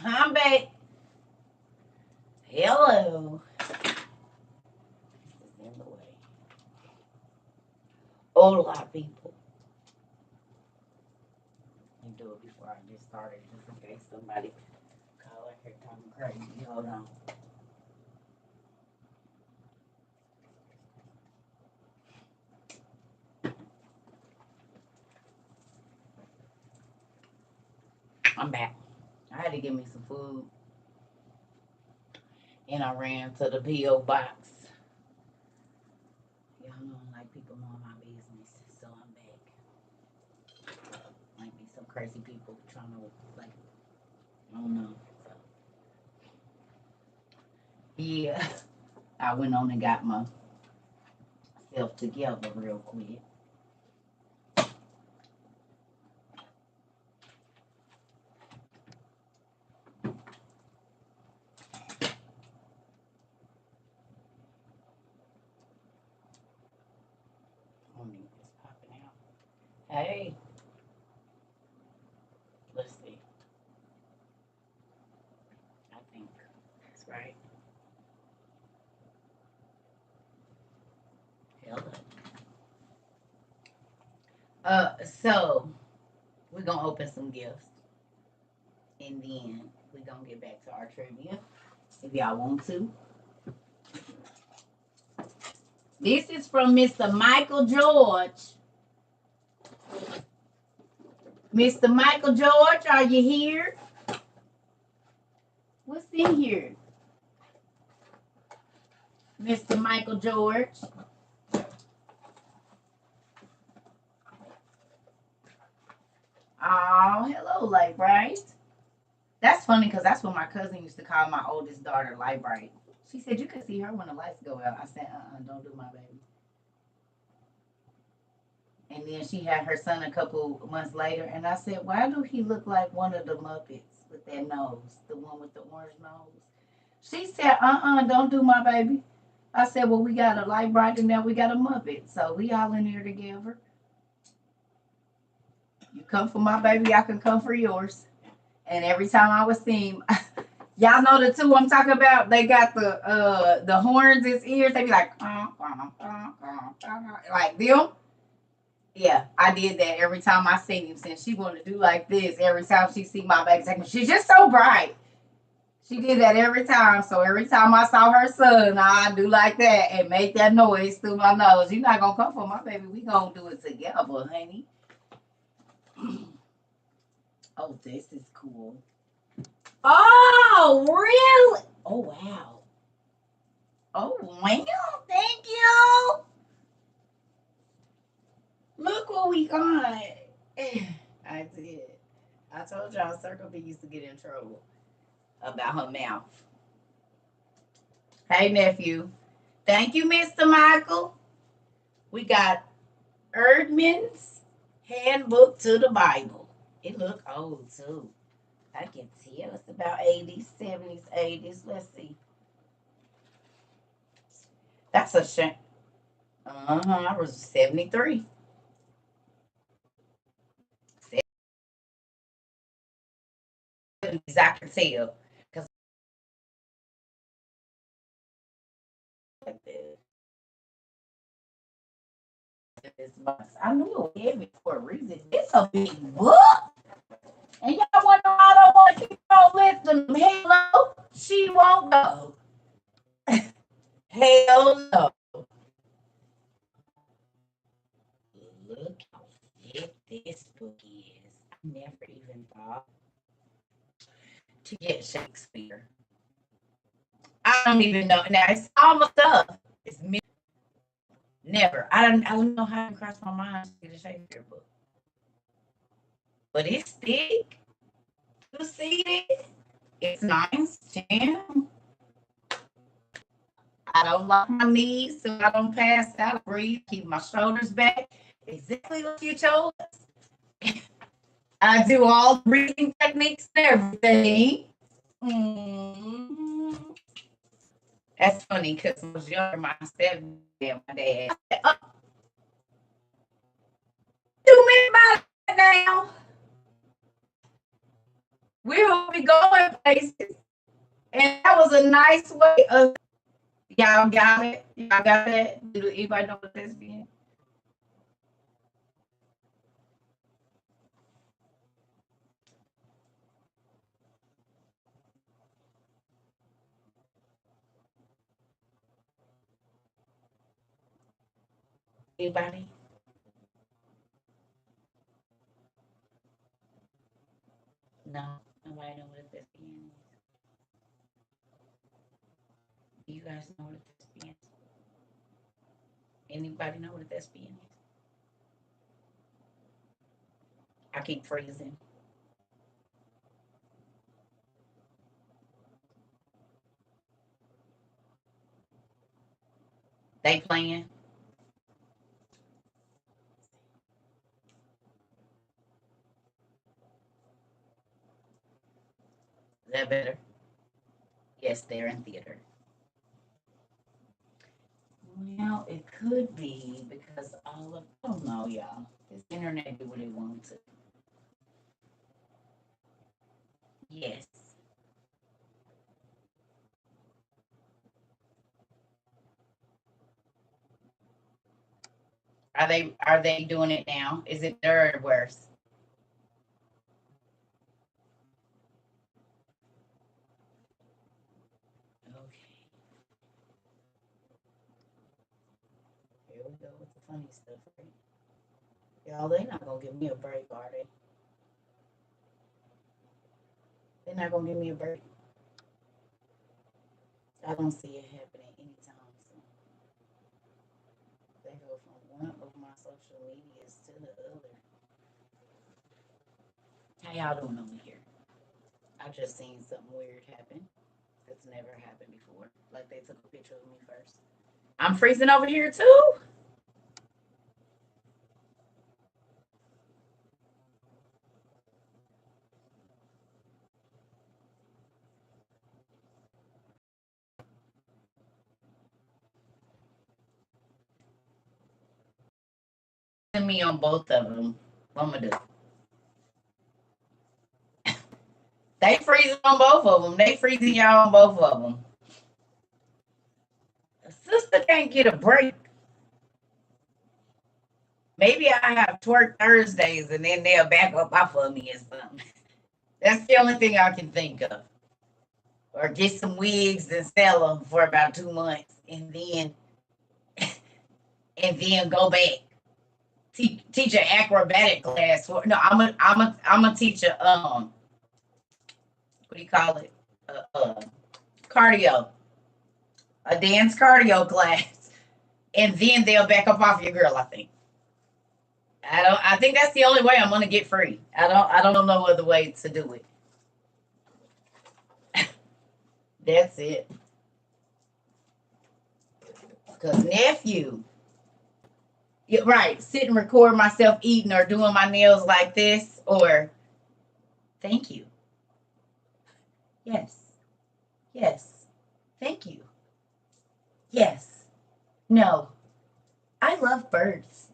I'm back. Hello. This is in the way. Hola, people. Let me do it before I get started, just in case somebody call in here talking crazy. Hold on. I'm back. I had to get me some food, and I ran to the P.O. box. Y'all know I like people knowing my business, so I'm back. Might be some crazy people trying to, like, I don't know. So, yeah, I went on and got myself together real quick. It's popping out. Hey, let's see. I think that's right. Hello. So we're gonna open some gifts, and then we're gonna get back to our trivia if y'all want to. This is from Mr. Michael George. Mr. Michael George, are you here? What's in here? Mr. Michael George. Oh, hello, Light Bright. That's funny because that's what my cousin used to call my oldest daughter, Light Bright. She said you could see her when the lights go out. I said, don't do my baby. And then she had her son a couple months later, and I said, why do he look like one of the Muppets with that nose, the one with the orange nose? She said, don't do my baby. I said, well, we got a Light Bright and now we got a Muppet, so we all in here together. You come for my baby, I can come for yours. And every time I would see him, y'all know the two I'm talking about. They got the horns as ears. They be like them. Yeah, I did that every time I seen him. Since she wanted to do like this every time she see my baby, she's just so bright. She did that every time. So every time I saw her son, I do like that and make that noise through my nose. You're not gonna come for my baby. We gonna do it together, honey. Oh, this is cool. Oh, really? Oh, wow. Oh, wow. Thank you. Look what we got. I did. I told y'all Circle B used to get in trouble about her mouth. Hey, nephew. Thank you, Mr. Michael. We got Erdman's Handbook to the Bible. It look old, too. I can tell it's about 80s, 70s, 80s. Let's see. That's a shame. I was 73. I can tell. Because I knew it was heavy for a reason. It's a big book. And y'all wonder why I don't want to keep on listening. Hello, she won't go. Hell no. Look how thick this book is. I never even thought to get Shakespeare. I don't even know. Now it's almost up. It's never. I don't know how to cross my mind to get a Shakespeare book. But it's thick. You see it? It's nice. Damn. I don't lock my knees so I don't pass out. Breathe. Keep my shoulders back. Exactly what you chose. I do all the breathing techniques and everything. That's funny because I was younger, my stepdad and my dad. Oh, 2 minutes about it now. We will be going places. And that was a nice way of y'all got it. Y'all got that? Do anybody know what that's being? Anybody? No. Nobody know what that's being. Do you guys know what that's being? Anybody know what that's being? I keep freezing. They playing. Is that better? Yes, they're in theater. Well, it could be because all of I don't know, y'all. This internet do what it wants to. Yes. Are they doing it now? Is it better or worse? Okay. Here we go with the funny stuff, right? Y'all, they not gonna give me a break, are they? They're not gonna give me a break. I don't see it happening anytime soon. They go from one of my social medias to the other. How y'all doing over here? I just seen something weird happen. That's never happened before. Like they took a picture of me first. I'm freezing over here too. Me on both of them. What I'm gonna do? They freezing on both of them. They freezing y'all on both of them. A sister can't get a break. Maybe I have twerk Thursdays and then they'll back up off of me or something. That's the only thing I can think of. Or get some wigs and sell them for about 2 months and then go back. Teach an acrobatic class. For, no, I'm a teacher. What do you call it? Cardio, a dance cardio class, and then they'll back up off your girl. I think. I don't. I think that's the only way I'm gonna get free. I don't know no other way to do it. That's it. Cause nephew, yeah, right, sit and record myself eating or doing my nails like this, or thank you. Yes. Yes. Thank you. Yes. No. I love birds.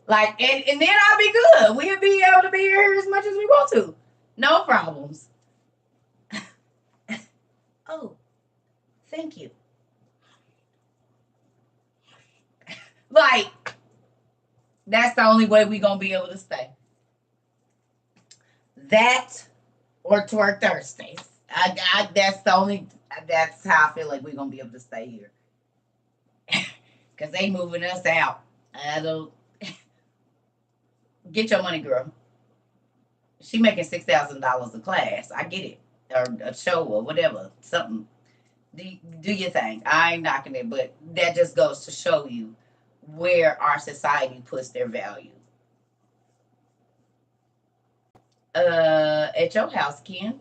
Like, and then I'll be good. We'll be able to be here as much as we want to. No problems. Oh, thank you. Like, that's the only way we gonna be able to stay. That or twerk Thursdays. That's the only. That's how I feel like we're gonna be able to stay here. Cause they moving us out. I don't get your money, girl. She making $6,000 a class. I get it, or a show or whatever, something. Do your thing. I ain't knocking it, but that just goes to show you where our society puts their value. At your house, Ken.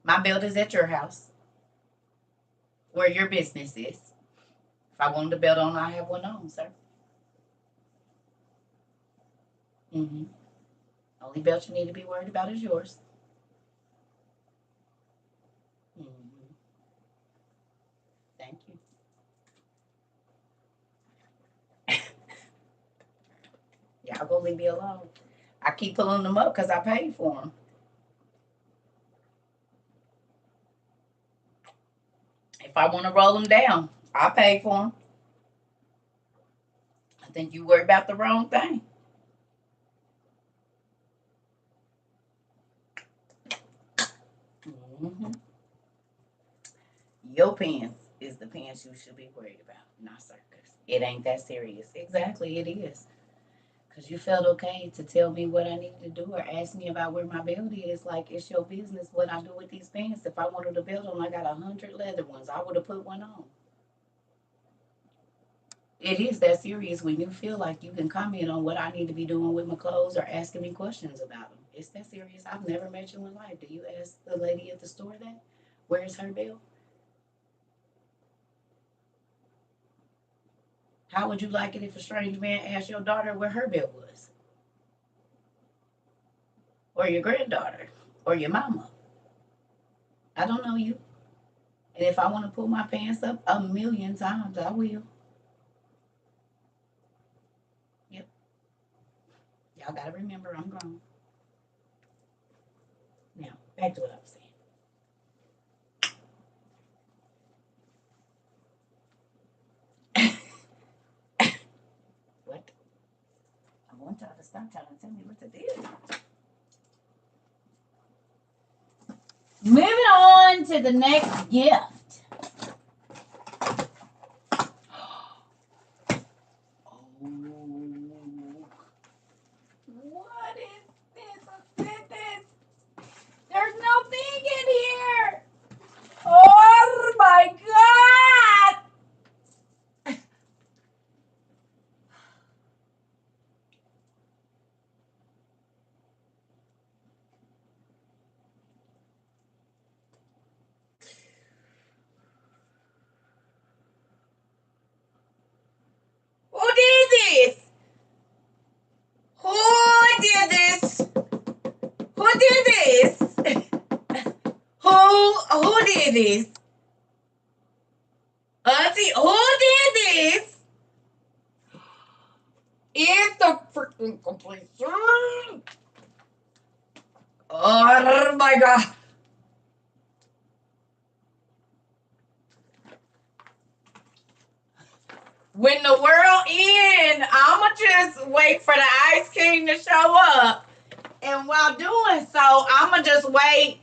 My building's at your house, where your business is. If I wanted to build on, I have one on, sir. Mm-hmm. Only belt you need to be worried about is yours. Mm-hmm. Thank you. Y'all gonna leave me alone. I keep pulling them up because I paid for them. If I want to roll them down, I pay for them. I think you worry about the wrong thing. Mm-hmm. Your pants is the pants you should be worried about, not CERCA's. It ain't that serious. Exactly, it is. Because you felt okay to tell me what I needed to do or ask me about where my belt is. Like, it's your business what I do with these pants. If I wanted a belt on, I got 100 leather ones. I would have put one on. It is that serious when you feel like you can comment on what I need to be doing with my clothes or asking me questions about them. It's that serious. I've never met you in life. Do you ask the lady at the store that? Where's her belt? How would you like it if a strange man asked your daughter where her belt was? Or your granddaughter? Or your mama? I don't know you. And if I want to pull my pants up 1,000,000 times, I will. Yep. Y'all got to remember I'm grown. Now, back to what I was saying. What? I want y'all to stop trying to tell me what to do. Moving on to the next gift. What is this? There's no thing in here. Oh my God. Who did this? Who did this? Who did this? Who did this? Auntie, who did this? It's the freaking completion. Oh my God. When the world ends, I'ma just wait for the Ice King to show up. And while doing so, I'ma just wait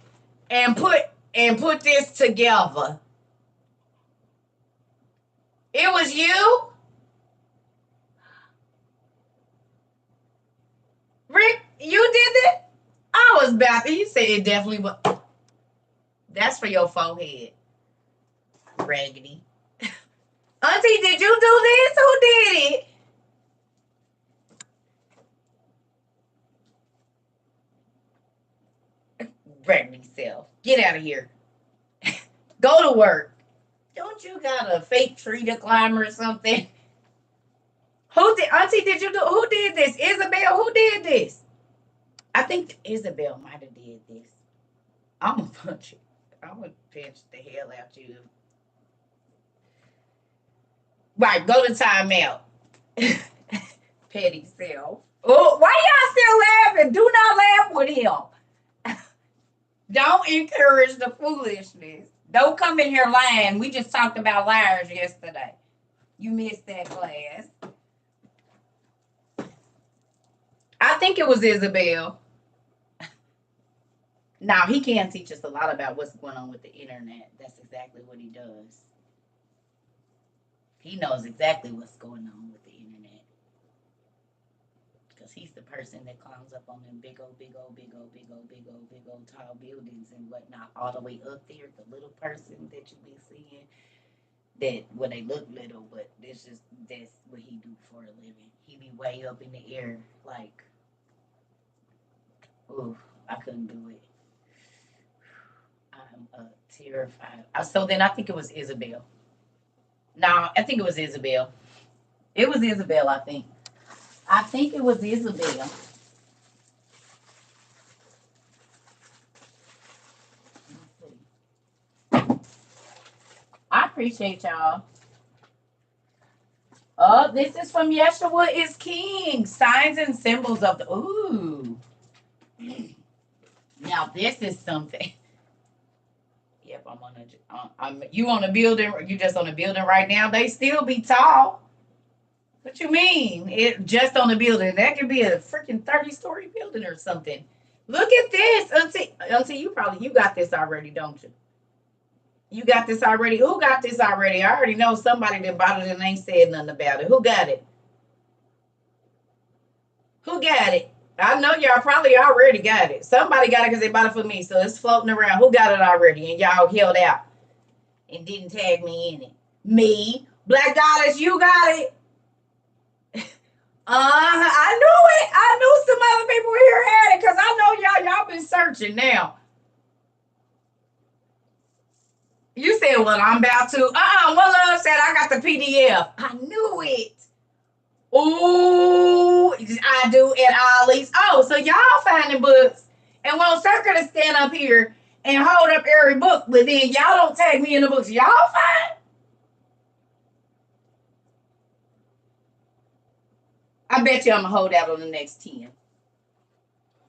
and put this together. It was you? Rick, you did it? I was about to. You said it definitely was. That's for your forehead. Raggedy. Auntie, did you do this? Who did it? Raggedy self. Get out of here. Go to work. Don't you got a fake tree to climb or something? Who did, Auntie, did you do, who did this? Isabel, who did this? I think Isabel might have did this. I'm gonna punch you. I'm gonna pinch the hell out you. Right, go to timeout. Petty self. Oh, why y'all still laughing? Do not laugh with him. Don't encourage the foolishness. Don't come in here lying. We just talked about liars yesterday. You missed that class. I think it was Isabel. Now, he can teach us a lot about what's going on with the internet. That's exactly what he does. He knows exactly what's going on with the internet. Because he's the person that climbs up on them big old tall buildings and whatnot, all the way up there. The little person that you be seeing, that when they look little, but that's what he do for a living. He be way up in the air, like, ooh, I couldn't do it. I'm terrified. So then I think it was Isabel. No, I think it was Isabel. It was Isabel, I think. I think it was Isabel. I appreciate y'all. Oh, this is from Yeshua is King. Signs and symbols of the. Ooh. this is something. Yep, you on a building, you just on a building right now. They still be tall. What you mean? It just on a building. That could be a freaking 30-story building or something. Look at this. Auntie, you got this already, don't you? You got this already. Who got this already? I already know somebody that bought it and ain't said nothing about it. Who got it? Who got it? I know y'all probably already got it. Somebody got it because they bought it for me. So it's floating around. Who got it already? And y'all held out and didn't tag me in it. Me. Black Goddess, you got it. I knew it. I knew some other people here had it because I know y'all been searching now. You said, well, I'm about to. One love said I got the PDF. I knew it. Ooh, I do at Ollie's. Oh, so y'all finding books and want CERCA to stand up here and hold up every book, but then y'all don't tag me in the books. Y'all find? I bet you I'm going to hold out on the next 10.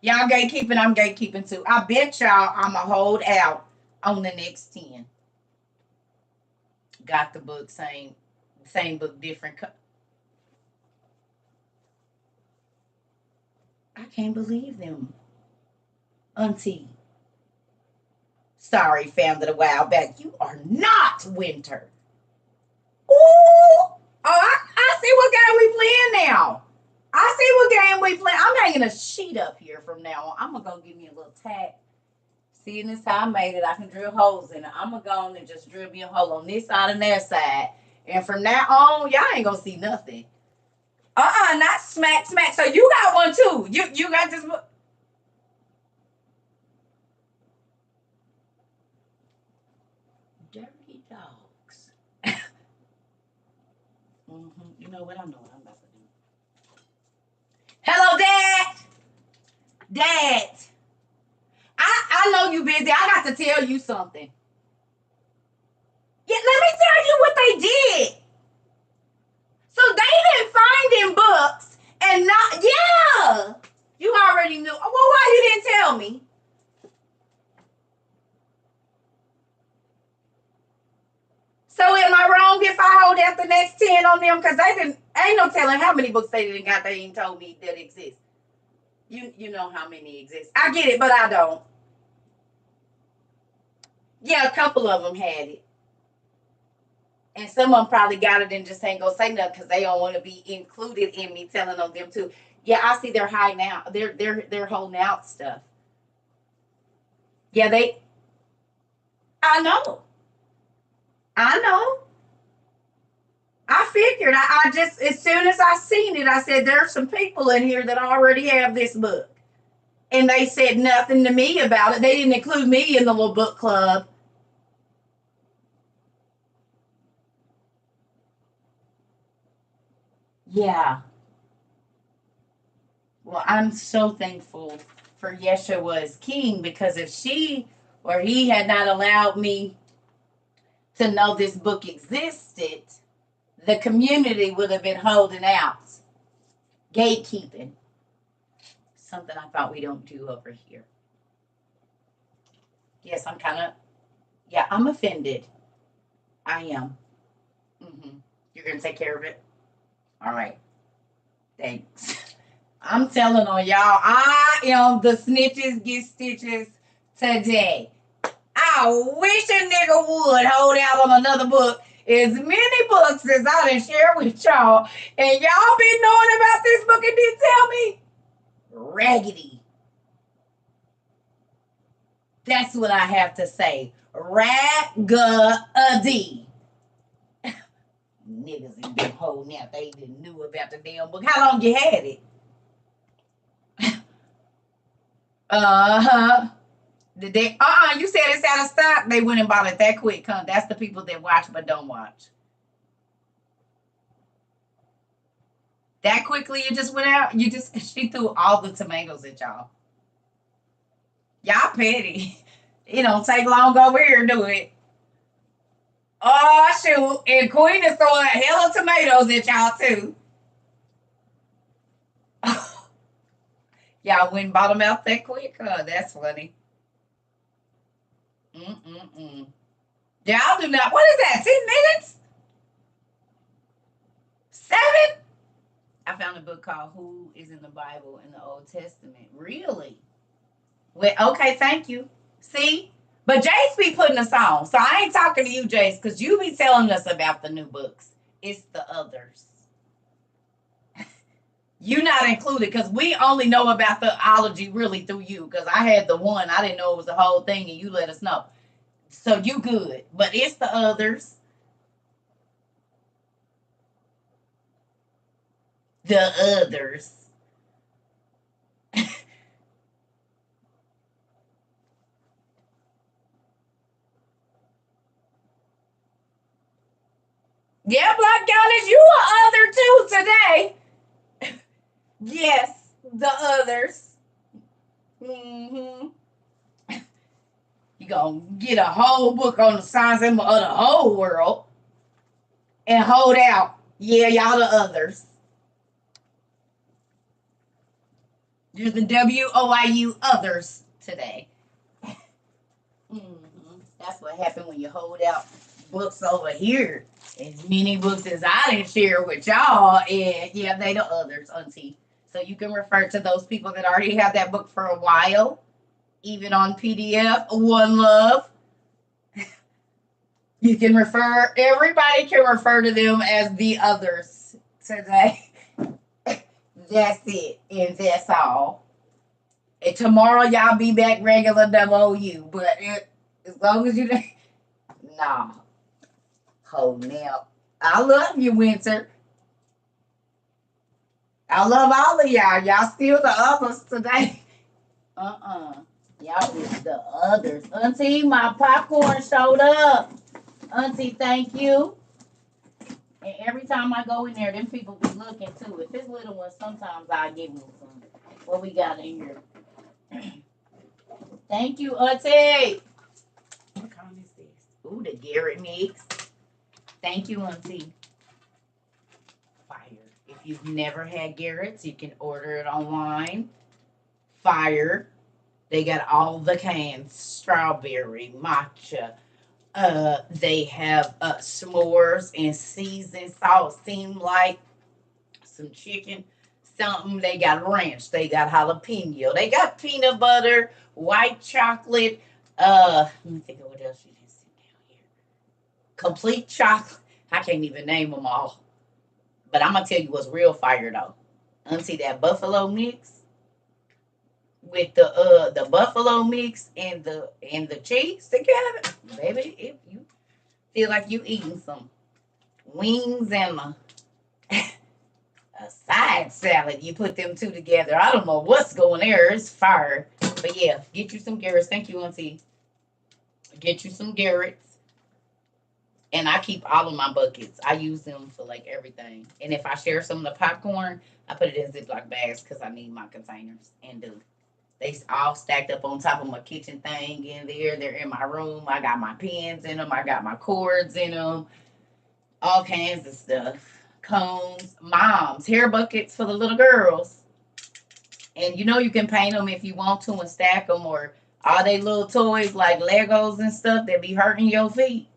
Y'all gatekeeping, I'm gatekeeping too. I bet y'all I'm going to hold out on the next 10. Got the book, same book, different. I can't believe them. Auntie. Sorry, found it a while back. You are not winter. Ooh. Oh, I see what game we playing now. I see what game we playing. I'm hanging a sheet up here from now on. I'm going to go give me a little tack. Seeing this how I made it, I can drill holes in it. I'm going to go on and just drill me a hole on this side and that side. And from now on, y'all ain't going to see nothing. Not smack. So you got one too. You got this book. Dirty dogs. You know what? I know what I'm about to do. Hello, Dad. Dad. I know you busy. I got to tell you something. Yeah, let me tell you what they did. So they been finding books and not, yeah. You already knew. Well, why you didn't tell me? So am I wrong if I hold out the next 10 on them? Because they didn't, ain't no telling how many books they didn't got. They ain't told me that exist. You know how many exist. I get it, but I don't. Yeah, a couple of them had it. And some of them probably got it and just ain't gonna say nothing because they don't want to be included in me telling on them too. Yeah, I see they're hiding out. They're holding out stuff. Yeah, I know. I figured. I just, as soon as I seen it, I said, there's some people in here that already have this book. And they said nothing to me about it. They didn't include me in the little book club. Yeah. Well, I'm so thankful for Yeshua as king, because if she or he had not allowed me to know this book existed, the community would have been holding out. Gatekeeping. Something I thought we don't do over here. Yes, I'm offended. I am. You're going to take care of it? All right. Thanks. I'm telling on y'all, I am the snitches get stitches today. I wish a nigga would hold out on another book. As many books as I done share with y'all, and y'all been knowing about this book and didn't tell me. Raggedy. That's what I have to say. Raggedy. Niggas ain't been holding out. They didn't knew about the damn book. How long you had it? Did they? You said it's out of stock. They went and bought it that quick, huh? That's the people that watch but don't watch. That quickly it just went out? She threw all the tomatoes at y'all. Y'all petty. It don't take long over here to do it. Oh, shoot. And Queen is throwing a hell of tomatoes at y'all, too. Y'all went and bought them out that quick? Oh, that's funny. Y'all do not. What is that? 10 minutes? 7? I found a book called Who is in the Bible in the Old Testament. Really? Well, okay, thank you. See? But Jace be putting us on. So I ain't talking to you, Jace, because you be telling us about the new books. It's the others. You not included because we only know about the allergy really through you. Because I had the one. I didn't know it was the whole thing and you let us know. So you good. But it's the others. The others. Yeah, Black Goddess, you are other too today. Yes, the others. Mm-hmm. You gonna get a whole book on the signs of the whole world and hold out. Yeah, y'all the others. You're the WOIU others today. That's what happened when you hold out books over here. As many books as I didn't share with y'all, and yeah, they the others, Auntie. So you can refer to those people that already have that book for a while, even on PDF. One Love. You can refer. Everybody can refer to them as the others today. That's it, and that's all. And tomorrow y'all be back regular WOU, but as long as you nah. Oh, now. I love you, Winter. I love all of y'all. Y'all still the others today. Y'all is the others. Auntie, my popcorn showed up. Auntie, thank you. And every time I go in there, them people be looking too. If it's little ones, sometimes I give them some. What we got in here? Thank you, Auntie. What kind is this? Ooh, the Garrett mix. Thank you, Auntie. Fire. If you've never had Garrett's, you can order it online. Fire. They got all the cans. Strawberry, matcha. They have s'mores and seasoned salt. Seem like some chicken, something. They got ranch. They got jalapeno. They got peanut butter, white chocolate. Let me think of what else you can see down here. Complete chocolate. I can't even name them all. But I'm gonna tell you what's real fire though. Auntie, that buffalo mix with the buffalo mix and the cheese together, baby. If you feel like you eating some wings and a side salad, you put them two together. I don't know what's going there. It's fire. But yeah, get you some Garrett's. Thank you, Auntie. Get you some Garrett's. And I keep all of my buckets. I use them for like everything. And if I share some of the popcorn, I put it in Ziploc bags because I need my containers. And they all stacked up on top of my kitchen thing in there. They're in my room. I got my pens in them. I got my cords in them. All kinds of stuff. Combs, moms, hair buckets for the little girls. And you know you can paint them if you want to and stack them, or all they little toys like Legos and stuff that be hurting your feet.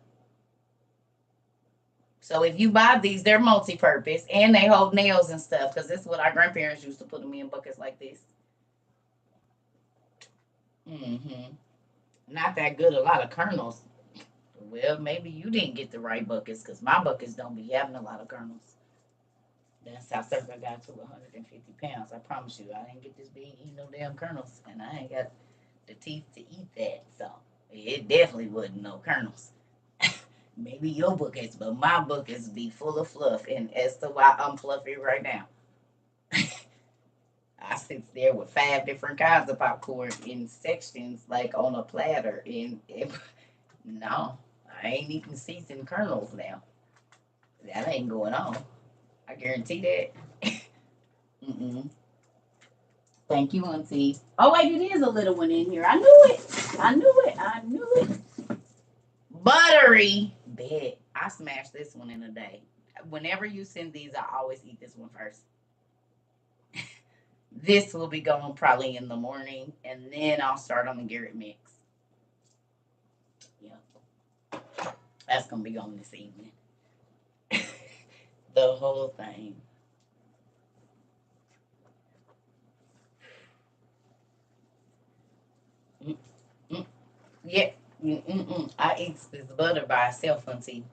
So if you buy these, they're multi-purpose and they hold nails and stuff because this is what our grandparents used to put them in buckets like this. Not that good. A lot of kernels. Well, maybe you didn't get the right buckets because my buckets don't be having a lot of kernels. That's how CERCA got to 150 pounds. I promise you, I didn't get this big eating no damn kernels, and I ain't got the teeth to eat that. So it definitely wasn't no kernels. Maybe your buckets, but my buckets be full of fluff, and as to why I'm fluffy right now. I sit there with 5 different kinds of popcorn in sections, like on a platter. And no, I ain't eating seasoned kernels now. That ain't going on. I guarantee that. Thank you, Auntie. Oh, wait, it is a little one in here. I knew it. I knew it. I knew it. Buttery. Bet. I smashed this one in a day. Whenever you send these, I always eat this one first. This will be going probably in the morning, and then I'll start on the Garrett mix. That's gonna be on this evening. The whole thing. Mm-mm. Yeah. Mm-mm. I eat this butter by itself, Auntie.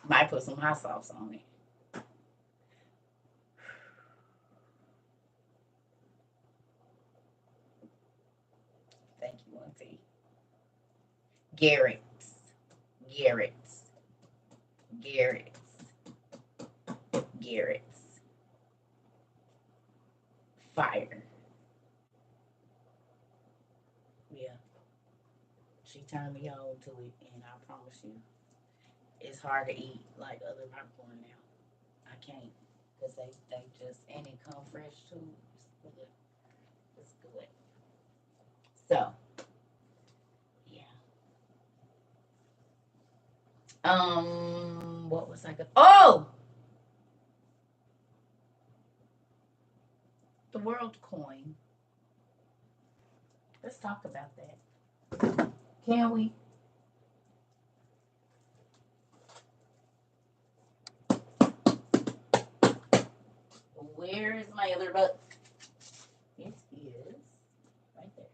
Might put some hot sauce on it. Thank you, Auntie. Garrett's. Garrett's. Garrett's. Garrett's. Fire. Yeah. She turned me on to it, and I promise you, it's hard to eat like other popcorn now. I can't because they just and it come fresh too. It's good. It's good. So yeah. What was I going? Oh, the world coin. Let's talk about that. Can we? Where is my other book? It is right there.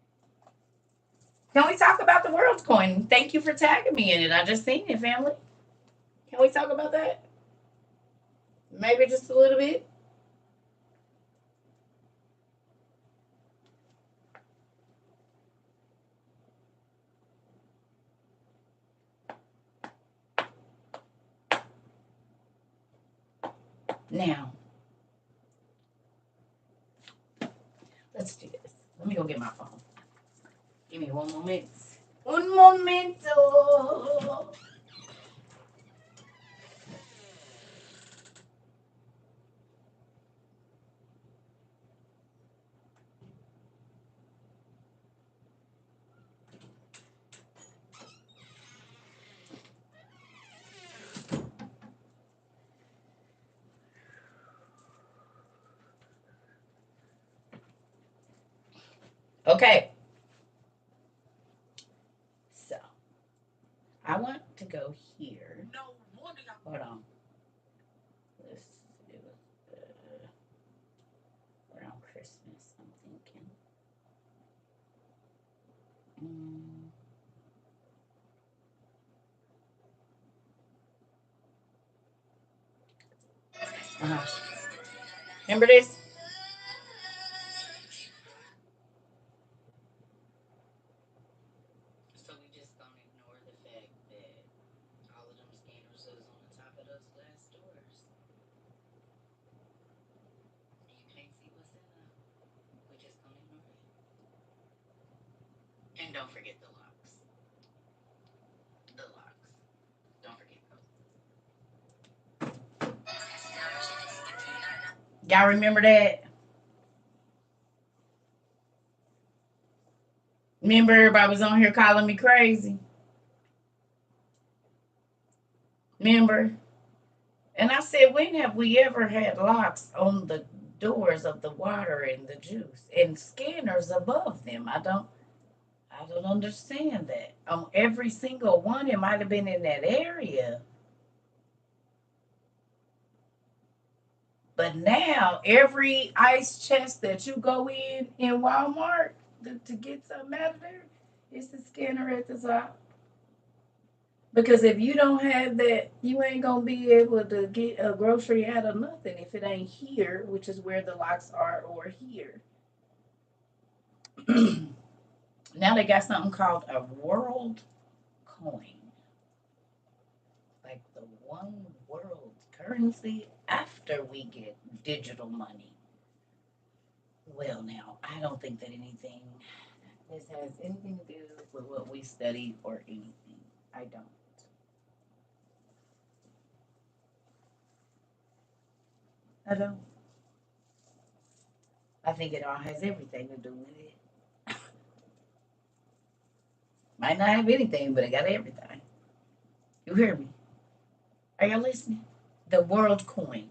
Can we talk about the world coin? Thank you for tagging me in it. I just seen it, family. Can we talk about that? Maybe just a little bit. Now, let's do this. Let me go get my phone. Give me one moment. Un momento. Okay. So, I want to go here. Hold on. This it was around Christmas, I'm thinking. Remember this? So we just gonna ignore the fact that all of them scanners is on the top of those glass doors. And you can't see what's in them. We just gonna ignore it. And don't forget the locks. The locks. Don't forget those. Y'all remember that? Remember everybody was on here calling me crazy? Remember? And I said, when have we ever had locks on the doors of the water and the juice and scanners above them? I don't understand that. On every single one, it might have been in that area. But now every ice chest that you go in Walmart to get something out of there, it's the scanner at the top. Because if you don't have that, you ain't gonna be able to get a grocery out of nothing if it ain't here, which is where the locks are, or here. Now they got something called a world coin, like the one world currency after we get digital money. Well, now I don't think that anything this has anything to do with what we study or anything. I don't. I don't. I think it all has everything to do with it. Might not have anything, but it got everything. You hear me? Are y'all listening? The world coin.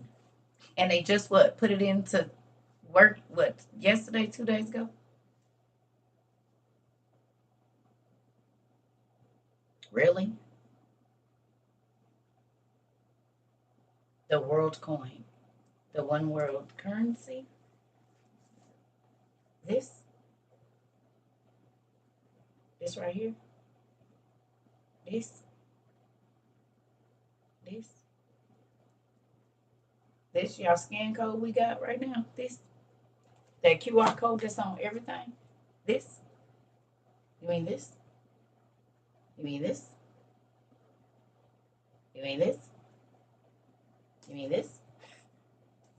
And they just what? Put it into work what? Yesterday, 2 days ago? Really? The world coin. The one world currency. This. This right here. This. This. This y'all scan code we got right now. This. That QR code that's on everything. This. You mean this? You mean this? You mean this? You mean this?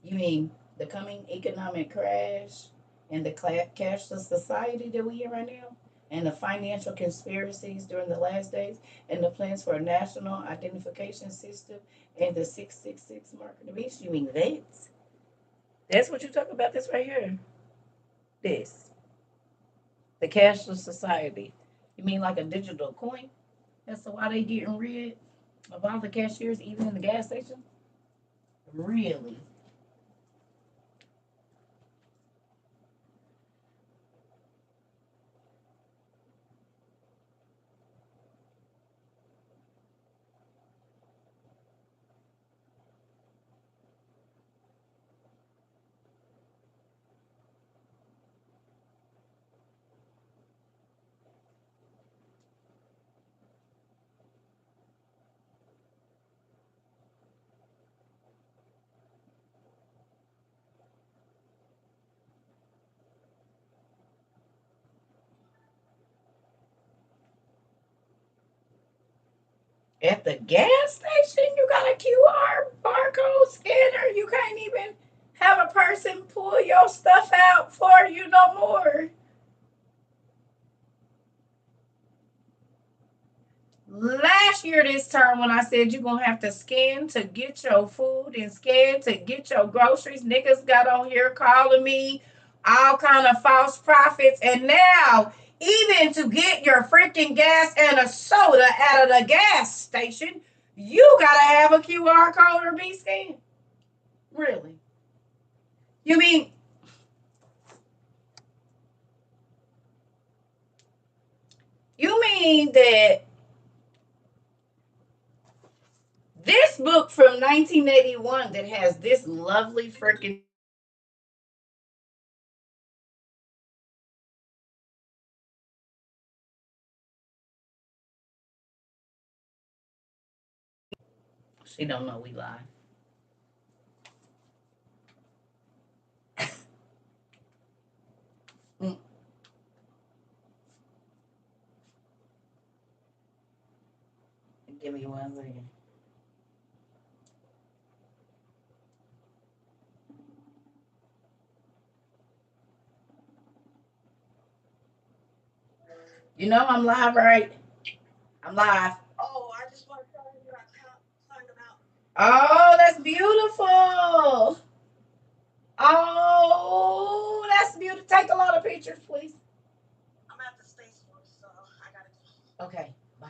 You mean the coming economic crash and the cashless society that we in right now? And the financial conspiracies during the last days and the plans for a national identification system and the 666 mark of the beast? You mean that? That's what you talk about this right here. This. The cashless society. You mean like a digital coin? That's why they getting rid of all the cashiers even in the gas station? Really? At the gas station, you got a QR barcode scanner. You can't even have a person pull your stuff out for you no more. Last year this term when I said you're gonna have to scan to get your food and scan to get your groceries, niggas got on here calling me all kind of false prophets, and now even to get your freaking gas and a soda out of the gas station, you gotta have a QR code or be scanned. Really? You mean that this book from 1981 that has this lovely freaking she don't know we lie. Mm, give me 1 second. You know I'm live, right? I'm live. Oh, I just want to tell you I signed them out. Oh, that's beautiful. Oh, that's beautiful. Take a lot of pictures, please. I'm at the Space Force, so I gotta go. Okay, bye.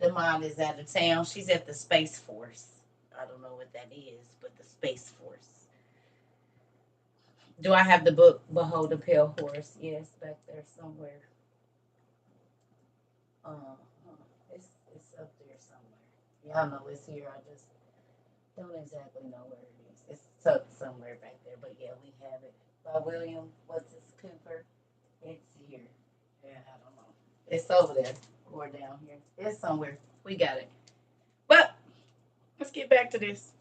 The mom is out of town. She's at the Space Force. I don't know what that is, but the Space Force. Do I have the book Behold the Pale Horse? Yes, back there somewhere. Uh, it's up there somewhere. Y'all know it's here. I just don't exactly know where it is. It's tucked somewhere back there, but yeah, we have it. By William, what's his Cooper? It's here. Yeah, I don't know. It's over there or down here. It's somewhere. We got it. But let's get back to this.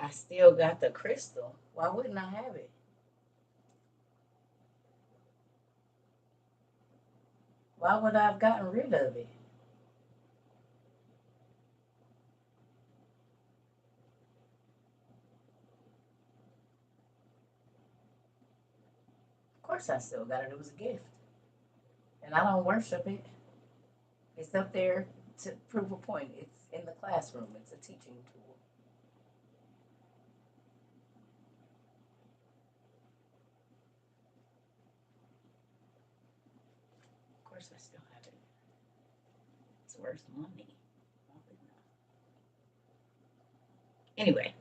I still got the crystal. Why wouldn't I have it? Why would I have gotten rid of it? Of course I still got it. It was a gift. And I don't worship it. It's up there to prove a point. It's in the classroom. It's a teaching tool. Of course I still have it. It's worth money. Anyway,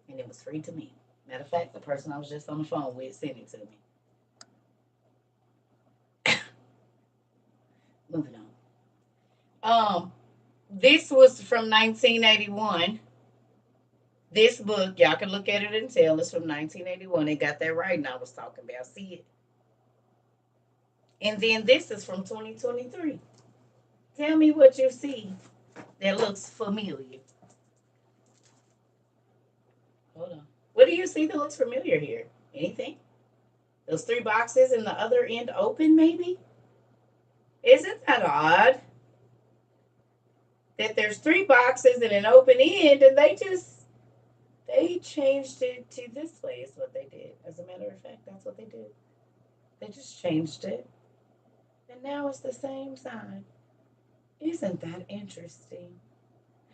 and it was free to me. Matter of fact, the person I was just on the phone with sent it to me. Moving on. This was from 1981. This book, y'all can look at it and tell it's from 1981. They got that right, and I was talking about. See it. And then this is from 2023. Tell me what you see that looks familiar. Hold on. What do you see that looks familiar here? Anything? Those three boxes and the other end open, maybe? Isn't that odd? That there's three boxes and an open end, and they changed it to this way, is what they did. As a matter of fact, that's what they did. They just changed it. And now it's the same sign. Isn't that interesting?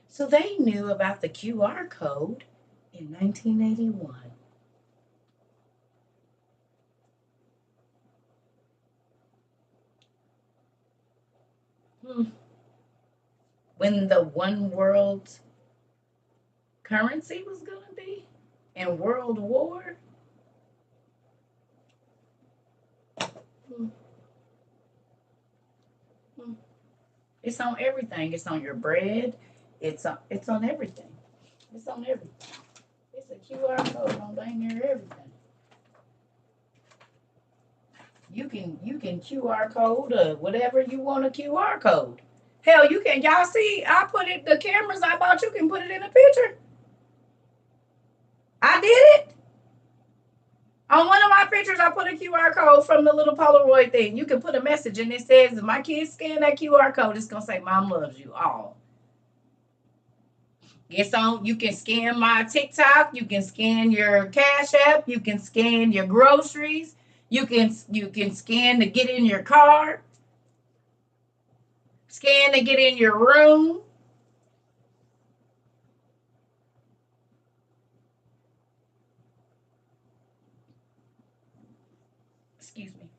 So they knew about the QR code in 1981. When the one world currency was going to be in World War. It's on everything. It's on your bread. It's on everything. It's on everything. It's a QR code on dang near everything. You can QR code whatever you want a QR code. Hell, you can. Y'all see? I put it. The cameras I bought. You can put it in a picture. I did it. On one of my pictures, I put a QR code from the little Polaroid thing. You can put a message and it says, if my kids scan that QR code, it's going to say, Mom loves you all. It's on. You can scan my TikTok. You can scan your Cash App. You can scan your groceries. You can scan to get in your car. Scan to get in your room. Excuse me.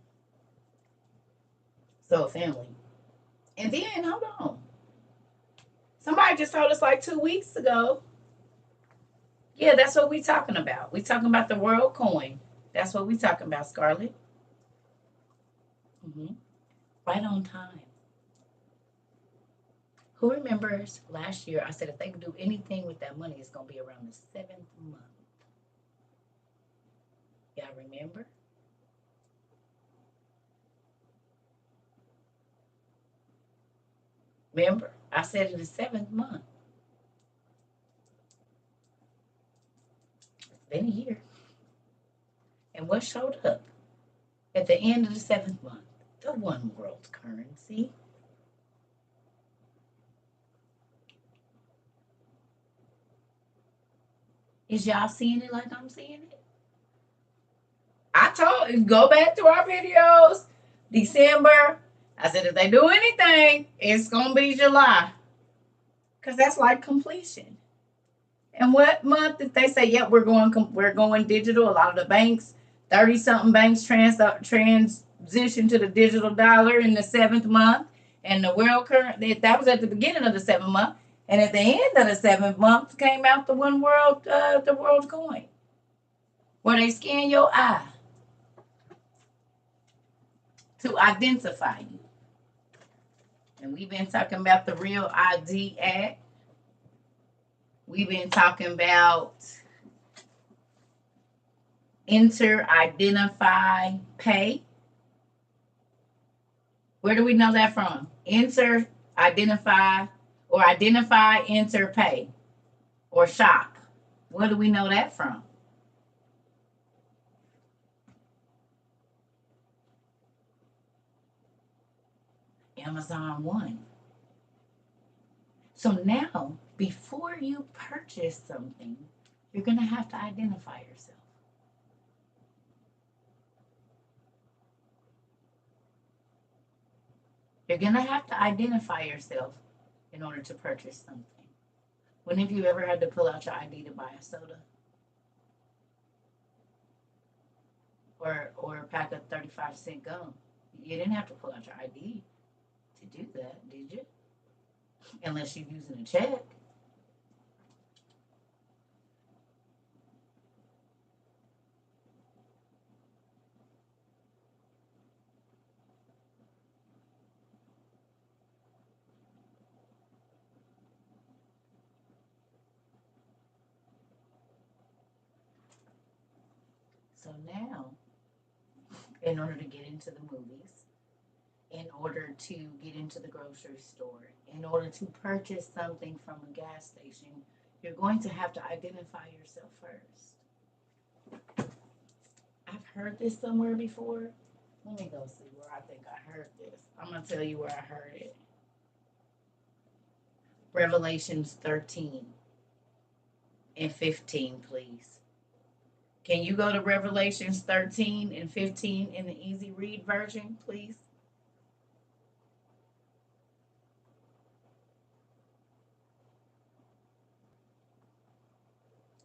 So, family. And then, hold on. Somebody just told us like 2 weeks ago. Yeah, that's what we talking about. We talking about the world coin. That's what we talking about, Scarlett. Right on time. Who remembers last year I said if they could do anything with that money, it's going to be around the 7th month. Y'all remember? Remember? I said in the 7th month. It's been a year. And what showed up at the end of the 7th month? The one world currency. Is y'all seeing it like I'm seeing it? I told you, go back to our videos. December. I said if they do anything, it's gonna be July. Cause that's like completion. And what month did they say? Yep, we're going digital. A lot of the banks, 30-something banks transition to the digital dollar in the 7th month. And the world currency, that was at the beginning of the 7th month. And at the end of the 7th month came out the one world, the world coin. Where they scan your eye to identify you. And we've been talking about the Real ID Act. We've been talking about enter, identify, pay. Where do we know that from? Enter, identify, or identify, enter, pay, or shop. Where do we know that from? Amazon 1. So now, before you purchase something, you're going to have to identify yourself. You're going to have to identify yourself in order to purchase something. When have you ever had to pull out your ID to buy a soda? Or a pack of 35-cent gum? You didn't have to pull out your ID to do that, did you? Unless you're using a check. So now, in order to get into the movies, in order to get into the grocery store, in order to purchase something from a gas station, you're going to have to identify yourself first. I've heard this somewhere before. Let me go see where I think I heard this. I'm going to tell you where I heard it. Revelations 13 and 15, please. Can you go to Revelations 13 and 15 in the easy read version, please?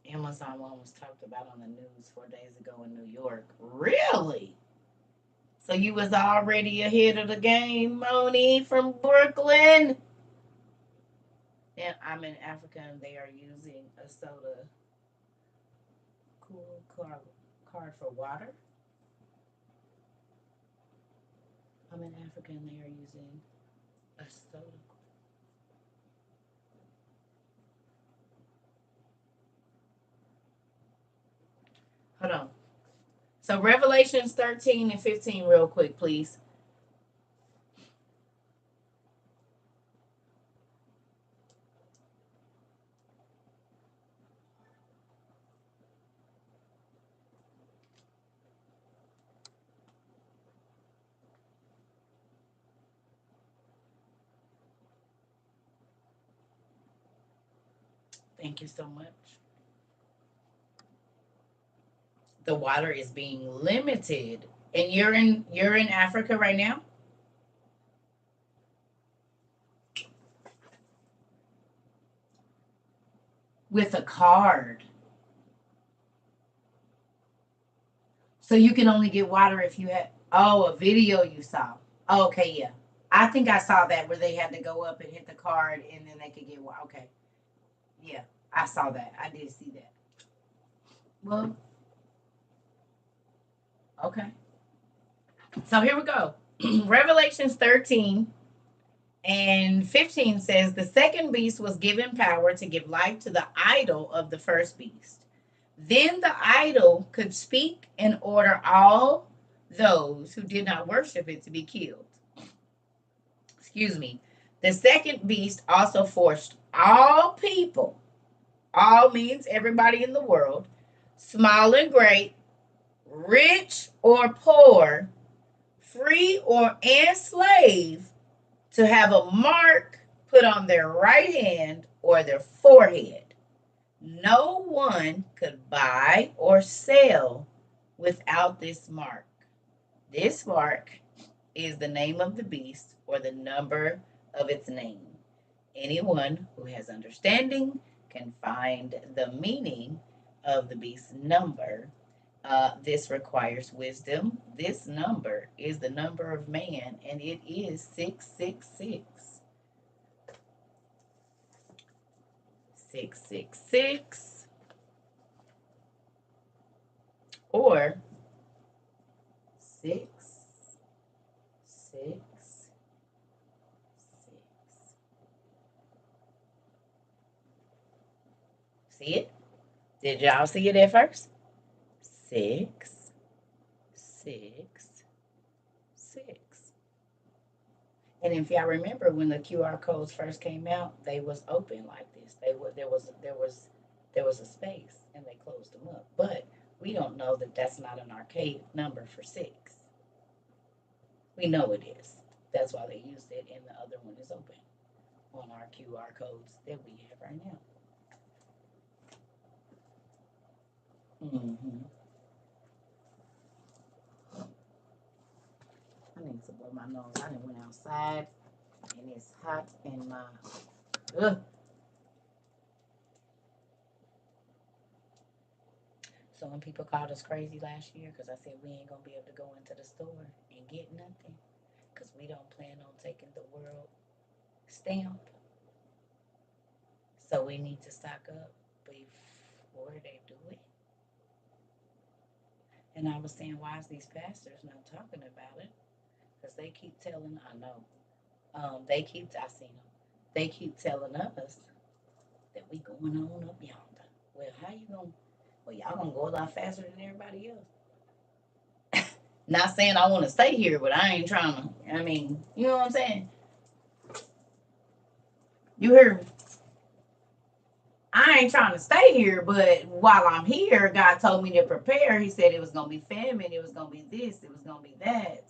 Amazon one was talked about on the news 4 days ago in New York. Really? So you was already ahead of the game, Moni from Brooklyn? And I'm in Africa and they are using a soda cool card for water. I'm in Africa and they are using a soda. Hold on. So Revelations 13 and 15 real quick, please. Thank you so much. The water is being limited. And you're in Africa right now? With a card. So you can only get water if you have a video you saw. Oh, okay, yeah. I think I saw that where they had to go up and hit the card and then they could get water. Okay. Yeah. I saw that. I did see that. Well, okay. So here we go. Revelations 13 and 15 says, the second beast was given power to give life to the idol of the first beast. Then the idol could speak and order all those who did not worship it to be killed. Excuse me. The second beast also forced all people, all means everybody in the world, small and great, rich or poor, free or enslaved, to have a mark put on their right hand or their forehead. No one could buy or sell without this mark. This mark is the name of the beast or the number of its name. Anyone who has understanding can find the meaning of the beast's number. This requires wisdom. This number is the number of man, and it is 666. 666. Or 666. See it? Did y'all see it at first? 666. And if y'all remember when the QR codes first came out, they was open like this. There was a space and they closed them up. But we don't know that that's not an archaic number for 6. We know it is. That's why they used it, and the other one is open on our QR codes that we have right now. Mm-hmm. I need to blow my nose. I done went outside, and it's hot in my. Ugh. So when people called us crazy last year because I said we ain't gonna be able to go into the store and get nothing because we don't plan on taking the world stamp, so we need to stock up before they do it. And I was saying, why is these pastors not talking about it? Because they keep telling, I know, I seen them. They keep telling us that we going on up yonder. Well, how you gonna? Well, y'all gonna go a lot faster than everybody else. Not saying I want to stay here, but I ain't trying to. I mean, you know what I'm saying? You hear me? I ain't trying to stay here, but while I'm here, God told me to prepare. He said it was going to be famine, it was going to be this, it was going to be that.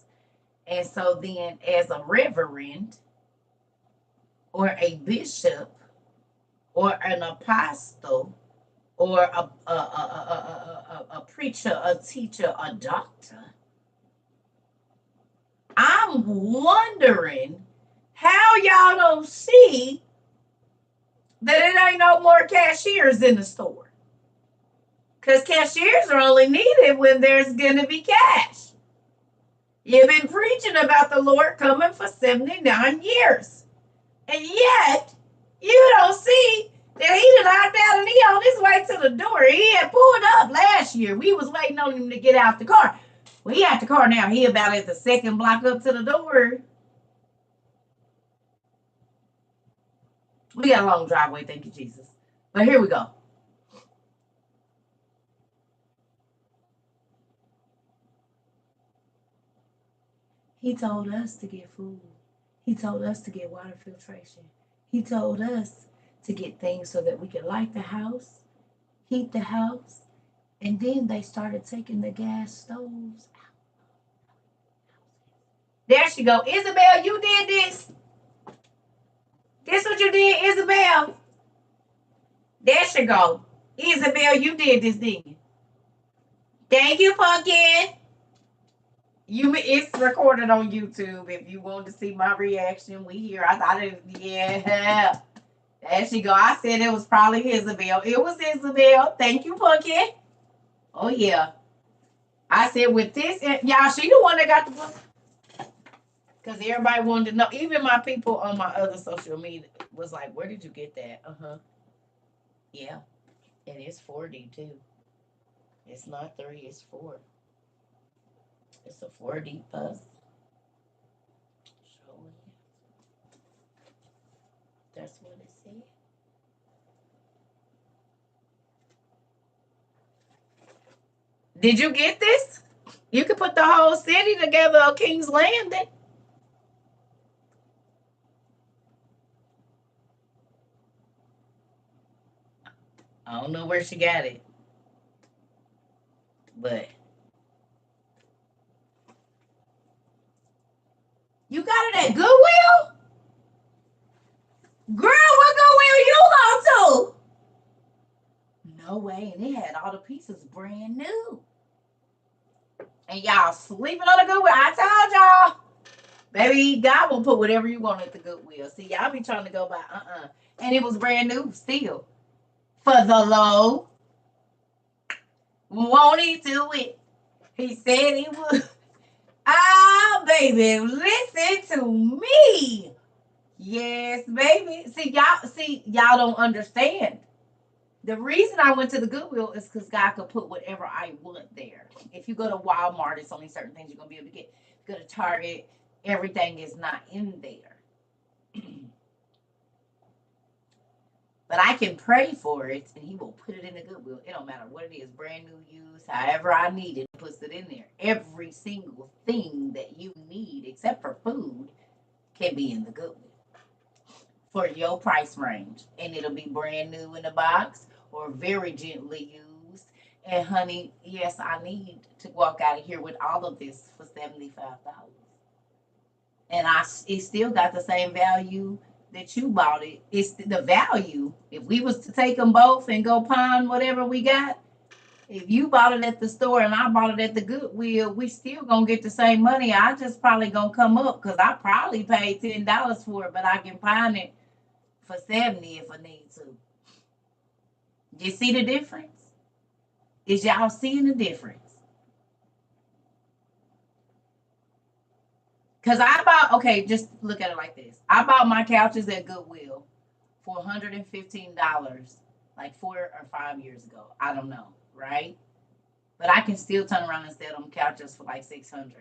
And so then, as a reverend or a bishop or an apostle or a preacher, a teacher, a doctor, I'm wondering how y'all don't see that it ain't no more cashiers in the store. Because cashiers are only needed when there's going to be cash. You've been preaching about the Lord coming for 79 years. And yet, you don't see that he done hopped out and he on his way to the door. He had pulled up last year. We was waiting on him to get out the car. Well, he out the car now. He about at the second block up to the door. We got a long driveway, thank you, Jesus. But here we go. He told us to get food. He told us to get water filtration. He told us to get things so that we could light the house, heat the house, and then they started taking the gas stoves out. There she go. Isabel, you did this. This what you did, Isabel. There she go. Isabel, you did this, didn't you? Thank you, Pumpkin. It's recorded on YouTube. If you want to see my reaction, we here. I thought it, yeah. There she go. I said it was probably Isabel. It was Isabel. Thank you, Pumpkin. Oh yeah. I said with this, y'all, she the one that got the book. Because everybody wanted to know. Even my people on my other social media was like, where did you get that? Uh-huh. Yeah. And it's 4D too. It's not 3, it's 4. It's a 4D bus. That's what it said. Did you get this? You could put the whole city together on King's Landing. I don't know where she got it. But you got it at Goodwill? Girl, what Goodwill you go to? No way. And it had all the pieces brand new. And y'all sleeping on the Goodwill. I told y'all. Baby, God will put whatever you want at the Goodwill. See, y'all be trying to go by And it was brand new still. For the low. Won't he do it? He said he would. Ah, baby, listen to me. Yes, baby. See, y'all don't understand. The reason I went to the Goodwill is because God could put whatever I want there. If you go to Walmart, it's only certain things you're going to be able to get. If you go to Target, everything is not in there. But I can pray for it, and he will put it in the Goodwill. It don't matter what it is, brand new, used, however I need it, puts it in there. Every single thing that you need, except for food, can be in the Goodwill for your price range. And it'll be brand new in the box or very gently used. And honey, yes, I need to walk out of here with all of this for $75. And it still got the same value that you bought it. It's the value. If we was to take them both and go pawn whatever we got, if you bought it at the store and I bought it at the Goodwill, we still gonna get the same money. I just probably gonna come up because I probably paid $10 for it, but I can pawn it for 70 if I need to. You see the difference? Is y'all seeing the difference? Because just look at it like this. I bought my couches at Goodwill for $115 like 4 or 5 years ago. I don't know, right? But I can still turn around and sell them couches for like $600.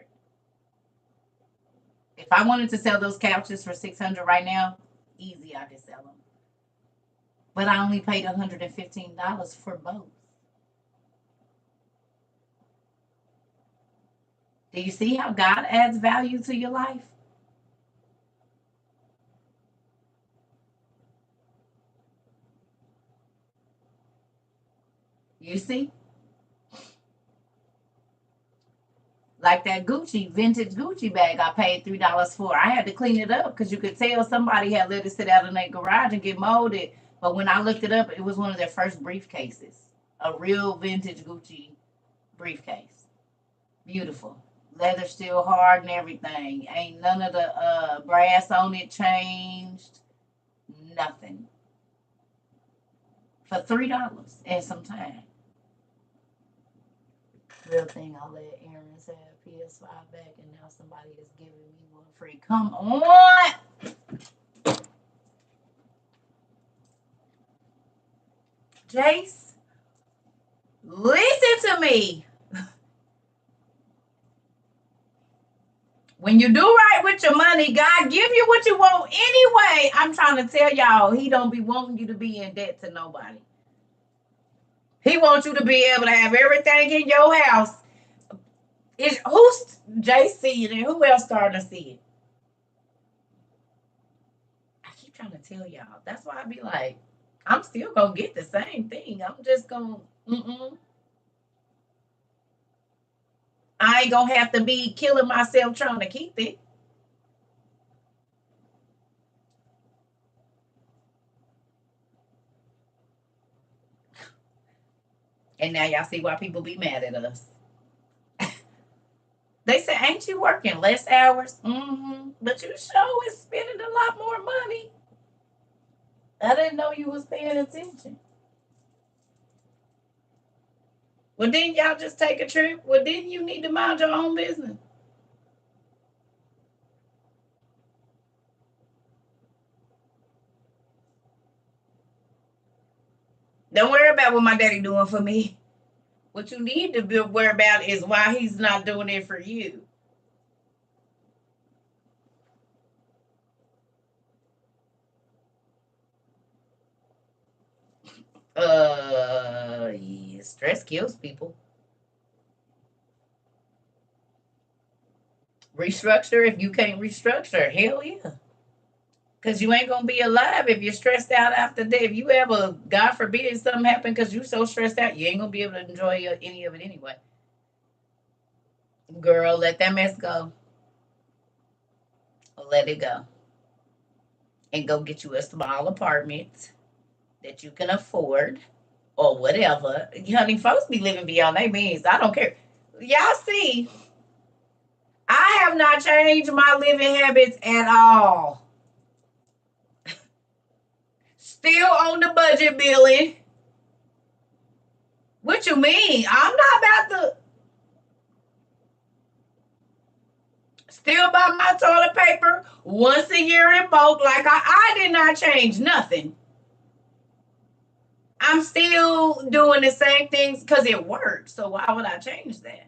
If I wanted to sell those couches for $600 right now, easy, I could sell them. But I only paid $115 for both. Do you see how God adds value to your life? You see? Like that Gucci, vintage Gucci bag I paid $3 for. I had to clean it up because you could tell somebody had let it sit out in their garage and get molded. But when I looked it up, it was one of their first briefcases. A real vintage Gucci briefcase. Beautiful. Leather still hard and everything. Ain't none of the brass on it changed. Nothing. For $3 and some time. Real thing, I'll let Aaron's have PS5 back, and now somebody is giving me one free. Come on! Jace, listen to me. When you do right with your money, God give you what you want anyway. I'm trying to tell y'all, he don't be wanting you to be in debt to nobody. He wants you to be able to have everything in your house. Who's JC and who else starting to see it? I keep trying to tell y'all. That's why I be like, I'm still gonna get the same thing. I'm just gonna I ain't gonna have to be killing myself trying to keep it. And now y'all see why people be mad at us. They say, ain't you working less hours? But you sure is spending a lot more money. I didn't know you was paying attention. Well, didn't y'all just take a trip? Well, didn't you need to mind your own business? Don't worry about what my daddy doing for me. What you need to be worried about is why he's not doing it for you. Yeah, stress kills people. Restructure if you can't restructure. Hell yeah. Because you ain't going to be alive if you're stressed out after death. If you ever, God forbid, something happen because you so stressed out, you ain't going to be able to enjoy any of it anyway. Girl, let that mess go. Let it go. And go get you a small apartment that you can afford or whatever. Honey, folks be living beyond their means. I don't care. Y'all see, I have not changed my living habits at all. Still on the budget, Billy. What you mean? I'm not about to still buy my toilet paper once a year in bulk. Like I did not change nothing. I'm still doing the same things because it works. So why would I change that?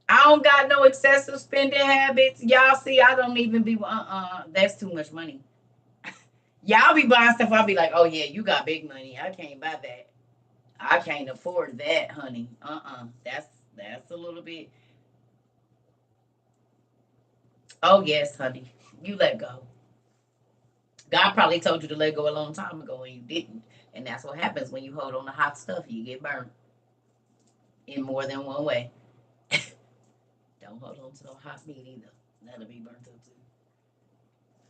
I don't got no excessive spending habits. Y'all see, I don't even be that's too much money. Y'all be buying stuff, I'll be like, oh yeah, you got big money. I can't buy that. I can't afford that, honey. That's a little bit. Oh yes, honey. You let go. God probably told you to let go a long time ago and you didn't. And that's what happens when you hold on to hot stuff. You get burned in more than one way. Don't hold on to no hot meat either. That'll be burnt up too.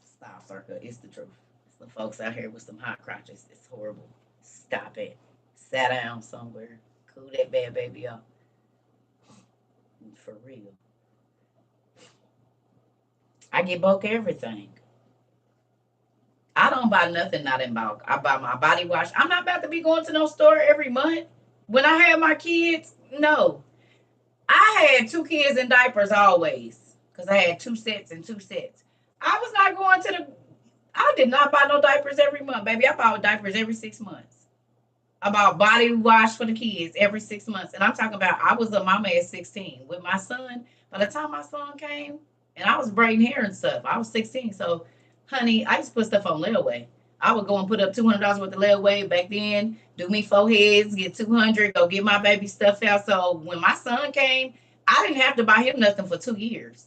Stop, CERCA. It's the truth. Some folks out here with some hot crotches. It's horrible. Stop it. Sit down somewhere. Cool that bad baby off. For real. I get bulk everything. I don't buy nothing not in bulk. I buy my body wash. I'm not about to be going to no store every month. When I had my kids, no. I had two kids in diapers always because I had two sets and two sets. I was not going to the. I did not buy no diapers every month, baby. I bought diapers every 6 months. I bought body wash for the kids every 6 months, and I'm talking about I was a mama at 16 with my son. By the time my son came, and I was braiding hair and stuff, I was 16. So, honey, I used to put stuff on layaway. I would go and put up $200 worth of layaway back then, do me 4 heads, get 200, go get my baby stuff out. So when my son came, I didn't have to buy him nothing for 2 years.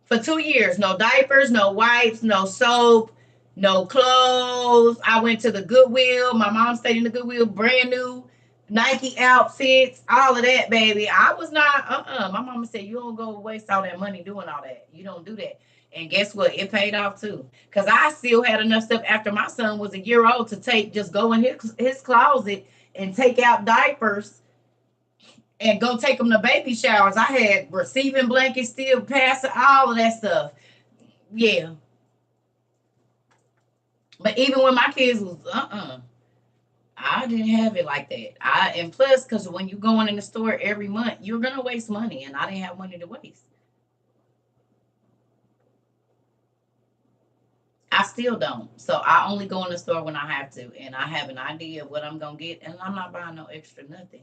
For 2 years, no diapers, no wipes, no soap, no clothes. I went to the Goodwill. My mom stayed in the Goodwill, brand new Nike outfits, all of that, baby. I was not, My mama said, you don't go waste all that money doing all that. You don't do that. And guess what? It paid off too. Because I still had enough stuff after my son was a year old to just go in his closet and take out diapers and go take them to baby showers. I had receiving blankets still, passing all of that stuff. Yeah. But even when my kids was, I didn't have it like that. And plus, because when you're going in the store every month, you're gonna waste money, and I didn't have money to waste. I still don't. So I only go in the store when I have to, and I have an idea of what I'm gonna get, and I'm not buying no extra nothing.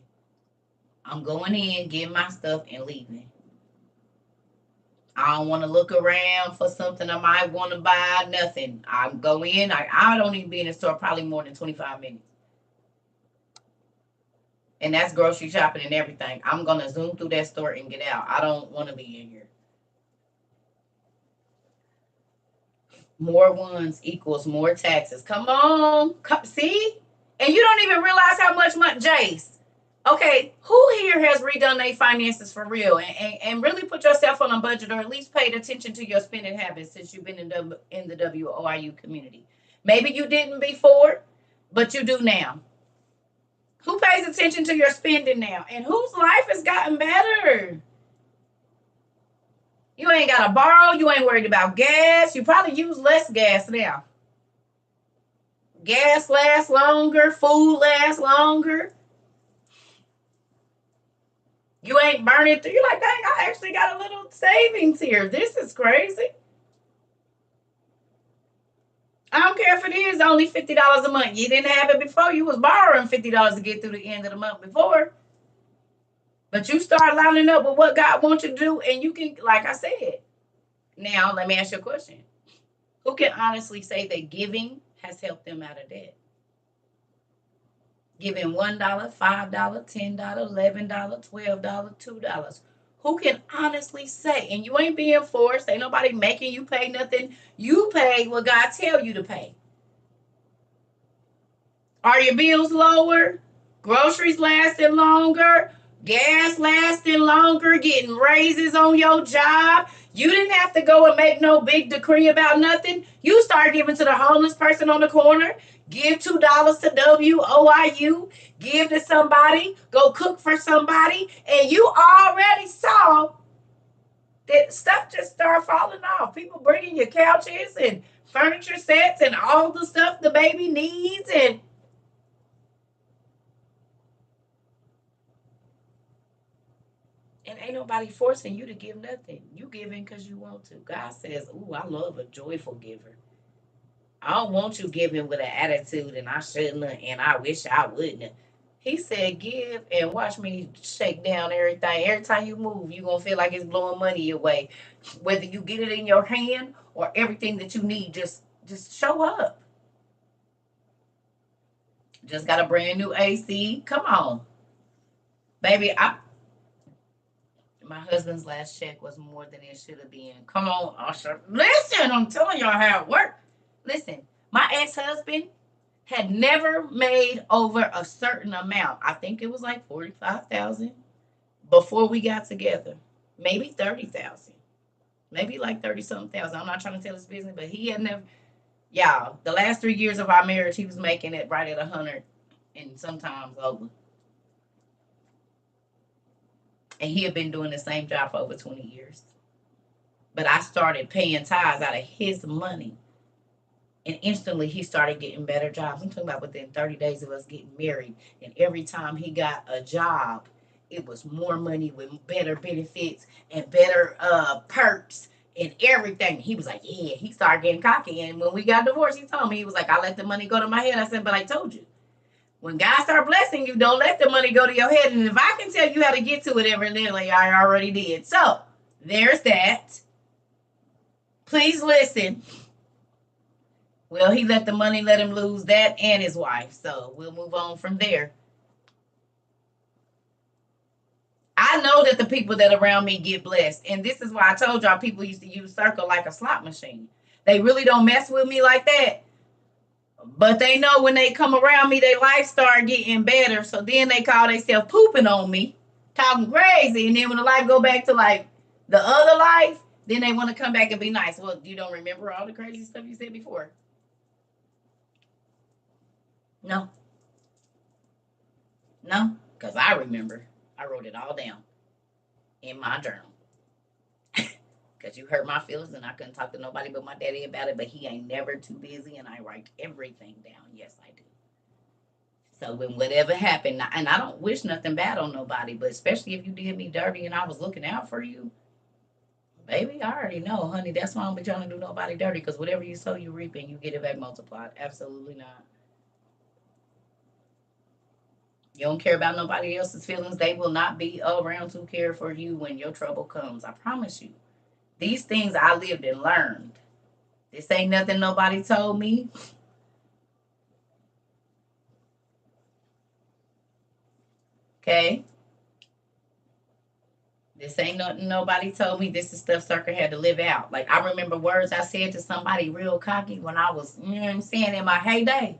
I'm going in, getting my stuff, and leaving. I don't want to look around for something I might want to buy. Nothing. I go in. I don't even be in the store probably more than 25 minutes. And that's grocery shopping and everything. I'm going to zoom through that store and get out. I don't want to be in here. More ones equals more taxes. Come on. See? And you don't even realize how much money, Jace. Okay, who here has redone their finances for real and really put yourself on a budget, or at least paid attention to your spending habits since you've been in the WOIU community? Maybe you didn't before, but you do now. Who pays attention to your spending now? And whose life has gotten better? You ain't got to borrow. You ain't worried about gas. You probably use less gas now. Gas lasts longer. Food lasts longer. You ain't burning through. You're like, dang, I actually got a little savings here. This is crazy. I don't care if it is only $50 a month. You didn't have it before. You was borrowing $50 to get through the end of the month before. But you start lining up with what God wants you to do, and you can, like I said. Now, let me ask you a question. Who can honestly say that giving has helped them out of debt? Giving $1, $5, $10, $11, $12, $2. Who can honestly say? And you ain't being forced. Ain't nobody making you pay nothing. You pay what God tell you to pay. Are your bills lower? Groceries lasting longer? Gas lasting longer? Getting raises on your job? You didn't have to go and make no big decree about nothing. You start giving to the homeless person on the corner. Give $2 to WOIU. Give to somebody. Go cook for somebody. And you already saw that stuff just start falling off. People bringing you couches and furniture sets and all the stuff the baby needs. And ain't nobody forcing you to give nothing. You giving because you want to. God says, ooh, I love a joyful giver. I don't want you giving with an attitude and I shouldn't and I wish I wouldn't. He said, give and watch me shake down everything. Every time you move, you're going to feel like it's blowing money your way. Whether you get it in your hand or everything that you need, just show up. Just got a brand new AC. Come on. Baby, my husband's last check was more than it should have been. Come on, Usher. Listen, I'm telling y'all how it worked. Listen, my ex-husband had never made over a certain amount. I think it was like $45,000 before we got together. Maybe $30,000. Maybe like 30-something thousand. I'm not trying to tell his business, but he had never. Y'all, the last 3 years of our marriage, he was making it right at 100 and sometimes over. And he had been doing the same job for over 20 years. But I started paying tithes out of his money. And instantly he started getting better jobs. I'm talking about within 30 days of us getting married. And every time he got a job, it was more money with better benefits and better perks and everything. He was like, yeah, he started getting cocky. And when we got divorced, he told me, he was like, I let the money go to my head. I said, but I told you. When God start blessing you, don't let the money go to your head. And if I can tell you how to get to it evidently, I already did. So there's that. Please listen. Well, he let the money let him lose that and his wife. So we'll move on from there. I know that the people that around me get blessed. And this is why I told y'all people used to use CERCA like a slot machine. They really don't mess with me like that. But they know when they come around me, their life start getting better. So then they call themselves pooping on me, talking crazy. And then when the life go back to like the other life, then they want to come back and be nice. Well, you don't remember all the crazy stuff you said before? No. No, because I remember. I wrote it all down in my journal. Because you hurt my feelings and I couldn't talk to nobody but my daddy about it. But he ain't never too busy and I write everything down. Yes, I do. So when whatever happened, and I don't wish nothing bad on nobody, but especially if you did me dirty and I was looking out for you, baby, I already know, honey. That's why I don't be trying to do nobody dirty. Because whatever you sow, you reap and you get it back multiplied. Absolutely not. You don't care about nobody else's feelings. They will not be around to care for you when your trouble comes. I promise you. These things I lived and learned. This ain't nothing nobody told me. Okay? This ain't nothing nobody told me. This is stuff CERCA had to live out. Like, I remember words I said to somebody real cocky when I was, you know what I'm saying, in my heyday.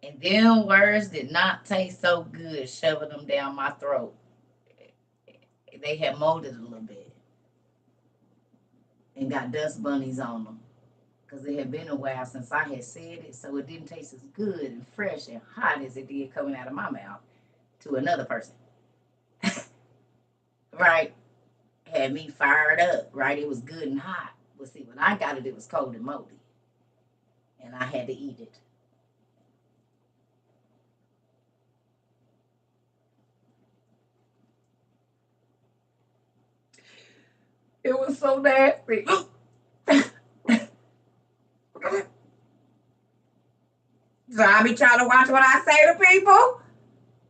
And them words did not taste so good shoving them down my throat. They had molded a little bit and got dust bunnies on them because it had been a while since I had said it, so it didn't taste as good and fresh and hot as it did coming out of my mouth to another person. Right? Had me fired up, right? It was good and hot. But see, when I got it, it was cold and moldy. And I had to eat it. It was so nasty. So I be trying to watch what I say to people.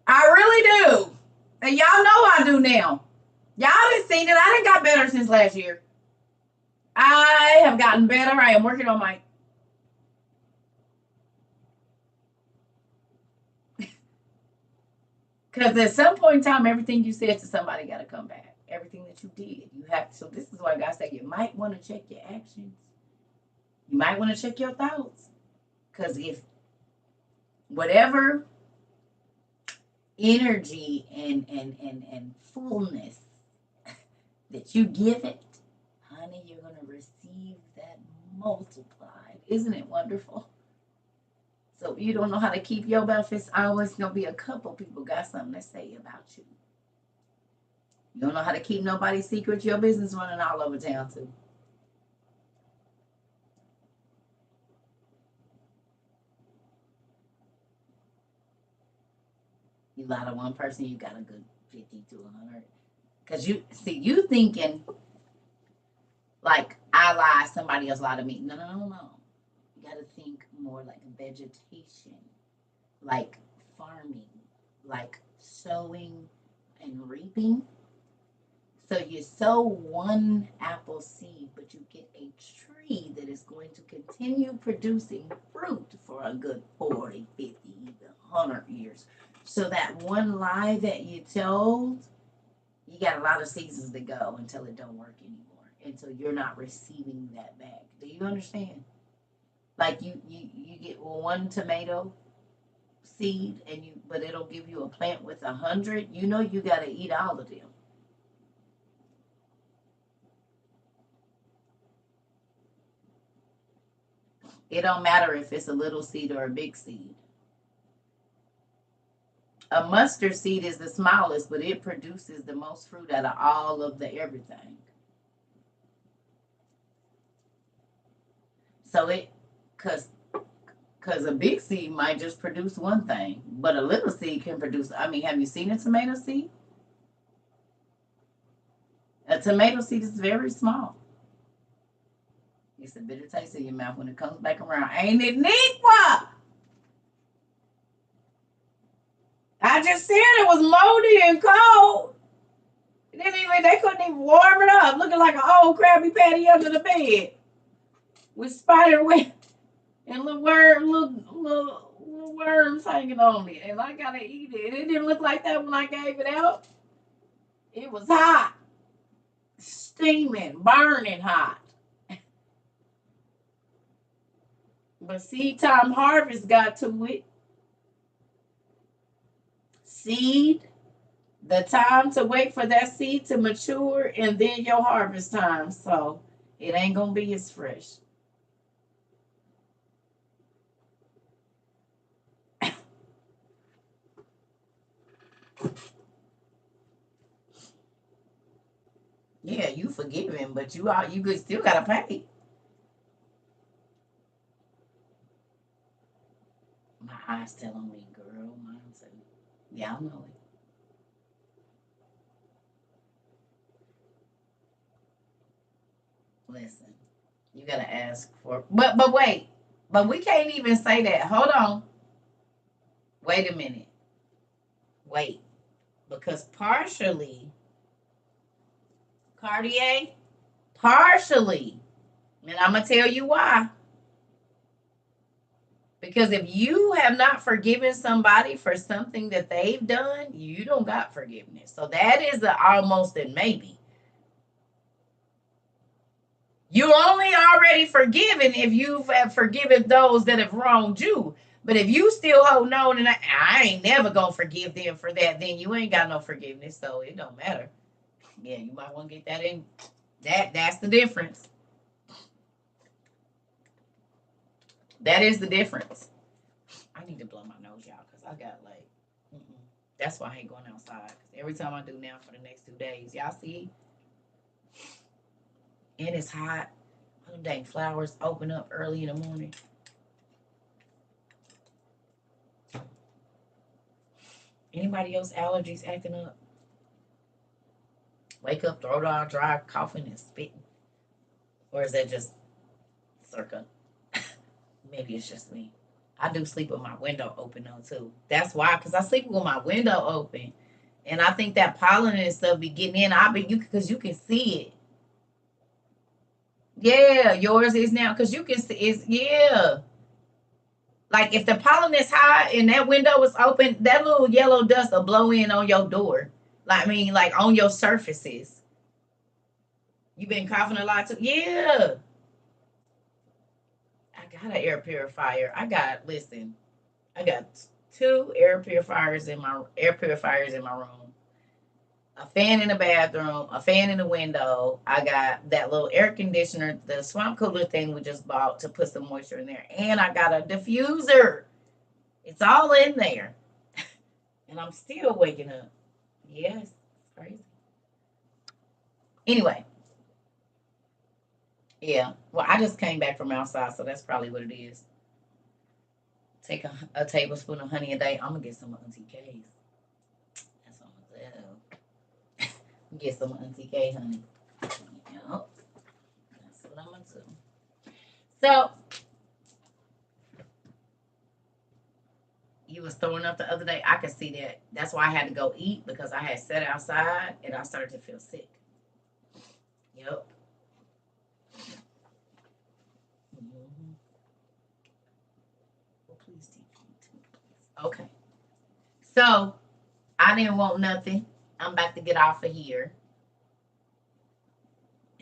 I really do. And y'all know I do now. Y'all have seen it. I done got better since last year. I have gotten better. I am working on my... Because at some point in time, everything you said to somebody got to come back. Everything that you did. You have to. So this is why God said you might want to check your actions. You might want to check your thoughts. Because if whatever energy and fullness that you give it, honey, you're going to receive that multiplied. Isn't it wonderful? So you don't know how to keep your benefits. Always going to be a couple people got something to say about you. You don't know how to keep nobody's secrets. Your business running all over town too. You lie to one person, you got a good 50 to 100. Because you thinking like I lie, somebody else lie to me. No. You got to think more like vegetation, like farming, like sowing and reaping. So you sow one apple seed, but you get a tree that is going to continue producing fruit for a good 40, 50, even 100 years. So that one lie that you told, you got a lot of seasons to go until it don't work anymore, until you're not receiving that back. Do you understand? Like you get one tomato seed but it'll give you a plant with 100. You know you got to eat all of them. It don't matter if it's a little seed or a big seed. A mustard seed is the smallest, but it produces the most fruit out of all of the everything. So because a big seed might just produce one thing, but a little seed can produce. I mean, have you seen a tomato seed? A tomato seed is very small. It's a bitter taste in your mouth when it comes back around. Ain't it neat? What? I just said it was moldy and cold. They couldn't even warm it up, looking like an old Krabby Patty under the bed. with spider web and little worms hanging on it, and I gotta eat it. It didn't look like that when I gave it out. It was hot, steaming, burning hot. But seed time harvest got to it. Seed, the time to wait for that seed to mature, and then your harvest time. So it ain't gonna be as fresh. Yeah, you forgiven, but you could still gotta pay. My eyes telling me, girl, mine's telling me. Yeah, I know it. Listen, you gotta ask for, but wait, but we can't even say that. Hold on, wait a minute, wait, because partially, Cartier, partially, and I'm gonna tell you why. Because if you have not forgiven somebody for something that they've done, you don't got forgiveness. So that is almost a maybe. You only already forgiven if you have forgiven those that have wronged you. But if you still hold on and I ain't never gonna forgive them for that, then you ain't got no forgiveness. So it don't matter. Yeah, you might want to get that in. That's the difference. That is the difference. I need to blow my nose, y'all, because I got like, that's why I ain't going outside. Because every time I do now for the next 2 days, y'all see, and it's hot. Them dang flowers open up early in the morning. Anybody else allergies acting up? Wake up, throat all dry, coughing and spitting, or is that just CERCA? Maybe it's just me. I do sleep with my window open though too. That's why, because I sleep with my window open, and I think that pollen and stuff be getting in. I be you because you can see it. Yeah, yours is now because you can see it's yeah. Like if the pollen is high and that window is open, that little yellow dust will blow in on your door. Like I mean, like on your surfaces. You been coughing a lot too? Yeah. I got an air purifier. I got two air purifiers in my room. A fan in the bathroom, a fan in the window. I got that little air conditioner, the swamp cooler thing we just bought to put some moisture in there. And I got a diffuser. It's all in there. And I'm still waking up. Yes, it's crazy. Anyway, yeah. Well, I just came back from outside, so that's probably what it is. Take a tablespoon of honey a day. I'm gonna get some Auntie K's. That's what I'm gonna do. Get some Auntie K honey. Yep. That's what I'm gonna do. So you was throwing up the other day. I could see that. That's why I had to go eat because I had sat outside and I started to feel sick. Yep. Mm-hmm. Well, please teach me too, please. Okay. So I didn't want nothing. I'm about to get off of here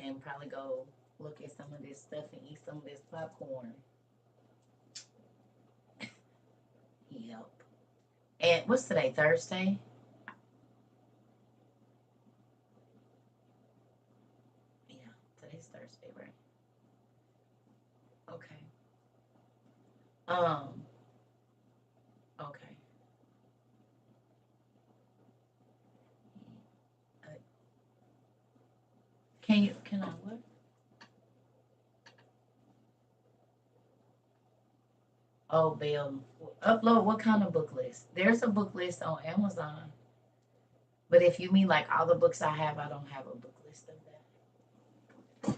and probably go look at some of this stuff and eat some of this popcorn. Yep. And what's today? Thursday? Yeah, today's Thursday, right? Okay. Um, okay. Uh, can I what? Oh, Bill, upload what kind of book list? There's a book list on Amazon. But if you mean like all the books I have, I don't have a book list of that.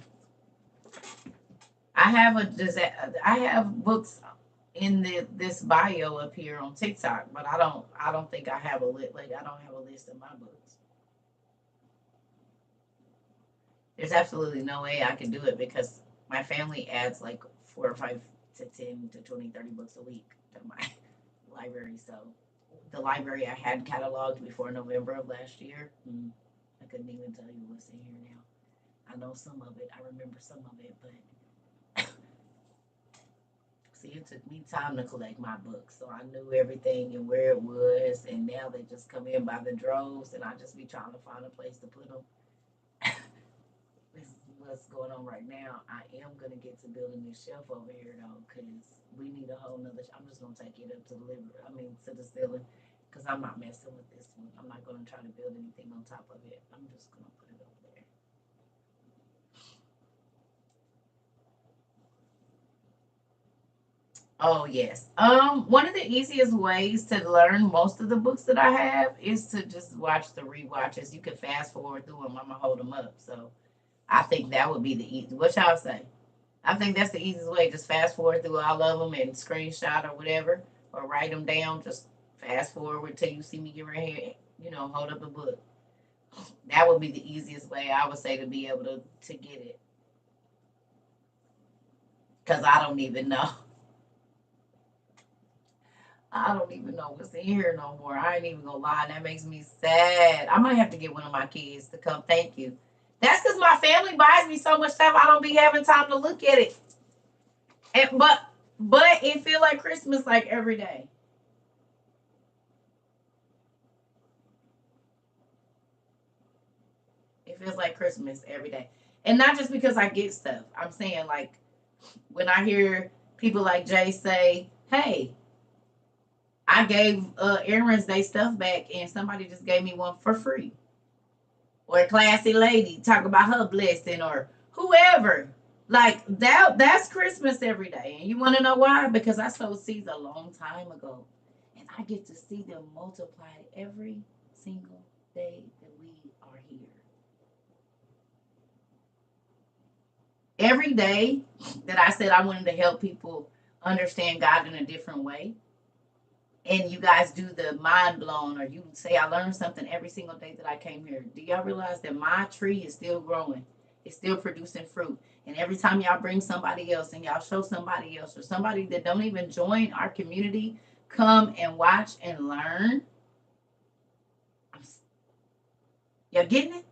I have books in this bio up here on TikTok, but I don't think I have a like I don't have a list of my books. There's absolutely no way I can do it because My family adds like 4 or 5 to 10 to 20, 30 books a week to my library. So the library I had cataloged before November of last year, I couldn't even tell you what's in here now. I know some of it. I remember some of it, but see, it took me time to collect my books, so I knew everything and where it was. And now they just come in by the droves, and I just be trying to find a place to put them. This is what's going on right now. I am gonna get to building this shelf over here though, because we need a whole nother. I'm just gonna take it up to the to the ceiling, because I'm not messing with this one. I'm not gonna try to build anything on top of it. I'm just gonna put it over there. Oh yes. One of the easiest ways to learn most of the books that I have is to just watch the rewatches. You can fast forward through them. I'm gonna hold them up. So I think that would be the easy. What y'all say? I think that's the easiest way. Just fast forward through all of them and screenshot or whatever, or write them down. Just fast forward till you see me get right here. Hold up a book. That would be the easiest way I would say to be able to get it. Cause I don't even know. I don't even know what's in here no more. I ain't even gonna lie. That makes me sad. I might have to get one of my kids to come. Thank you. That's because my family buys me so much stuff. I don't be having time to look at it. But it feel like Christmas like every day. It feels like Christmas every day. And not just because I get stuff. I'm saying like when I hear people like Jay say, "Hey, I gave Aaron's Day stuff back and somebody just gave me one for free." Or a classy lady talk about her blessing or whoever. Like that's Christmas every day. And you want to know why? Because I sowed seeds a long time ago. And I get to see them multiplied every single day that we are here. Every day that I said I wanted to help people understand God in a different way, and you guys do the mind blown, or you say I learned something every single day that I came here. Do y'all realize that my tree is still growing? It's still producing fruit. And every time y'all bring somebody else and y'all show somebody else or somebody that don't even join our community, come and watch and learn. Y'all getting it?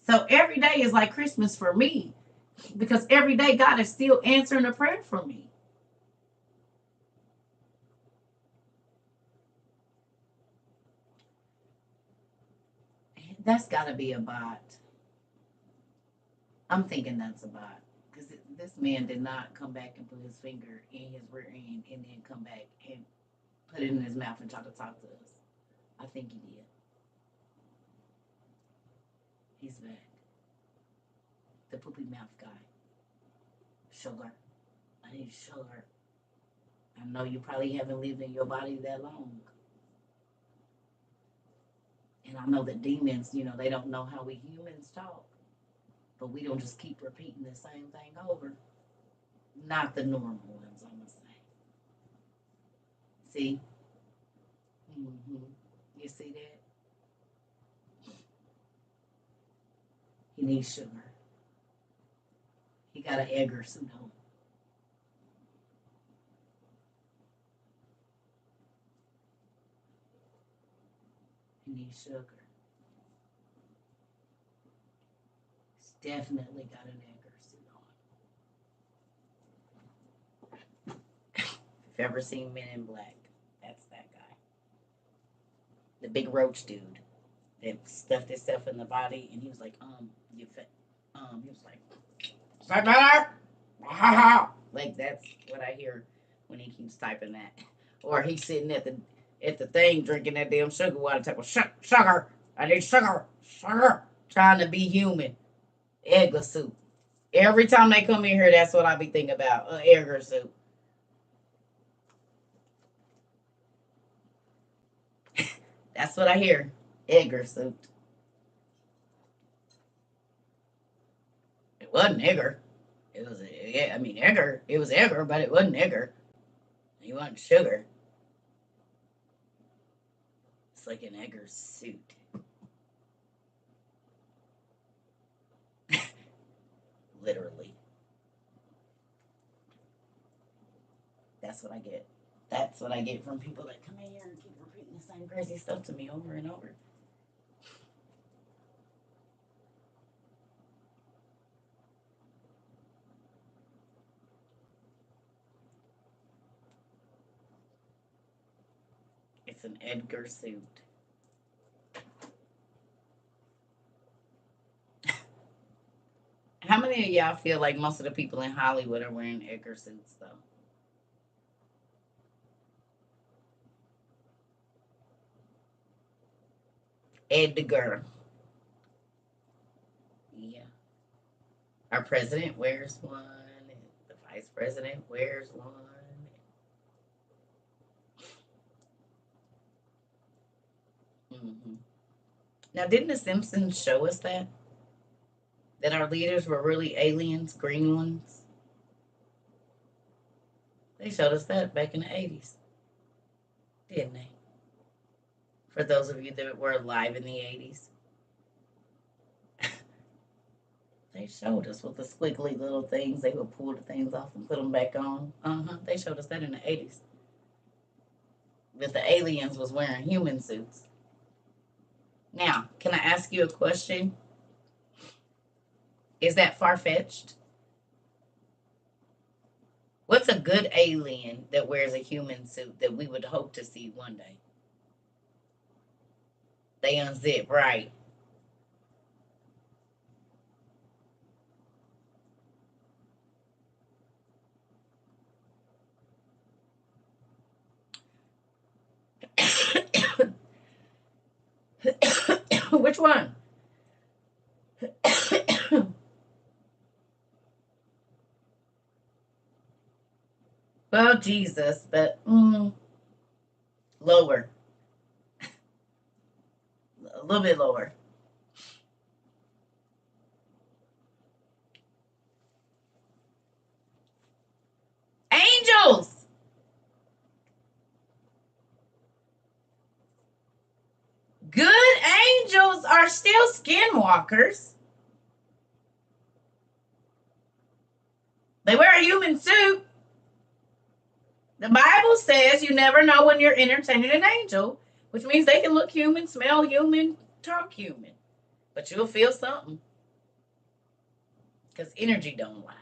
So every day is like Christmas for me, because every day God is still answering a prayer for me. That's got to be a bot. I'm thinking that's a bot, because this man did not come back and put his finger in his rear end and then come back and put it in his mouth and try to talk to us. I think he did. He's back. The poopy mouth guy. Sugar. I need sugar. I know you probably haven't lived in your body that long. And I know that demons, they don't know how we humans talk. But we don't just keep repeating the same thing over. Not the normal ones, I'm going to say. See? Mm-hmm. You see that? He needs sugar. He got an Edgar suit on. He needs sugar. He's definitely got an Edgar suit on. If you've ever seen Men in Black, that's that guy. The big roach dude that stuffed himself in the body, and he was like, he was like, "Is that better?" Like that's what I hear when he keeps typing that. Or he's sitting at the thing drinking that damn sugar water, type sugar. I need sugar, sugar. Trying to be human. Edgar soup. Every time they come in here, that's what I be thinking about. Edgar soup. That's what I hear. Edgar soup. It wasn't Edgar. It was yeah. I mean Edgar. It was Edgar, but it wasn't Edgar. He wasn't sugar. It's like an Edgar suit. literally. That's what I get. That's what I get from people that come in here and keep repeating the same crazy stuff to me over and over. It's an Edgar suit. How many of y'all feel like most of the people in Hollywood are wearing Edgar suits, though? Edgar. Yeah. Our president wears one. And the vice president wears one. Hmm. Now, didn't The Simpsons show us that? That our leaders were really aliens, green ones? They showed us that back in the 80s, didn't they? For those of you that were alive in the 80s. They showed us with the squiggly little things. They would pull the things off and put them back on. They showed us that in the 80s. But the aliens was wearing human suits. Now, can I ask you a question? Is that far-fetched? What's a good alien that wears a human suit that we would hope to see one day? They unzip, right? Which one? Well, Jesus, but lower. A little bit lower. Angels! Good angels are still skinwalkers. They wear a human suit. The Bible says you never know when you're entertaining an angel, which means they can look human, smell human, talk human. But you'll feel something. Because energy don't lie.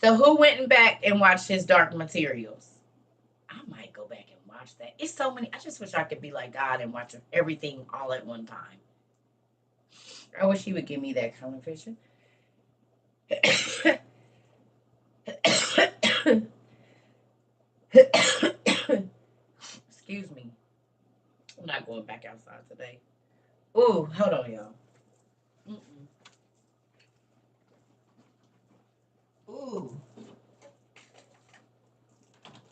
So who went back and watched his Dark Materials? I might go back and watch that. It's so many. I just wish I could be like God and watch everything all at one time. I wish he would give me that kind of vision. Excuse me. I'm not going back outside today. Ooh, hold on, y'all. Mm-mm. Ooh.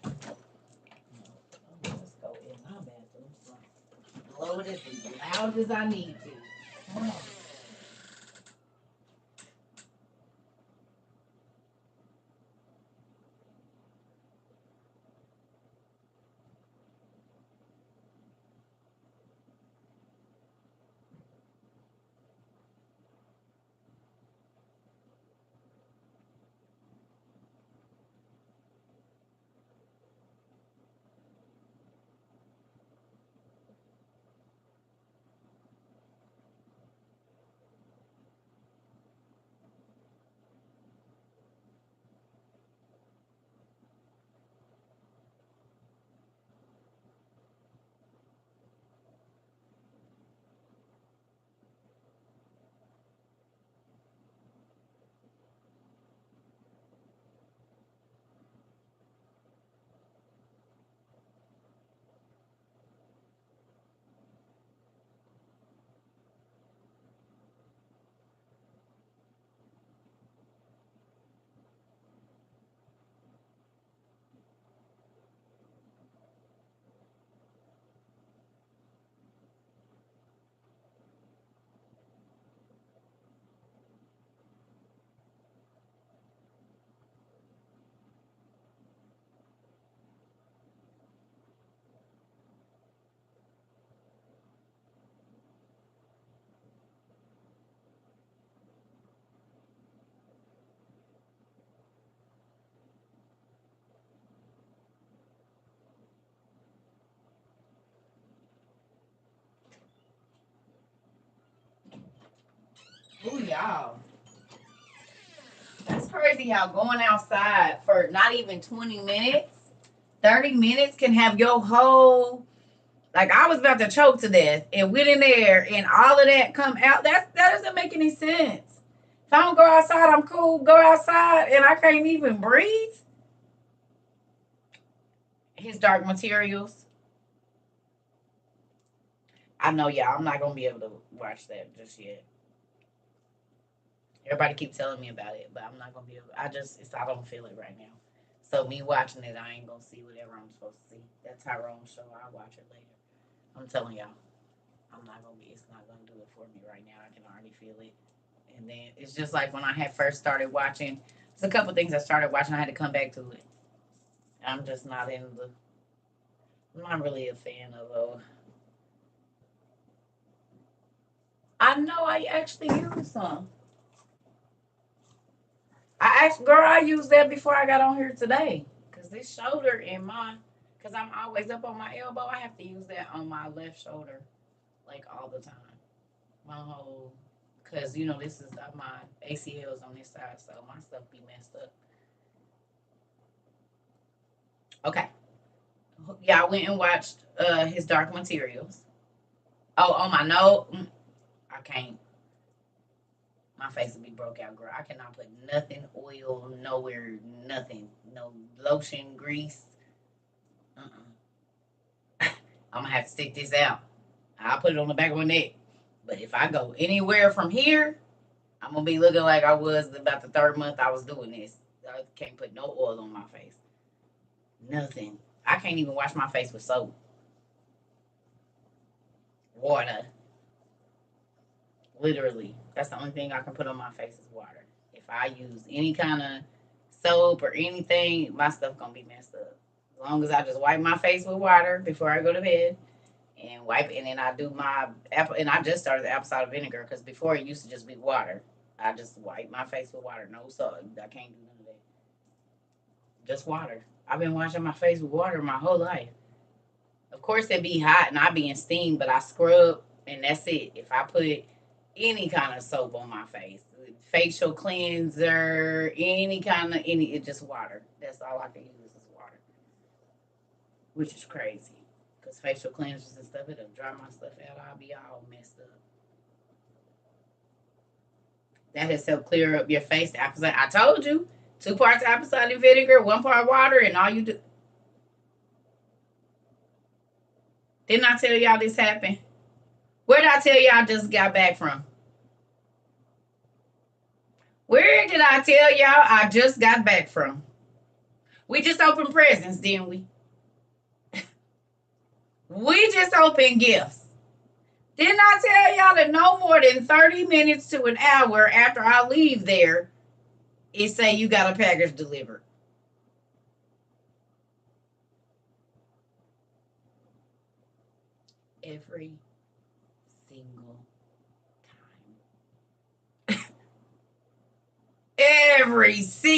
Let's go in my bathroom. Blow it as loud as I need to. Come on. y'all. That's crazy, y'all. Going outside for not even 20 minutes, 30 minutes can have your whole, like, I was about to choke to death and went in there and all of that come out. That doesn't make any sense. If I don't go outside, I'm cool. Go outside and I can't even breathe. His dark materials. I know, y'all. I'm not gonna be able to watch that just yet. Everybody keep telling me about it, but I'm not gonna be able. I don't feel it right now. So me watching it, I ain't gonna see whatever I'm supposed to see. That Tyrone's show, I'll watch it later. I'm telling y'all, I'm not gonna be. It's not gonna do it for me right now. I can already feel it. And then it's just like when I had first started watching. There's a couple things I started watching. I had to come back to it. I'm just not in the. I'm not really a fan of. I know I actually used some. Girl, I used that before I got on here today. Cause this shoulder in my, cause I'm always up on my elbow. I have to use that on my left shoulder, like all the time. My whole, cause this is my ACLs on this side, so my stuff be messed up. Okay, y'all went and watched his Dark Materials. Oh, on my note, I can't. My face will be broke out, girl. I cannot put nothing, oil, nowhere, nothing. No lotion, grease. I'm going to have to stick this out. I'll put it on the back of my neck. But if I go anywhere from here, I'm going to be looking like I was about the third month I was doing this. I can't put no oil on my face. Nothing. I can't even wash my face with soap. Water. Literally. That's the only thing I can put on my face is water. If I use any kind of soap or anything, my stuff going to be messed up. As long as I just wipe my face with water before I go to bed and wipe, and then I do my apple, and I just started the apple cider vinegar because before it used to just be water. I just wipe my face with water, no salt. I can't do none of that. Just water. I've been washing my face with water my whole life. Of course, it be hot and I be in steam, but I scrub and that's it. If I put any kind of soap on my face, facial cleanser, it's just water. That's all I can use is water, which is crazy. Because facial cleansers and stuff, it'll dry my stuff out. I'll be all messed up. That has helped clear up your face. I told you, 2 parts apple cider vinegar, 1 part water, and all you do. Didn't I tell y'all this happened? Where did I tell y'all I just got back from? Where did I tell y'all I just got back from? We just opened presents, didn't we? We just opened gifts. Didn't I tell y'all that no more than 30 minutes to an hour after I leave there, it say you got a package delivered? Every single time.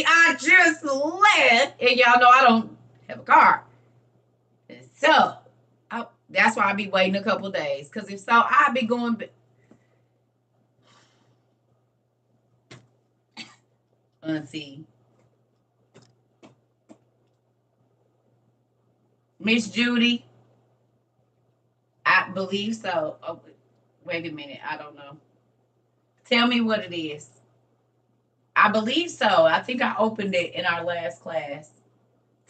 I just left, and y'all know I don't have a car. So, that's why I be waiting a couple days. Because if so, I'll be going. Let's see. Miss Judy. I believe so. Oh, wait a minute. I don't know. Tell me what it is. I believe so. I think I opened it in our last class.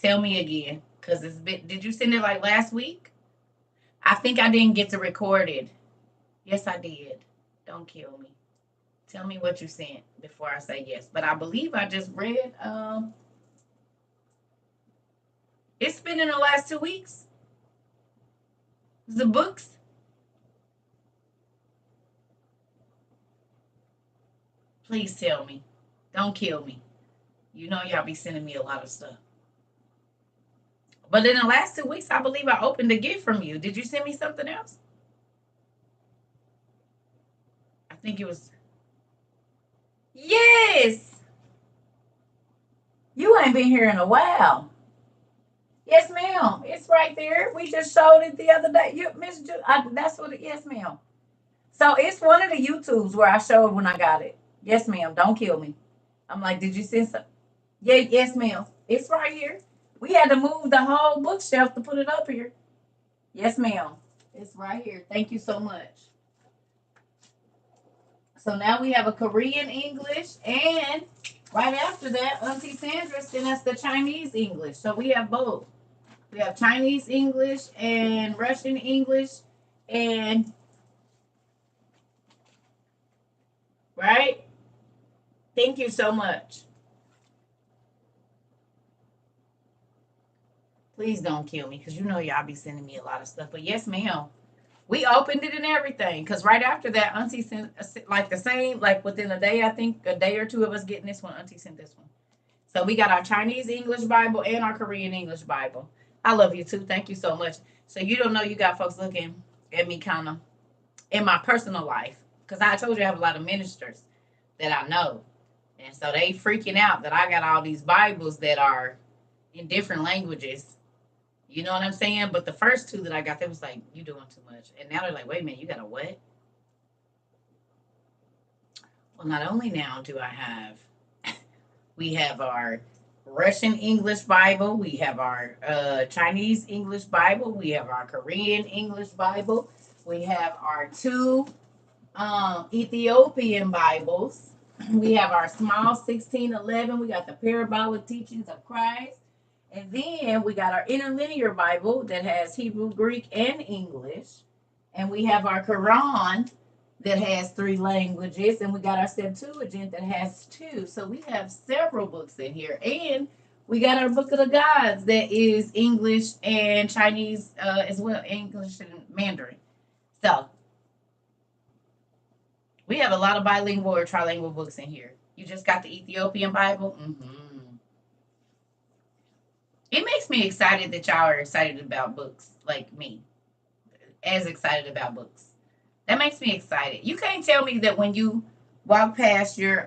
Tell me again. Because it's been. Did you send it like last week? I think I didn't get to record it. Yes, I did. Don't kill me. Tell me what you sent before I say yes. But I believe I just read. It's been in the last 2 weeks. The books. Please tell me. Don't kill me. You know y'all be sending me a lot of stuff. But in the last 2 weeks, I believe I opened a gift from you. Did you send me something else? I think it was. Yes. You ain't been here in a while. Yes, ma'am. It's right there. We just showed it the other day. You, Miss, that's what it. Yes, ma'am. So it's one of the YouTubes where I showed when I got it. Yes, ma'am. Don't kill me. I'm like, did you send some? Yeah, yes, ma'am. It's right here. We had to move the whole bookshelf to put it up here. Yes, ma'am. It's right here. Thank you so much. So now we have a Korean English, and right after that, Auntie Sandra sent us the Chinese English. So we have both. We have Chinese English and Russian English, and right. Thank you so much. Please don't kill me because you know y'all be sending me a lot of stuff. But yes, ma'am. We opened it and everything because right after that, Auntie sent like the same, like within a day, I think a day or two of us getting this one. Auntie sent this one. So we got our Chinese English Bible and our Korean English Bible. I love you too. Thank you so much. So you don't know you got folks looking at me kind of in my personal life because I told you I have a lot of ministers that I know, and so they freaking out that I got all these Bibles that are in different languages. You know what I'm saying? But the first two that I got, they was like, "You doing too much," and now they're like, "Wait a minute, you got a what?" Well, not only now do I have, we have our Russian English Bible, we have our Chinese English Bible, we have our Korean English Bible, we have our two Ethiopian Bibles, we have our small 1611, we got the Parabolic Teachings of Christ, and then we got our interlinear Bible that has Hebrew, Greek, and English, and we have our Quran that has three languages, and we got our Septuagint that has two. So we have several books in here, and we got our Book of the Gods that is English and Chinese as well, English and Mandarin. So we have a lot of bilingual or trilingual books in here. You just got the Ethiopian Bible. It makes me excited that y'all are excited about books like me, as excited about books. That makes me excited. You can't tell me that walk past your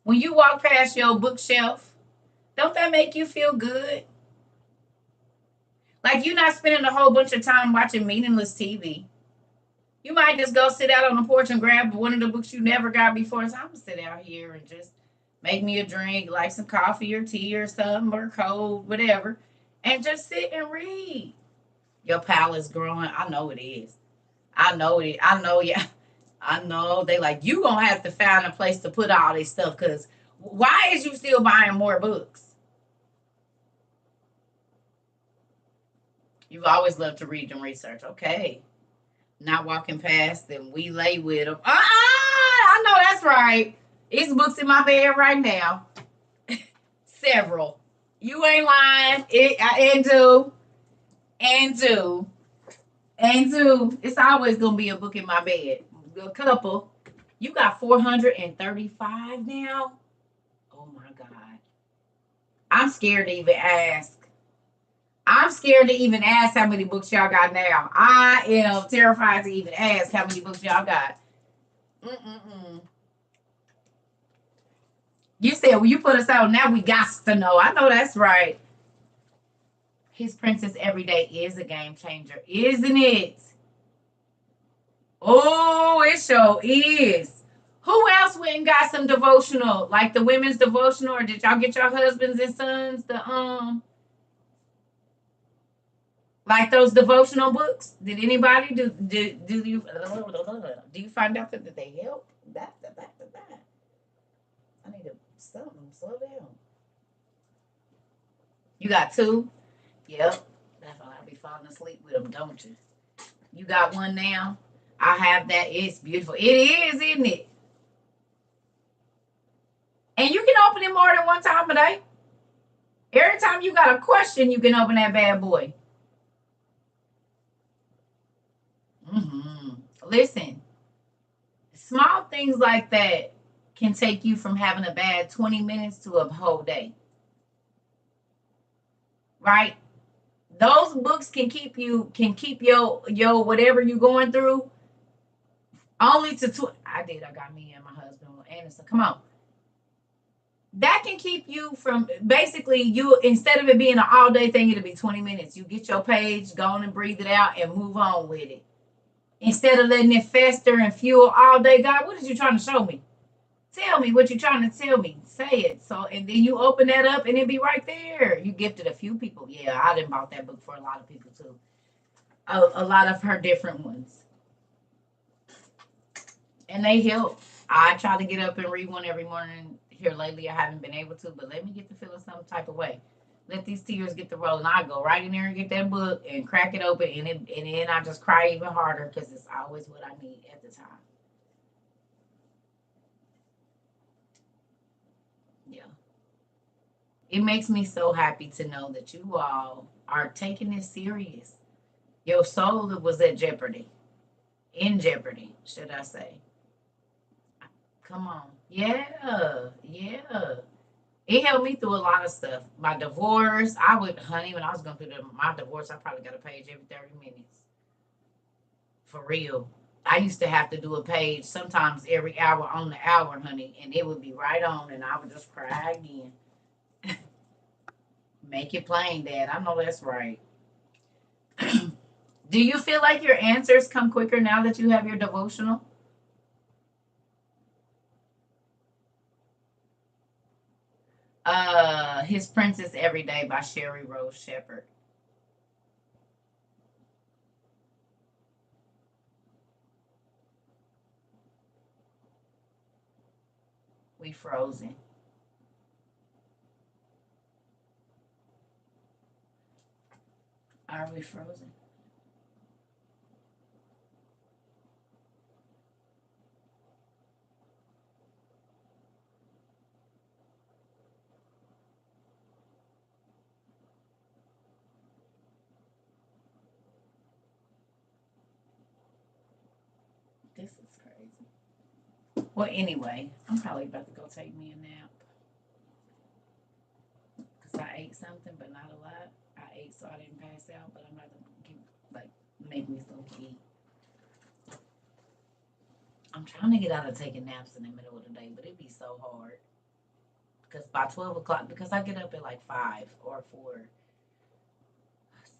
when you walk past your bookshelf, don't that make you feel good? Like you're not spending a whole bunch of time watching meaningless TV. You might just go sit out on the porch and grab one of the books you never got before. So I'm gonna sit out here and just make me a drink, like some coffee or tea or something, or cold, whatever, and just sit and read. Your palate's growing. I know it is. I know it. I know, yeah. I know they like you gonna have to find a place to put all this stuff because why is you still buying more books? You've always loved to read and research. Okay. Not walking past them. We lay with them. I know that's right. It's books in my bed right now. Several. You ain't lying. And do. And do. And do. It's always going to be a book in my bed. A couple. You got 435 now? Oh my God. I'm scared to even ask. I'm scared to even ask how many books y'all got now. I am terrified to even ask how many books y'all got. Mm-mm-mm. You said, well, you put us out. Now we got to know. I know that's right. His Princess Every Day is a game changer, isn't it? Oh, it sure is. Who else went and got some devotional, like the women's devotional, or did y'all get your husbands and sons like those devotional books? Did anybody do you find out that they help? That. I need to slow down. You got two? Yep. That's why I be falling asleep with them, don't you? You got one now? I have that. It's beautiful. It is, isn't it? And you can open it more than one time a day. Every time you got a question, you can open that bad boy. Listen, small things like that can take you from having a bad 20 minutes to a whole day. Right? Those books can keep your whatever you're going through only to I got me and my husband Anderson. Come on. That can keep you from basically you instead of it being an all day thing, it'll be 20 minutes. You get your page, go on and breathe it out and move on with it. Instead of letting it fester and fuel all day. God, what are you trying to show me? Tell me what you're trying to tell me. Say it. So, and then you open that up and it be right there. You gifted a few people. Yeah, I didn't bought that book for a lot of people too. A lot of her different ones. And they help. I try to get up and read one every morning. Here lately, I haven't been able to, but let me get to feeling some type of way. Let these tears get the rolling. I go right in there and get that book and crack it open, and then I just cry even harder because it's always what I need at the time. Yeah, it makes me so happy to know that you all are taking this serious. Your soul was at jeopardy, in jeopardy, should I say? Come on, yeah, yeah. It helped me through a lot of stuff. My divorce, I would, honey, when I was going through my divorce, I probably got a page every 30 minutes. For real. I used to have to do a page sometimes every hour on the hour, honey, and it would be right on, and I would just cry again. Make it plain, Dad. I know that's right. Do you feel like your answers come quicker now that you have your devotional? His Princess Every Day by Sherry Rose Shepherd. We frozen. Are we frozen? This is crazy. Well, anyway, I'm probably about to go take me a nap because I ate something, but not a lot. I ate so I didn't pass out, but I'm about to keep, like, make me something to eat. I'm trying to get out of taking naps in the middle of the day, but it'd be so hard because by 12 o'clock, because I get up at like 5 or 4.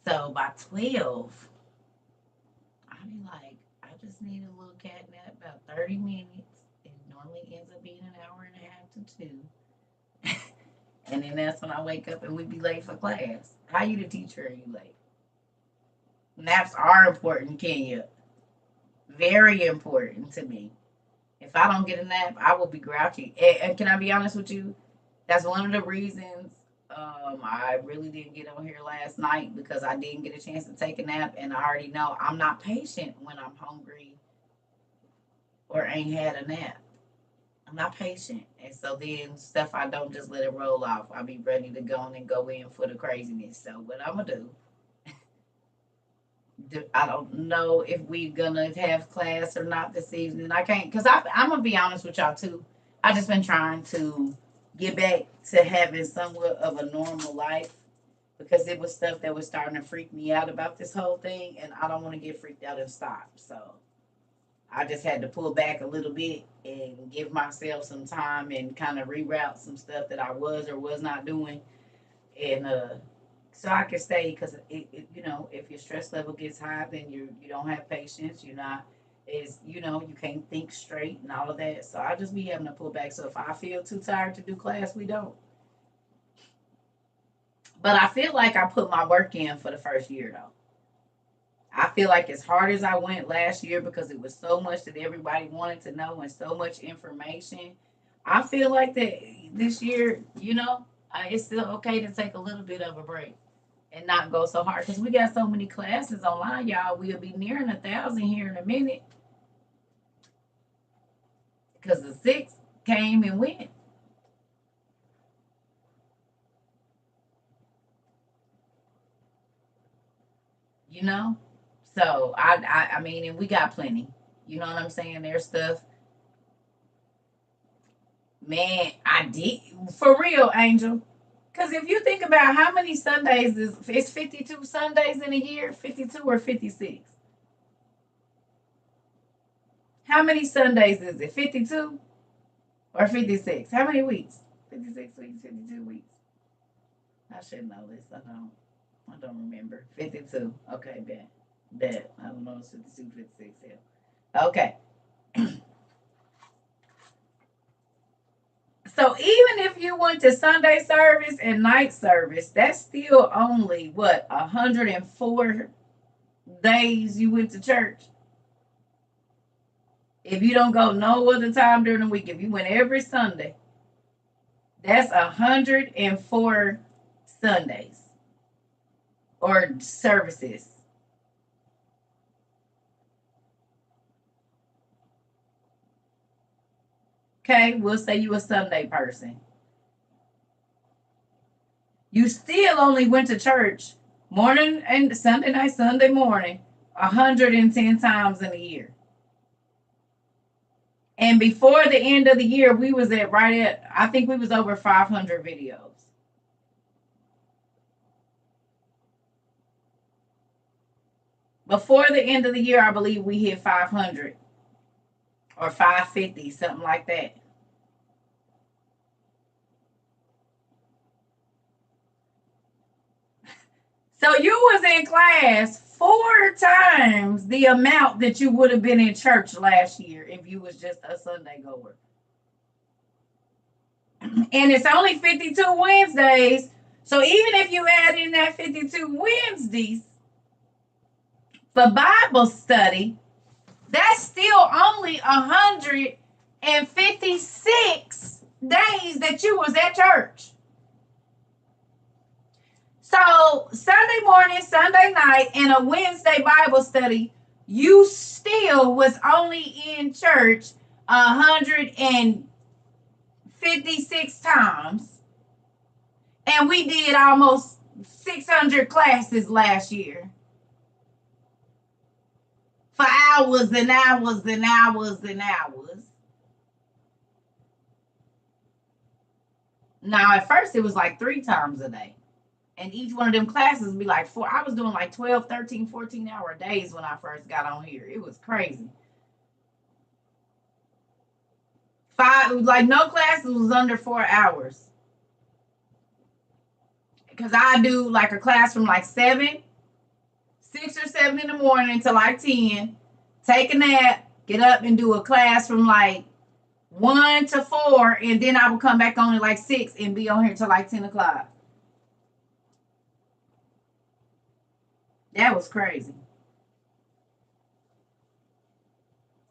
So by 12, I be like, I just need a little cat nap, about 30 minutes. It normally ends up being an hour and a half to 2. And then that's when I wake up and we be late for class. How you the teacher are you late? Naps are important, Kenya. Very important to me. If I don't get a nap, I will be grouchy. And can I be honest with you? That's one of the reasons I really didn't get on here last night because I didn't get a chance to take a nap. And I already know I'm not patient when I'm hungry or ain't had a nap. I'm not patient. And so then stuff I don't just let it roll off. I'll be ready to go and go in for the craziness. So what I'm gonna do, I don't know if we're gonna have class or not this evening. I can't because I'm gonna be honest with y'all too. I just been trying to get back to having somewhat of a normal life because it was stuff that was starting to freak me out about this whole thing, and I don't want to get freaked out and stop. So I just had to pull back a little bit and give myself some time and kind of reroute some stuff that I was or was not doing, and so I can stay because if your stress level gets high, then you don't have patience. You're not is you can't think straight and all of that. So I just be having to pull back. So if I feel too tired to do class, we don't. But I feel like I put my work in for the first year though. I feel like as hard as I went last year because it was so much that everybody wanted to know and so much information. I feel like that this year, it's still okay to take a little bit of a break and not go so hard because we got so many classes online, y'all. We'll be nearing 1,000 here in a minute because the six came and went, you know. So I mean, and we got plenty. You know what I'm saying? There's stuff, man. I did for real, Angel. Because if you think about how many Sundays it's 52 Sundays in a year, 52 or 56. How many Sundays is it? 52 or 56? How many weeks? 56 weeks, 52 weeks. I should know this. I don't remember. 52. Okay, Ben. That I don't know, it's 52, 56 here. Okay. So even if you went to Sunday service and night service, that's still only what 104 days you went to church. If you don't go no other time during the week, if you went every Sunday, that's 104 Sundays or services. Okay, we'll say you a Sunday person. You still only went to church morning and Sunday night, Sunday morning, 110 times in a year. And before the end of the year, we was at right at, I think we was over 500 videos. Before the end of the year, I believe we hit 500 or 550, something like that. So you was in class 4 times the amount that you would have been in church last year if you was just a Sunday goer. And it's only 52 Wednesdays. So even if you add in that 52 Wednesdays for Bible study, that's still only 156 days that you was at church. So Sunday morning, Sunday night, and a Wednesday Bible study, you still was only in church 156 times. And we did almost 600 classes last year. For hours and hours and hours and hours. Now, at first, it was like 3 times a day. And each one of them classes would be like four. I was doing like 12, 13, 14-hour days when I first got on here. It was crazy. Like no classes was under 4 hours. Because I do like a class from like 6 or 7 in the morning to like 10. Take a nap, get up and do a class from like 1 to 4. And then I would come back on at like 6 and be on here till like 10 o'clock. That was crazy.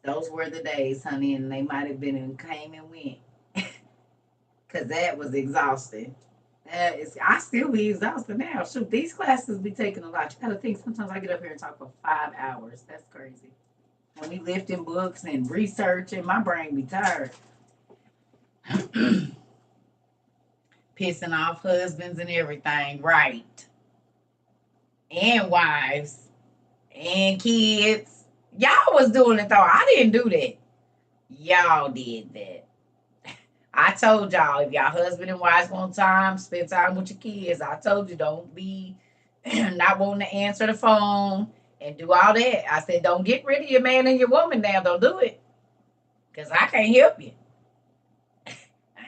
Those were the days, honey, and they might have been and came and went. Because that was exhausting. I still be exhausted now. Shoot, these classes be taking a lot. You gotta think sometimes I get up here and talk for 5 hours. That's crazy. And we lifting books and researching. My brain be tired. Pissing off husbands and everything, right? And wives and kids. Y'all was doing it though. I didn't do that. Y'all did that. I told y'all, if y'all husband and wives want time, spend time with your kids. I told you, don't be not wanting to answer the phone and do all that. I said, don't get rid of your man and your woman now. Don't do it. Because I can't help you. I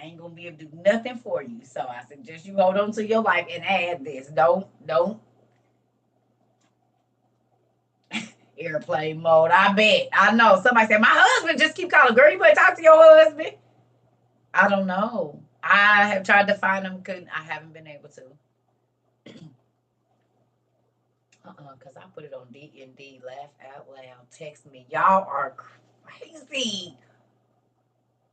ain't going to be able to do nothing for you. So I suggest you hold on to your life and add this. Don't. Airplane mode. I bet. I know. Somebody said, my husband just keep calling. Girl, you better talk to your husband. I don't know. I have tried to find them. I haven't been able to. Because I put it on D&D. Laugh out loud. Text me. Y'all are crazy.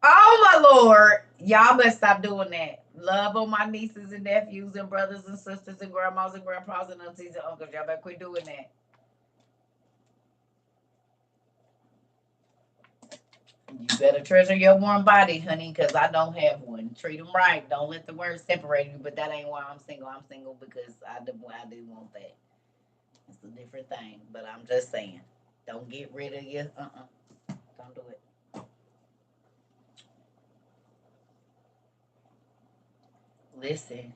Oh, my Lord. Y'all better stop doing that. Love on my nieces and nephews and brothers and sisters and grandmas and grandpas and aunties and uncles. Y'all better quit doing that. You better treasure your warm body, honey, because I don't have one. Treat them right. Don't let the words separate you. But that ain't why I'm single. I'm single because I do want that. It's a different thing. But I'm just saying, don't get rid of your. Don't do it. Listen,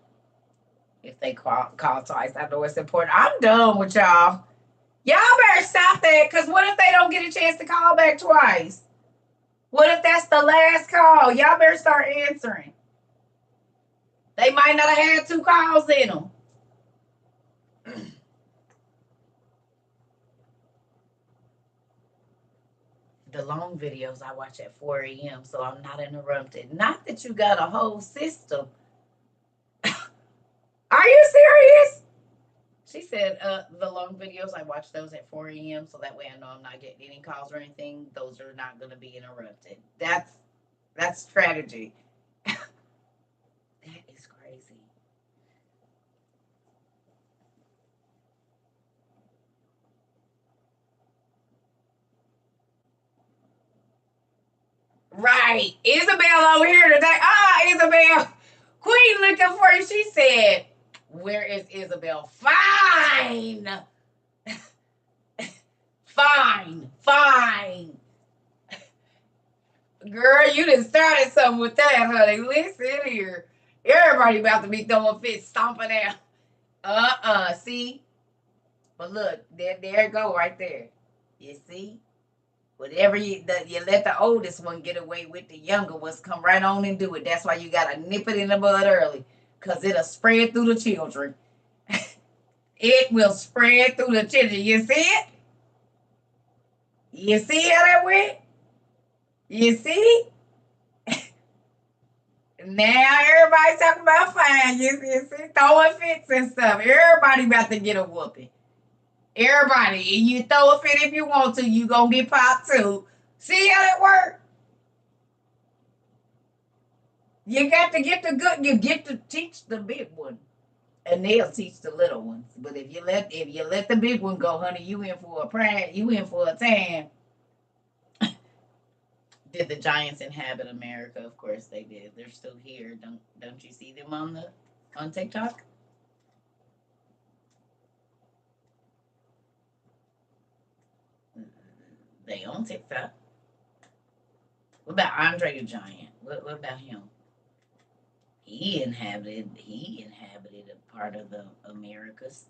if they call twice, I know it's important. I'm done with y'all. Y'all better stop that. Because what if they don't get a chance to call back twice? What if that's the last call? Y'all better start answering. They might not have had 2 calls in them. The long videos I watch at 4 a.m. so I'm not interrupted. Not that you got a whole system. Are you serious? She said, the long videos, I watch those at 4 a.m. so that way I know I'm not getting any calls or anything. Those are not going to be interrupted. That's strategy. That is crazy. Right. Isabel over here today. Isabel. Queen looking for you. She said, where is Isabel? Fine. Fine. Girl, you done started something with that, honey. Listen here. Everybody about to be throwing fits, stomping out. See? But look, there it go right there. You see? Whatever you let the oldest one get away with, the younger ones come right on and do it. That's why you gotta nip it in the bud early, cause it'll spread through the children. It will spread through the children. You see it? You see how that went? You see? Now everybody's talking about fine. You see, throwing fits and stuff. Everybody about to get a whooping. Everybody, and you throw a fit if you want to, you gonna get popped too. See how that work? You got to get the good. You get to teach the big one, and they'll teach the little ones. But if you let the big one go, honey, you in for a pride. You in for a tan. Did the giants inhabit America? Of course they did. They're still here. Don't you see them on TikTok? They on TikTok. What about Andre the Giant? What about him? He inhabited a part of the Americas.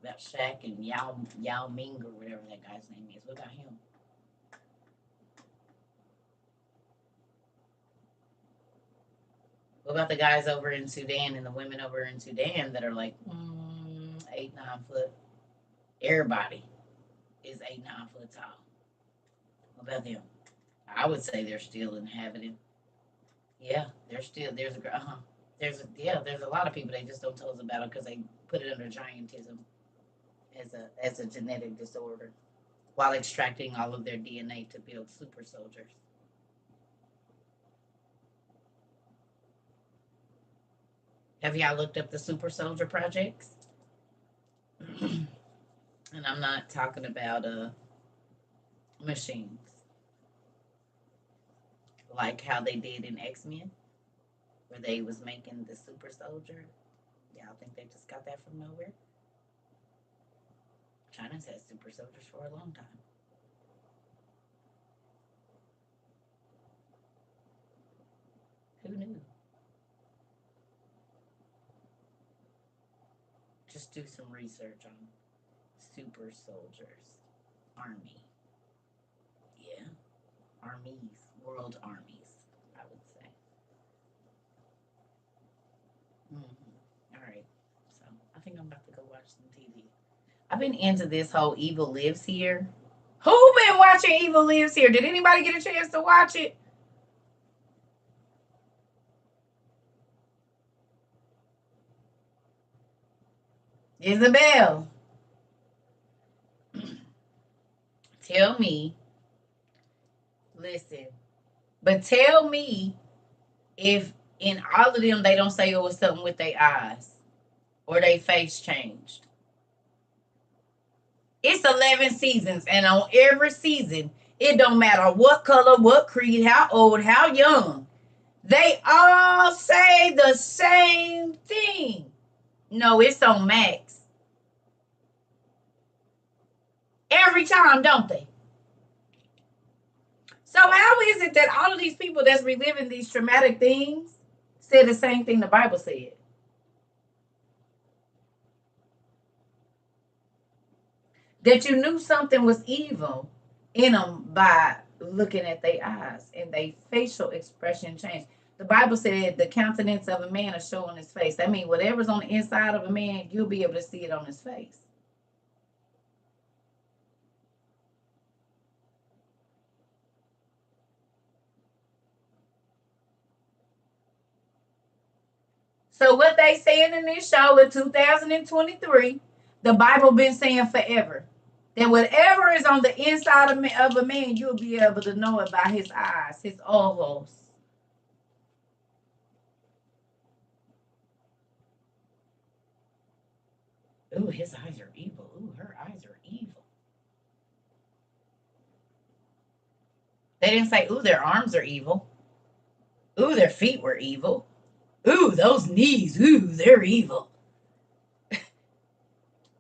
About Shaq and Yao Ming or whatever that guy's name is. What about him? What about the guys over in Sudan and the women over in Sudan that are like 8, 9 foot? Everybody is 8, 9 foot tall. What about them? I would say they're still inhabited. Yeah, they're still there's a lot of people they just don't tell us about it because they put it under giantism as a genetic disorder while extracting all of their DNA to build super soldiers. Have y'all looked up the super soldier projects? And I'm not talking about machines like how they did in X-Men, where they was making the super soldier. Y'all think they just got that from nowhere? China's had super soldiers for a long time. Who knew? Just do some research on super soldiers. Army. Yeah. Armies. World armies, I would say. All right. So I think I'm about to go watch some TV. I've been into this whole Evil Lives Here. Who been watching Evil Lives Here? Did anybody get a chance to watch it? Isabel, tell me, listen, but tell me if in all of them they don't say it was something with their eyes or their face changed. It's 11 seasons, and on every season, it don't matter what color, what creed, how old, how young, they all say the same thing. No, it's on Max. Every time, don't they? So how is it that all of these people that's reliving these traumatic things said the same thing the Bible said? That you knew something was evil in them by looking at their eyes and their facial expression changed. The Bible said the countenance of a man is showing his face. That means whatever's on the inside of a man, you'll be able to see it on his face. So what they saying in this show in 2023, the Bible been saying forever. That whatever is on the inside of a man, you'll be able to know it by his eyes, his ojos. Ooh, his eyes are evil. Ooh, her eyes are evil. They didn't say, ooh, their arms are evil. Ooh, their feet were evil. Ooh, those knees. Ooh, they're evil.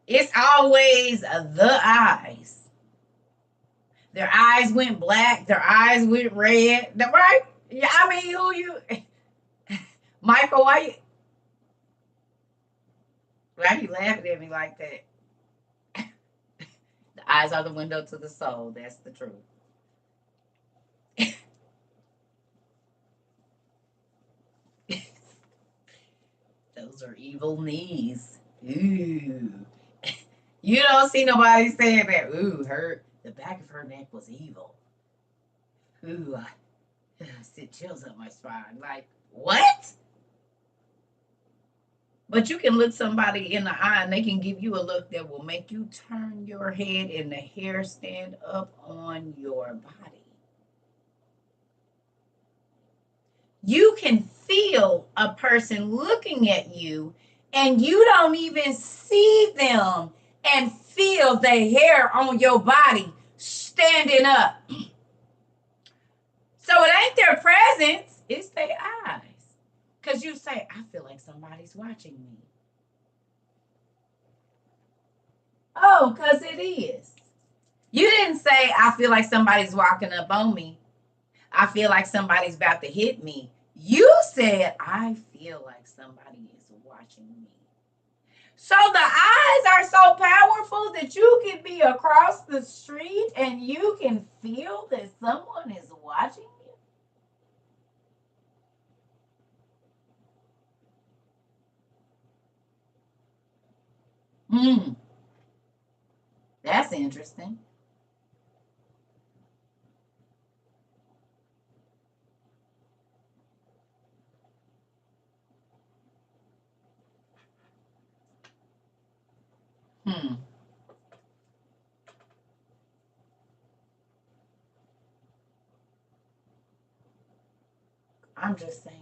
It's always the eyes. Their eyes went black. Their eyes went red. Right? Yeah, I mean, who you... Michael, why you laughing at me like that? The eyes are the window to the soul. That's the truth. Those are evil knees. Ooh. You don't see nobody saying that. Ooh, the back of her neck was evil. Ooh, I sit chills up my spine. Like, what? But you can look somebody in the eye and they can give you a look that will make you turn your head and the hair stand up on your body. You can feel a person looking at you and you don't even see them and feel the hair on your body standing up. So it ain't their presence, it's their eyes. Because you say, I feel like somebody's watching me. Oh, because it is. You didn't say, I feel like somebody's walking up on me. I feel like somebody's about to hit me. You said, I feel like somebody is watching me. So the eyes are so powerful that you can be across the street and you can feel that someone is watching you. That's interesting. Hmm. I'm just saying.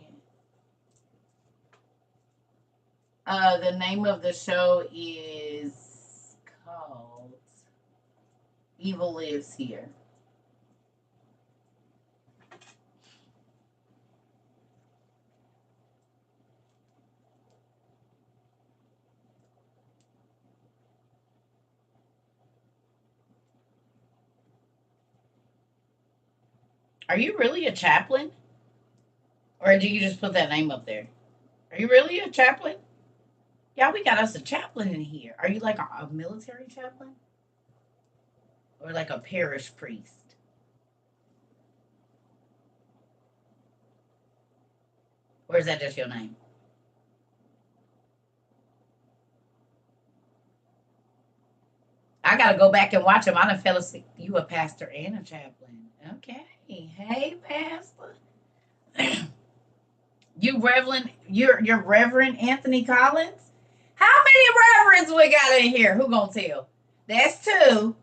The name of the show is called Evil Lives Here. Are you really a chaplain? Or do you just put that name up there? Are you really a chaplain? Yeah, we got us a chaplain in here. Are you like a military chaplain? Or like a parish priest? Or is that just your name? I gotta go back and watch him. I done fell asleep. You a pastor and a chaplain. Okay. Hey, pastor. You're Reverend Anthony Collins? How many reverends we got in here? Who gonna tell? That's two.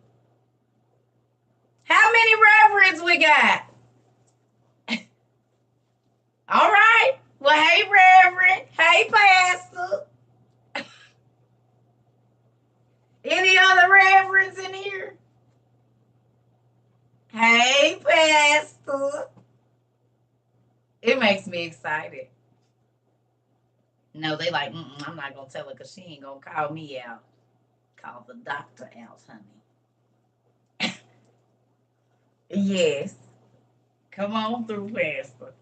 How many reverends we got? All right. Well, hey, Reverend. Hey, Pastor. Any other reverends in here? Hey, Pastor. It makes me excited. No, they like, I'm not going to tell her because she ain't going to call me out. Call the doctor out, honey. Yes. Come on through, Pastor.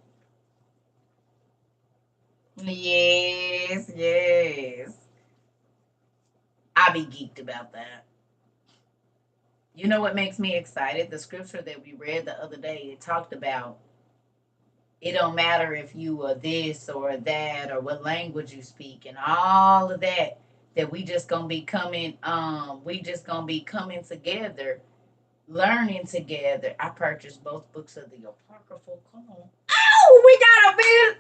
Yes, yes. I be geeked about that. You know what makes me excited? The scripture that we read the other day, it talked about it don't matter if you are this or that or what language you speak and all of that, that we just gonna be coming together, learning together. I purchased both books of the Apocryphal. Come on. Oh, we got a bit.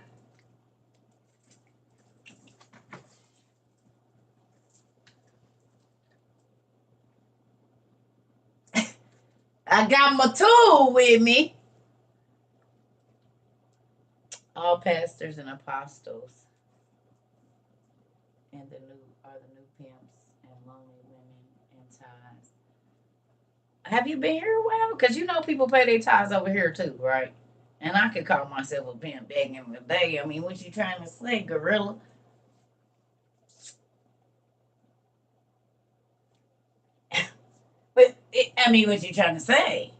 I got my tool with me. All pastors and apostles and the new pimps and lonely women and tithes. Have you been here a while? Because you know people pay their tithes over here too, right? And I could call myself a pimp back in the day. I mean, what you trying to say, gorilla? But I mean, what you trying to say?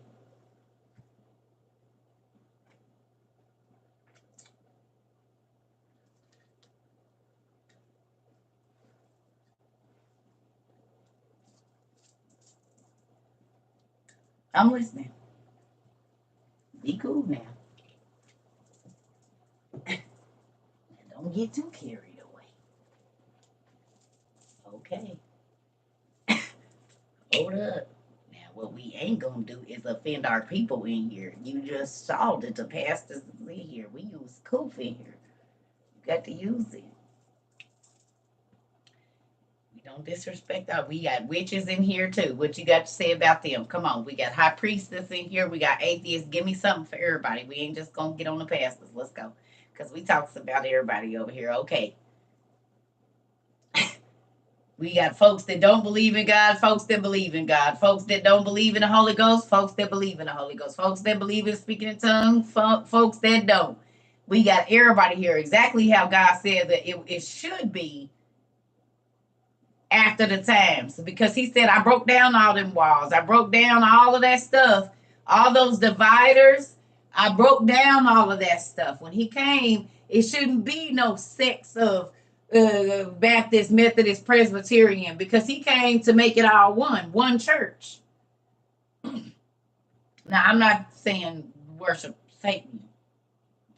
I'm listening. Be cool now. Don't get too carried away. Okay. Hold up. Now, what we ain't gonna do is offend our people in here. You just saw that the pastors is in here. We use coof in here. You got to use it. We don't disrespect our. We got witches in here too. What you got to say about them? Come on. We got high priestess in here. We got atheists. Give me something for everybody. We ain't just gonna get on the pastors. Let's go. Because we talks about everybody over here. Okay. We got folks that don't believe in God, folks that believe in God, folks that don't believe in the Holy Ghost, folks that believe in the Holy Ghost, folks that believe in speaking in tongues, folks that don't. We got everybody here exactly how God said that it should be after the times, because he said, I broke down all them walls. I broke down all of that stuff, all those dividers. I broke down all of that stuff. When he came, it shouldn't be no sex of Baptist, Methodist, Presbyterian, because he came to make it all one church. Now, I'm not saying worship Satan.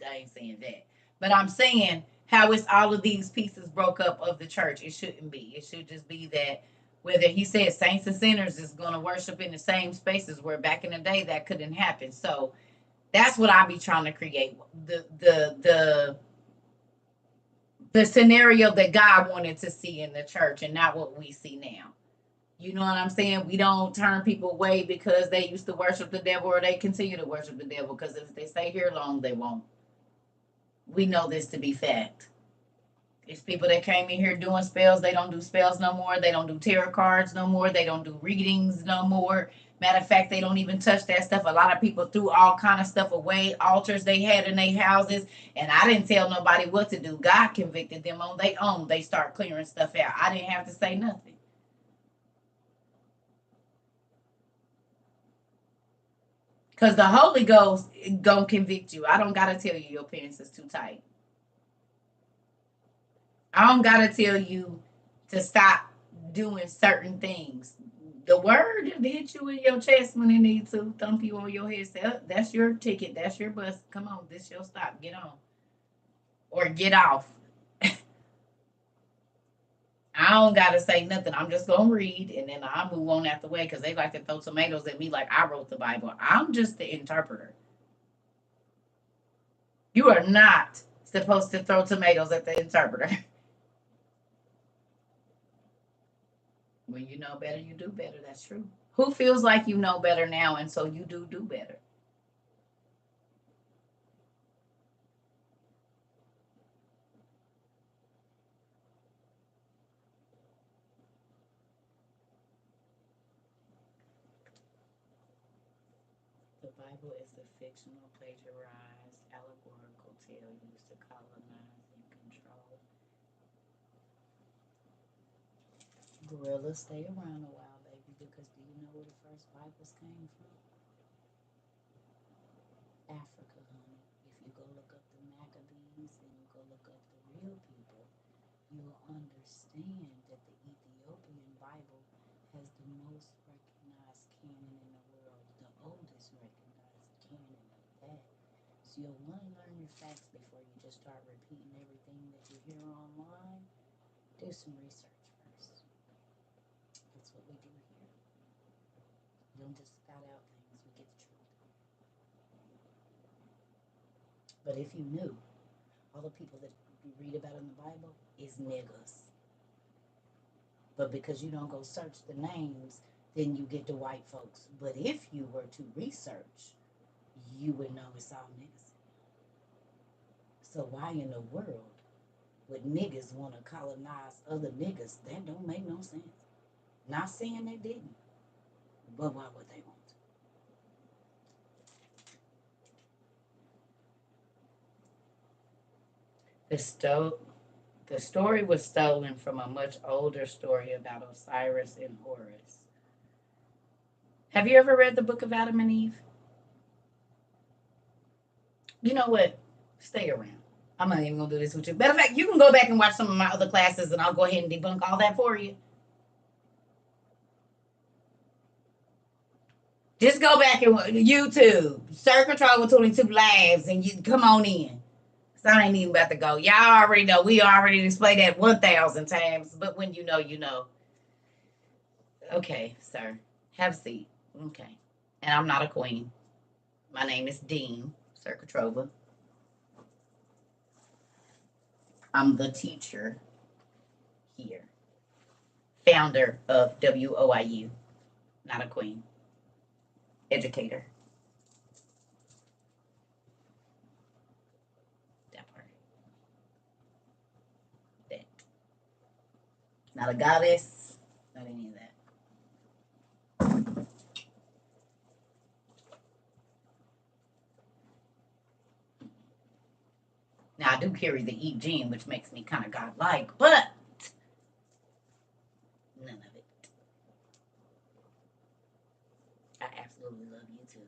I ain't saying that. But I'm saying how it's all of these pieces broke up of the church. It shouldn't be. It should just be that whether he said saints and sinners is going to worship in the same spaces, where back in the day that couldn't happen. So that's what I be trying to create. The scenario that God wanted to see in the church, and not what we see now. You know what I'm saying? We don't turn people away because they used to worship the devil, or they continue to worship the devil, because if they stay here long, they won't. We know this to be fact. It's people that came in here doing spells. They don't do spells no more. They don't do tarot cards no more. They don't do readings no more. Matter of fact, they don't even touch that stuff. A lot of people threw all kind of stuff away, altars they had in their houses, and I didn't tell nobody what to do. God convicted them on their own. They start clearing stuff out. I didn't have to say nothing. Because the Holy Ghost gonna convict you. I don't gotta tell you your pants is too tight. I don't gotta tell you to stop doing certain things. The word hit you in your chest when it needs to, thump you on your head. Say, oh, that's your ticket, that's your bus. Come on, this your stop. Get on. Or get off. I don't gotta say nothing. I'm just gonna read, and then I'll move on out the way, because they like to throw tomatoes at me like I wrote the Bible. I'm just the interpreter. You are not supposed to throw tomatoes at the interpreter. When you know better, you do better. That's true. Who feels like you know better now, and so you do better? The Bible is a fictional, plagiarized, allegorical tale used to colonize and control. Gorillas, stay around a while, baby, because do you know where the first Bibles came from? Africa, honey. If you go look up the Maccabees and you go look up the real people, you'll understand that the Ethiopian Bible has the most recognized canon in the world, the oldest recognized canon of that. So you'll want to learn your facts before you just start repeating everything that you hear online. Do some research first. That's what we do here. We don't just spout out things, we get the truth. But if you knew, all the people that you read about in the Bible is niggas. But because you don't go search the names, then you get the white folks. But if you were to research, you would know it's all niggas. So why in the world would niggas want to colonize other niggas? That don't make no sense. Not saying they didn't, but why would they want to? The story was stolen from a much older story about Osiris and Horus. Have you ever read the book of Adam and Eve? You know what? Stay around. I'm not even gonna do this with you. Matter of fact, you can go back and watch some of my other classes, and I'll go ahead and debunk all that for you. Just go back and YouTube, CERCA TROVA 22 Lives, and you come on in. So I ain't even about to go. Y'all already know. We already displayed that 1,000 times. But when you know, you know. Okay, sir. Have a seat. Okay. And I'm not a queen. My name is Dean CERCA TROVA. I'm the teacher here. Founder of WOIU. Not a queen. Educator. That part. That. Not a goddess. Not any of that. Now, I do carry the E gene, which makes me kind of godlike, but none of it. I absolutely love you too.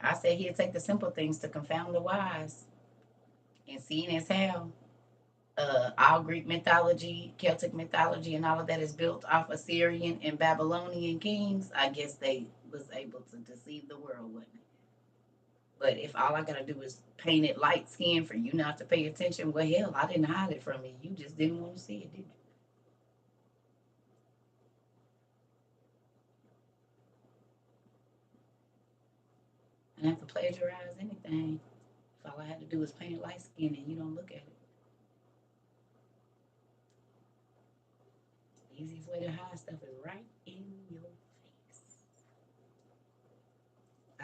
God said he'd take the simple things to confound the wise. And seeing as how all Greek mythology, Celtic mythology, and all of that is built off Assyrian and Babylonian kings, I guess they was able to deceive the world, wasn't it? But if all I gotta do is paint it light skin for you not to pay attention, well, hell, I didn't hide it from you. You just didn't want to see it, did you? I didn't have to plagiarize anything. If all I had to do was paint it light skin and you don't look at it. The easiest way to hide stuff is right in your face.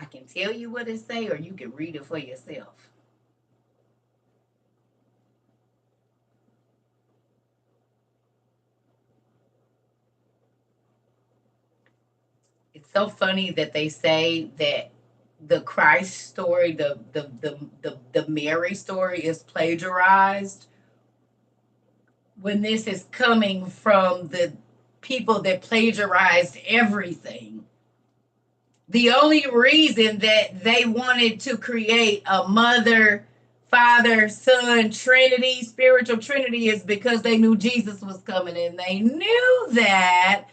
I can tell you what it say, or you can read it for yourself. It's so funny that they say that the Christ story, the Mary story is plagiarized when this is coming from the people that plagiarized everything. The only reason that they wanted to create a mother, father, son trinity, spiritual trinity, is because they knew Jesus was coming, and they knew that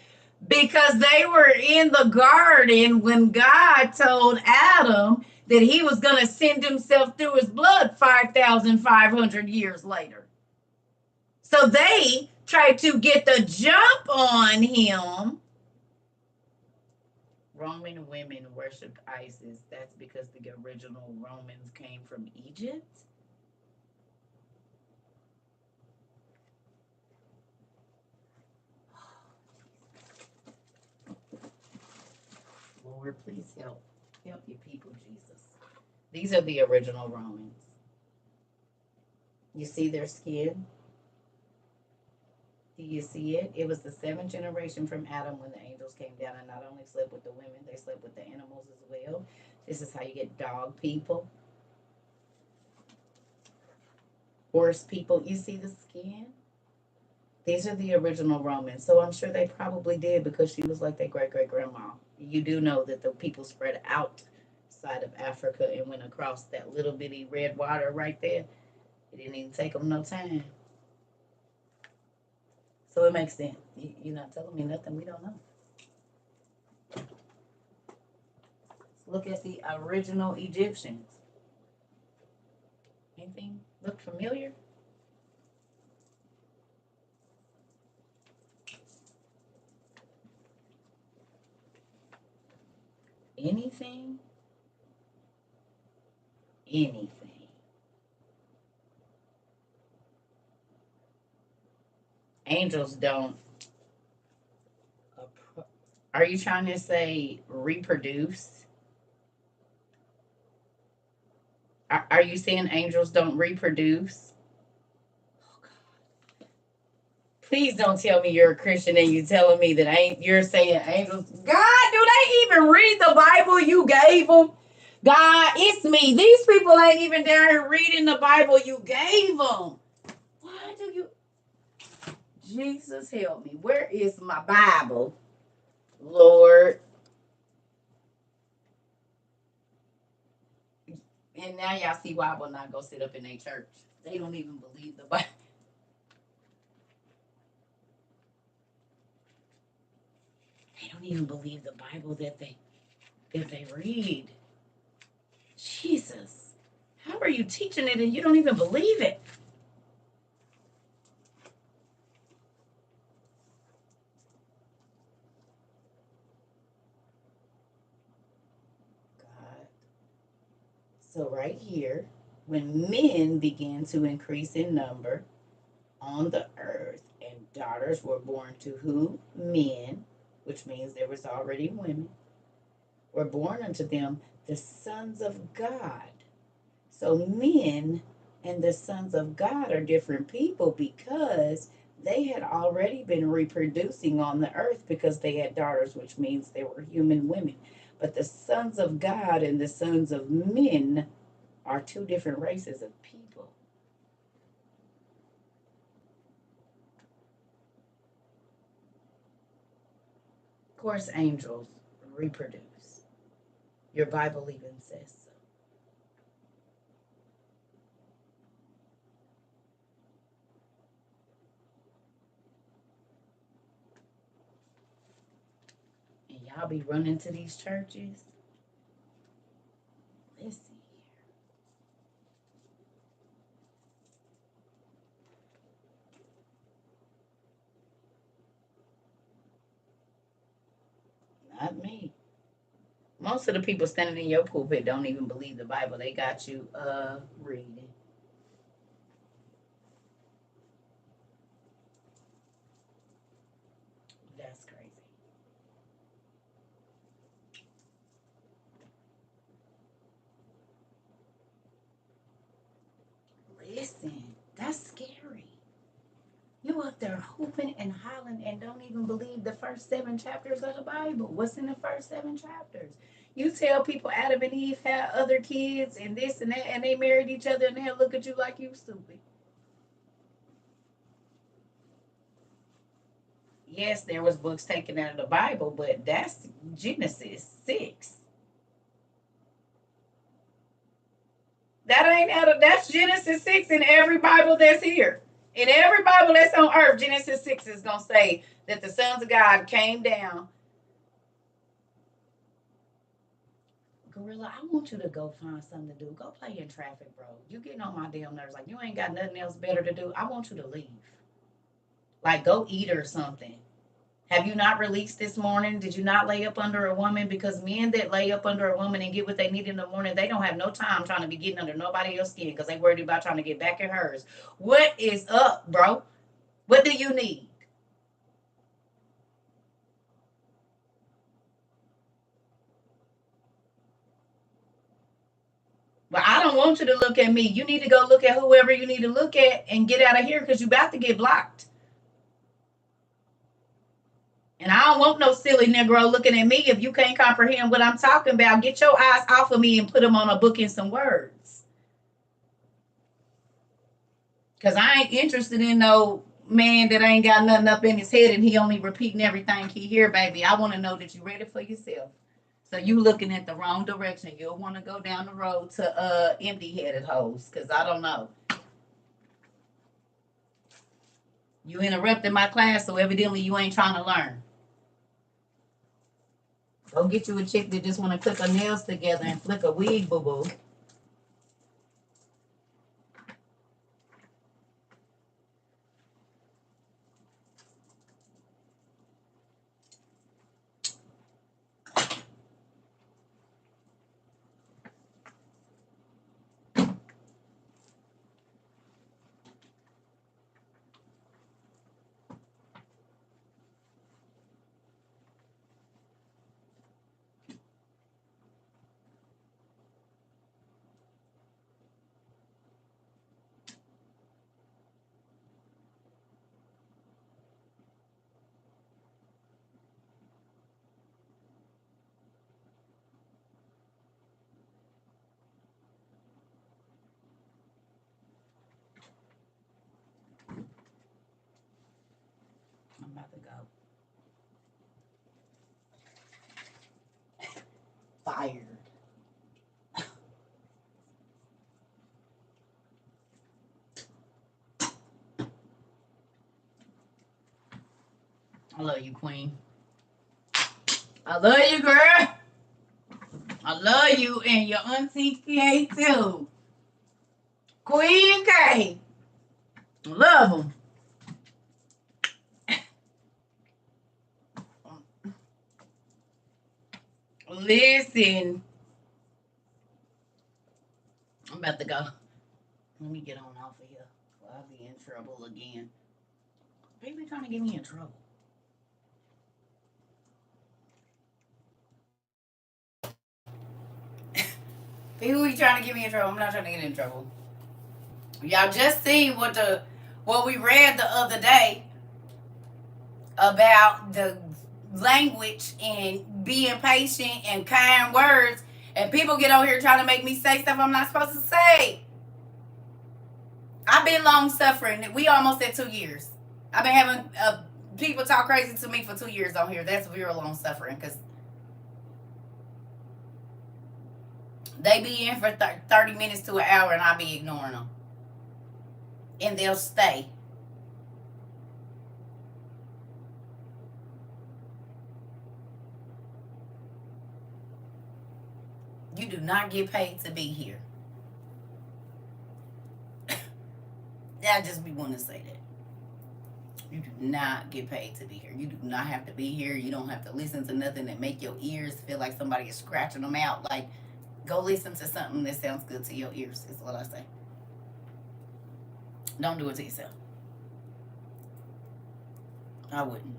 because they were in the garden when God told Adam that he was going to send himself through his blood 5,500 years later. So they tried to get the jump on him. Roman women worshipped Isis. That's because the original Romans came from Egypt. Lord, please help your people, Jesus. These are the original Romans. You see their skin? Do you see it? It was the seventh generation from Adam when the angels came down and not only slept with the women, they slept with the animals as well. This is how you get dog people, horse people. You see the skin? These are the original Romans. So I'm sure they probably did because she was like their great great grandma. You do know that the people spread outside of Africa and went across that little bitty red water right there. It didn't even take them no time. So it makes sense. You're not telling me nothing we don't know. Let's look at the original Egyptians. Anything look familiar? Anything? Anything. Angels don't. Are you trying to say reproduce? Are you saying angels don't reproduce? Please don't tell me you're a Christian and you're telling me that you're saying angels. God, do they even read the Bible you gave them? God, it's me. These people ain't even down here reading the Bible you gave them. Why do you? Jesus help me. Where is my Bible? Lord. And now y'all see why I will not go sit up in a church. They don't even believe the Bible. They don't even believe the Bible that they read. Jesus. How are you teaching it and you don't even believe it? God. So right here, when men began to increase in number on the earth and daughters were born to who? Men, which means there was already women, were born unto them the sons of God. So men and the sons of God are different people because they had already been reproducing on the earth because they had daughters, which means they were human women. But the sons of God and the sons of men are two different races of people. Of course, angels reproduce. Your Bible even says so. And y'all be running to these churches. Listen here. Not me. Most of the people standing in your pulpit don't even believe the Bible. They got you reading. That's crazy. Listen, that's scary. You up there hooping and hollering and don't even believe the first 7 chapters of the Bible. What's in the first 7 chapters? You tell people Adam and Eve had other kids and this and that, and they married each other, and they'll look at you like you stupid. Yes, there was books taken out of the Bible, but that's Genesis 6. That ain't out of that's Genesis 6 in every Bible that's here. In every Bible that's on earth, Genesis 6 is gonna say that the sons of God came down. Gorilla, I want you to go find something to do. Go play in traffic, bro. You getting on my damn nerves. Like you ain't got nothing else better to do. I want you to leave. Like go eat or something. Have you not released this morning? Did you not lay up under a woman? Because men that lay up under a woman and get what they need in the morning, they don't have no time trying to be getting under nobody else's skin because they worried about trying to get back in hers. What is up, bro? What do you need? But I don't want you to look at me. You need to go look at whoever you need to look at and get out of here because you about to get blocked. And I don't want no silly Negro looking at me if you can't comprehend what I'm talking about. Get your eyes off of me and put them on a book and some words. Because I ain't interested in no man that ain't got nothing up in his head and he only repeating everything he hear, baby. I want to know that you ready for yourself. So you looking at the wrong direction. You'll want to go down the road to empty-headed hoes, because I don't know. You interrupted my class, so evidently you ain't trying to learn. Go get you a chick that just want to click her nails together and flick a wig, boo-boo. about to go. Fired. I love you, Queen. I love you, girl. I love you and your auntie K too. Queen K. Love them. Listen. I'm about to go. Let me get on off of here. Or I'll be in trouble again. People trying to get me in trouble. People be trying to get me in trouble. I'm not trying to get in trouble. Y'all just seen what we read the other day about the language and being patient and kind words, and people get over here trying to make me say stuff I'm not supposed to say. I've been long suffering. We almost at 2 years. I've been having people talk crazy to me for 2 years on here. That's real long suffering because they be in for 30 minutes to an hour and I be ignoring them. And they'll stay. You do not get paid to be here. I just be wanting to say that. You do not get paid to be here. You do not have to be here. You don't have to listen to nothing that make your ears feel like somebody is scratching them out. Like, go listen to something that sounds good to your ears, is what I say. Don't do it to yourself. I wouldn't.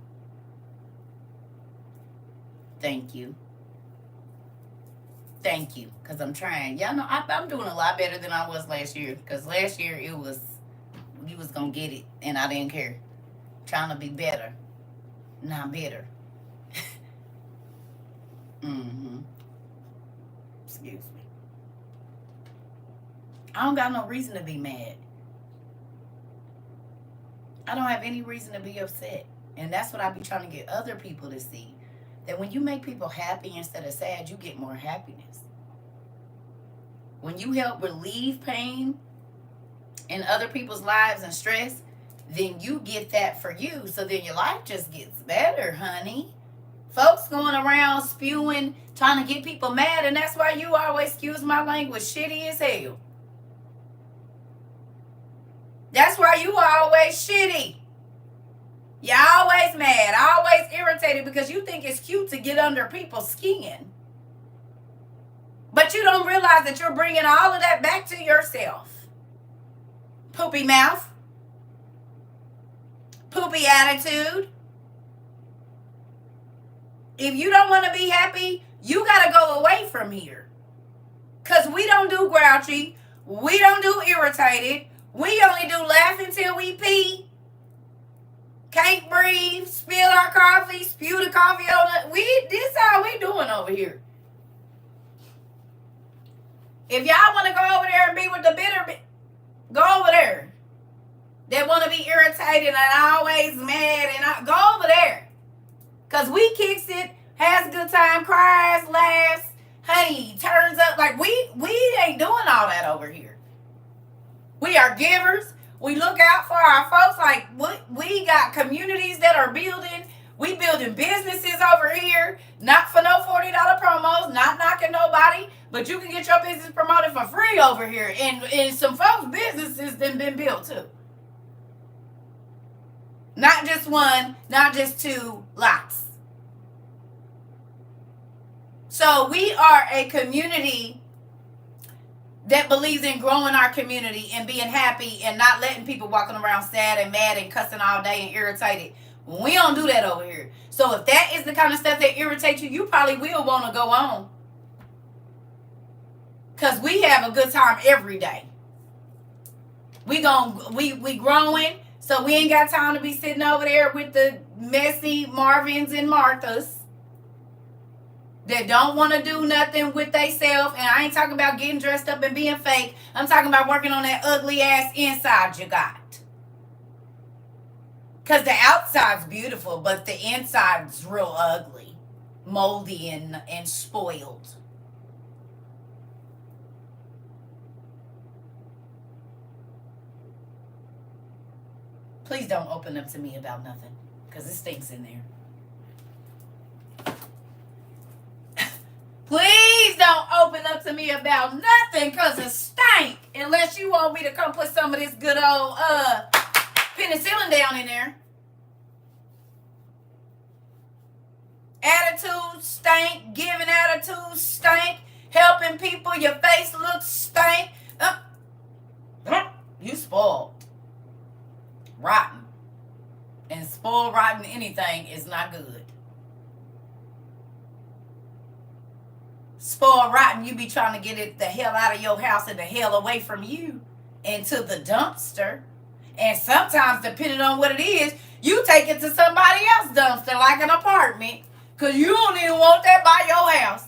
Thank you. Thank you, because I'm trying. Y'all know I'm doing a lot better than I was last year, because last year you was going to get it, and I didn't care. Trying to be better, not bitter. Excuse me. I don't got no reason to be mad. I don't have any reason to be upset. And that's what I be trying to get other people to see. That when you make people happy instead of sad, you get more happiness. When you help relieve pain in other people's lives and stress, then you get that for you. So then your life just gets better, honey. Folks going around spewing, trying to get people mad, and that's why you always, excuse my language, shitty as hell. That's why you always shitty. You're always mad, always irritated because you think it's cute to get under people's skin. But you don't realize that you're bringing all of that back to yourself. Poopy mouth. Poopy attitude. If you don't want to be happy, you got to go away from here. Because we don't do grouchy. We don't do irritated. We only do laugh until we pee. Can't breathe. Spill our coffee. Spew the coffee on it. This is how we doing over here. If y'all want to go over there and be with the bitter, go over there. They want to be irritated and always mad and go over there. Because we kicks it, has a good time, cries, laughs, honey, turns up. Like, we ain't doing all that over here. We are givers. We look out for our folks. Like, we got communities that are building. We building businesses over here. Not for no $40 promos. Not knocking nobody. But you can get your business promoted for free over here. And some folks' businesses then been built too. Not just one, not just two, lots. So we are a community that believes in growing our community and being happy and not letting people walking around sad and mad and cussing all day and irritated. We don't do that over here. So if that is the kind of stuff that irritates you, you probably will want to go on. Because we have a good time every day. We growing, so we ain't got time to be sitting over there with the messy Marvins and Marthas that don't want to do nothing with theyself. And I ain't talking about getting dressed up and being fake. I'm talking about working on that ugly ass inside you got. Because the outside's beautiful, but the inside's real ugly, moldy, and spoiled. Please don't open up to me about nothing, because it stinks in there. Please don't open up to me about nothing, because it stank. Unless you want me to come put some of this good old penicillin down in there. Attitude stank. Giving attitude stank. Helping people, your face looks stank. You spoiled. Rotten. And spoiled, rotten anything is not good. Spoiled, rotten, you be trying to get it the hell out of your house and the hell away from you into the dumpster. And sometimes, depending on what it is, you take it to somebody else's dumpster, like an apartment, because you don't even want that by your house.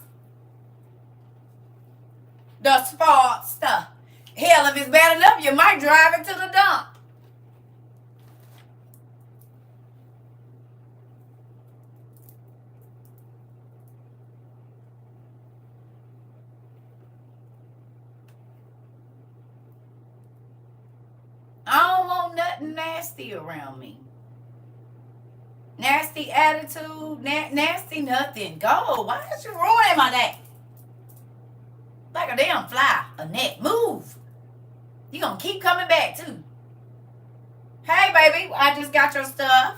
The spoiled stuff. Hell, if it's bad enough, you might drive it to the dump. I don't want nothing nasty around me. Nasty attitude, nasty nothing. Go. Why is you ruining my day? Like a damn fly, a net. Move. You gonna keep coming back too. Hey baby, I just got your stuff.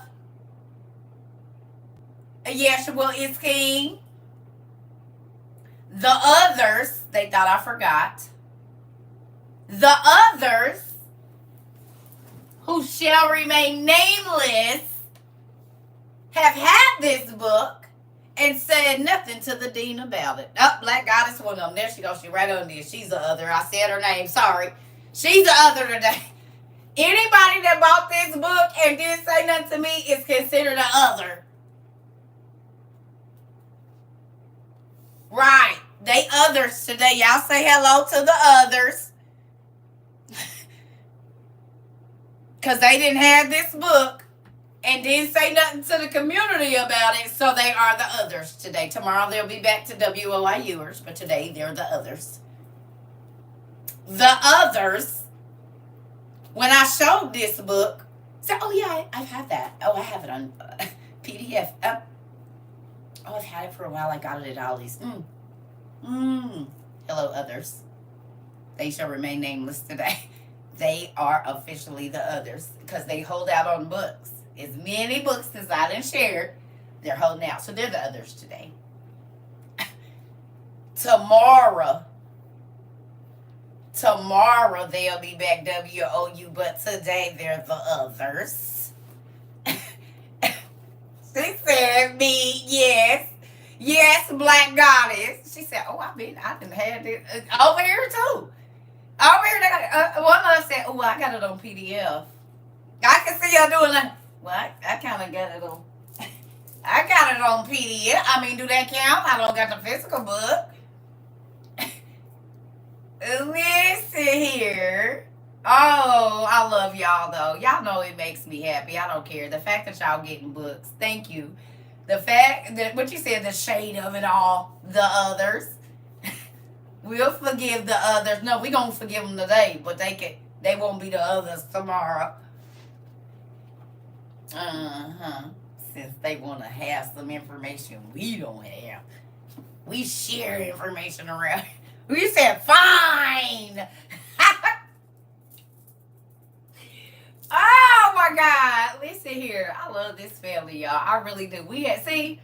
Yeshua is king. The others, they thought I forgot. The others who shall remain nameless have had this book and said nothing to the dean about it. Oh, Black Goddess, one of them. There she goes. She right on there. She's the other. I said her name. Sorry. She's the other today. Anybody that bought this book and didn't say nothing to me is considered the other. Right. They others today. Y'all say hello to the others. Because they didn't have this book and didn't say nothing to the community about it, so they are the others today. Tomorrow they'll be back to WOIUers, but today they're the others. The others, when I showed this book, said, oh yeah, I have that. Oh, I have it on PDF. Oh, I've had it for a while. I got it at Ollie's. Hello, others. They shall remain nameless today. They are officially the others because they hold out on books. As many books as I didn't share, they're holding out. So they're the others today. Tomorrow they'll be back WOU, but today they're the others. She said me, yes. Yes, Black Goddess. She said, oh, I didn't have it over here too. Over here, one of us said, oh, I got it on PDF. I can see y'all doing that. Well, I kind of got it on. I got it on PDF. I mean, do that count? I don't got the physical book. Listen here. Oh, I love y'all, though. Y'all know it makes me happy. I don't care. The fact that y'all getting books. Thank you. The fact that, what you said, the shade of it all, the others. We'll forgive the others. No, we're going to forgive them today, but they won't be the others tomorrow. Since they want to have some information we don't have. We share information around. We said, fine. Oh, my God. Listen here. I love this family, y'all. I really do. We have a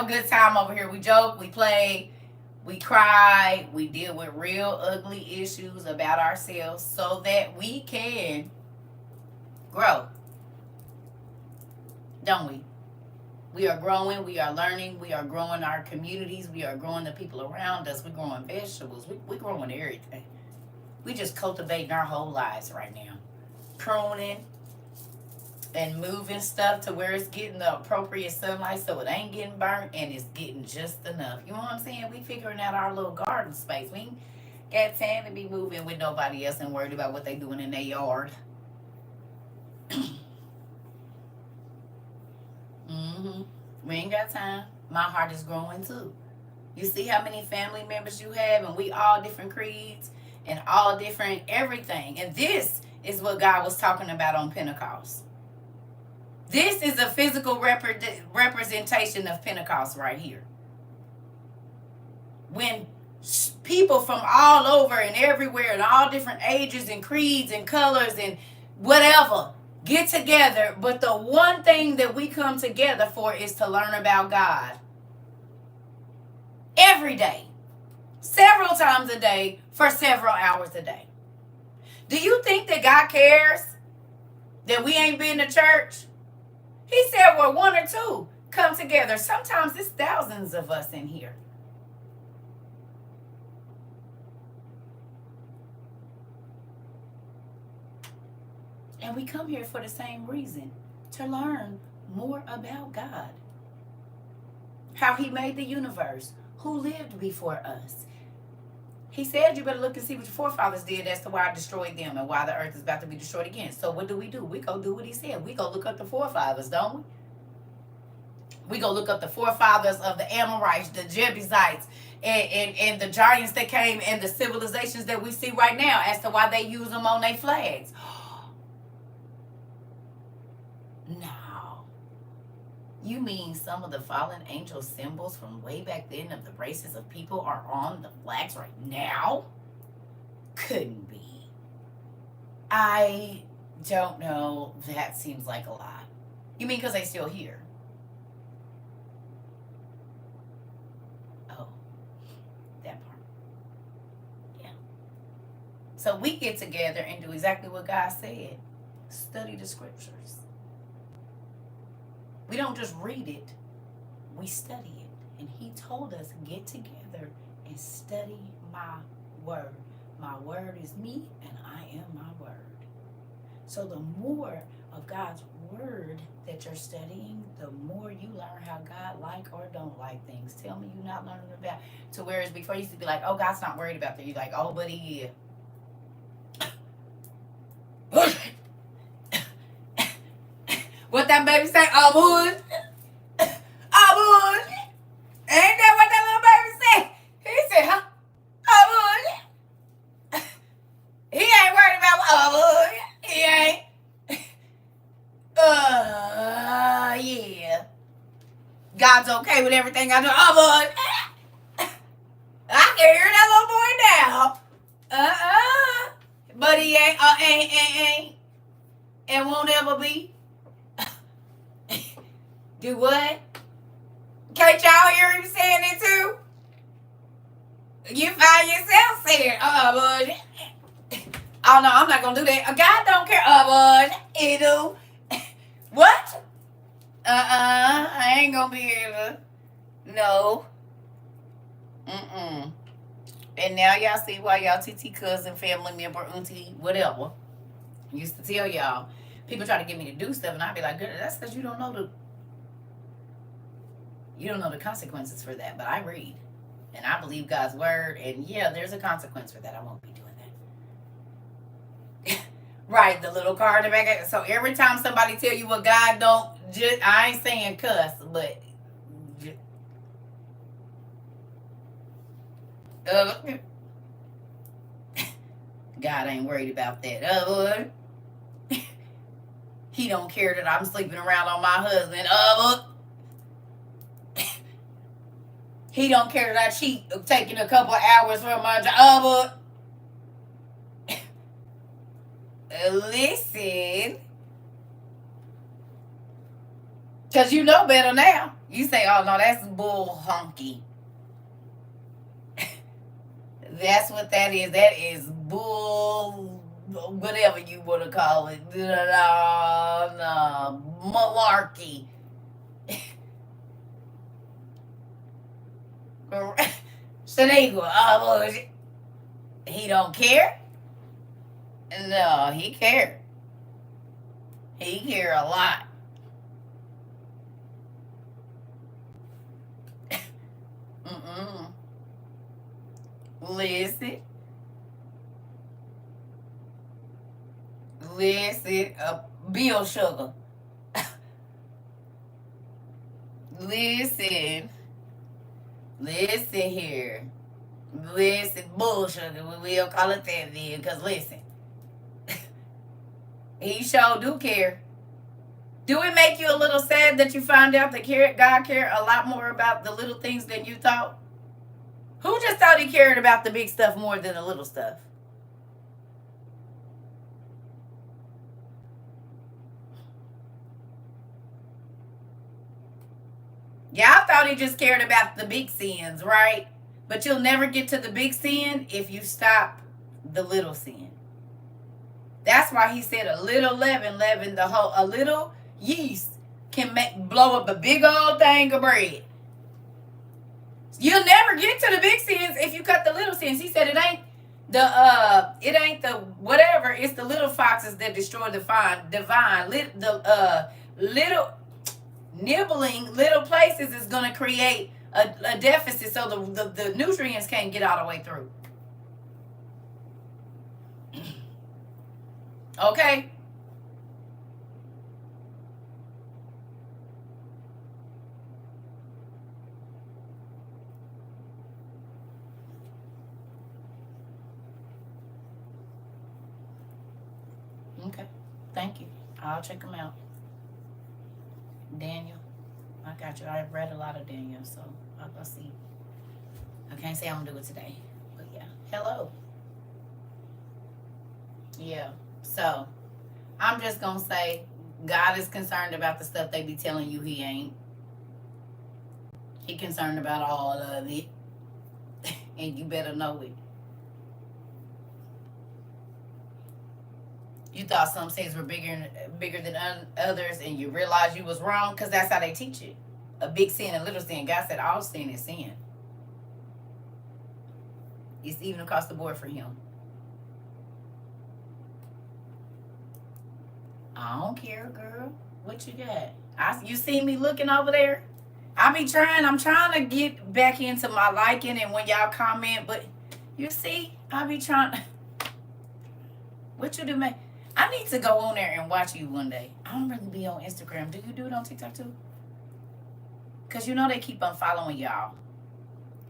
good time over here. We joke. We play. We cry, we deal with real ugly issues about ourselves so that we can grow. Don't we? We are growing, we are learning, we are growing our communities, we are growing the people around us, we're growing vegetables, we're growing everything. We just cultivating our whole lives right now. Pruning and moving stuff to where it's getting the appropriate sunlight so it ain't getting burnt and it's getting just enough. You know what I'm saying? We figuring out our little garden space. We ain't got time to be moving with nobody else and worried about what they doing in their yard. We ain't got time. My heart is growing too. You see how many family members you have, and we all different creeds and all different everything. And this is what God was talking about on Pentecost. This is a physical representation of Pentecost right here. When people from all over and everywhere and all different ages and creeds and colors and whatever get together, but the one thing that we come together for is to learn about God. Every day, several times a day, for several hours a day. Do you think that God cares that we ain't been to church? He said, well, one or two come together. Sometimes it's thousands of us in here. And we come here for the same reason, to learn more about God. How he made the universe, who lived before us. He said you better look and see what your forefathers did as to why I destroyed them and why the earth is about to be destroyed again. So what do? We go do what he said. We go look up the forefathers, don't we? We go look up the forefathers of the Amorites, the Jebusites, and the giants that came and the civilizations that we see right now as to why they use them on their flags. No. You mean some of the fallen angel symbols from way back then of the races of people are on the flags right now? Couldn't be. I don't know. That seems like a lot. You mean because they still here? Oh, that part. Yeah. So we get together and do exactly what God said. Study the scriptures. We don't just read it, we study it. And he told us, get together and study my word. My word is me and I am my word. So the more of God's word that you're studying, the more you learn how God like or don't like things. Tell me you're not learning about, to whereas before you used to be like, oh, God's not worried about that. You're like, oh, but he is. What that baby say? Oh, boy. Oh, boy. Ain't that what that little baby said? He said, huh? Oh, boy. He ain't worried about, oh, boy. He ain't. Yeah. God's okay with everything I do. Oh, boy. I can hear that little boy now. But he ain't, ain't. And won't ever be. Do what? Can't y'all hear him saying it too? You find yourself saying, bud. Oh no, I'm not gonna do that. God don't care. Bud. He do. What? I ain't gonna be able. No. And now y'all see why y'all TT cousin, family member, auntie, whatever, used to tell y'all. People try to get me to do stuff, and I'd be like, "Good, that's because you don't know the consequences for that." But I read, and I believe God's word, and yeah, there's a consequence for that. I won't be doing that. Right, the little card in the back. So every time somebody tell you what God don't, just, I ain't saying cuss, but God ain't worried about that. He don't care that I'm sleeping around on my husband. He don't care that I cheat taking a couple of hours from my job. Listen. Because you know better now. You say, oh no, that's bull honky. That's what that is. That is bull, whatever you want to call it. No, malarkey. Shaniqua, he don't care? No, he cared. He care a lot. Listen, Bill Sugar. Listen. Listen here. Listen, bullshit. We'll call it that then. Because listen. He sure do care. Do it make you a little sad that you found out that God cared a lot more about the little things than you thought? Who just thought he cared about the big stuff more than the little stuff? Y'all thought he just cared about the big sins, right? But you'll never get to the big sin if you stop the little sin. That's why he said a little leaven the whole. A little yeast can blow up a big old thing of bread. You'll never get to the big sins if you cut the little sins. He said it ain't the whatever. It's the little foxes that destroy the divine. Little nibbling little places is going to create a deficit, so the nutrients can't get all the way through. Okay. Okay. Thank you. I'll check them out. Daniel. I got you. I've read a lot of Daniel, so I'll go see. I can't say I'm going to do it today. But yeah. Hello. Yeah. So, I'm just going to say, God is concerned about the stuff they be telling you he ain't. He concerned about all of it. And you better know it. You thought some sins were bigger than others, and you realized you was wrong, because that's how they teach it. A big sin and little sin. God said all sin is sin. It's even across the board for him. I don't care, girl. What you got? You see me looking over there? I'm trying to get back into my liking, and when y'all comment, but you see, I be trying to. What you do, man? I need to go on there and watch you one day. I don't really be on Instagram. Do you do it on TikTok too? Because you know they keep on following y'all.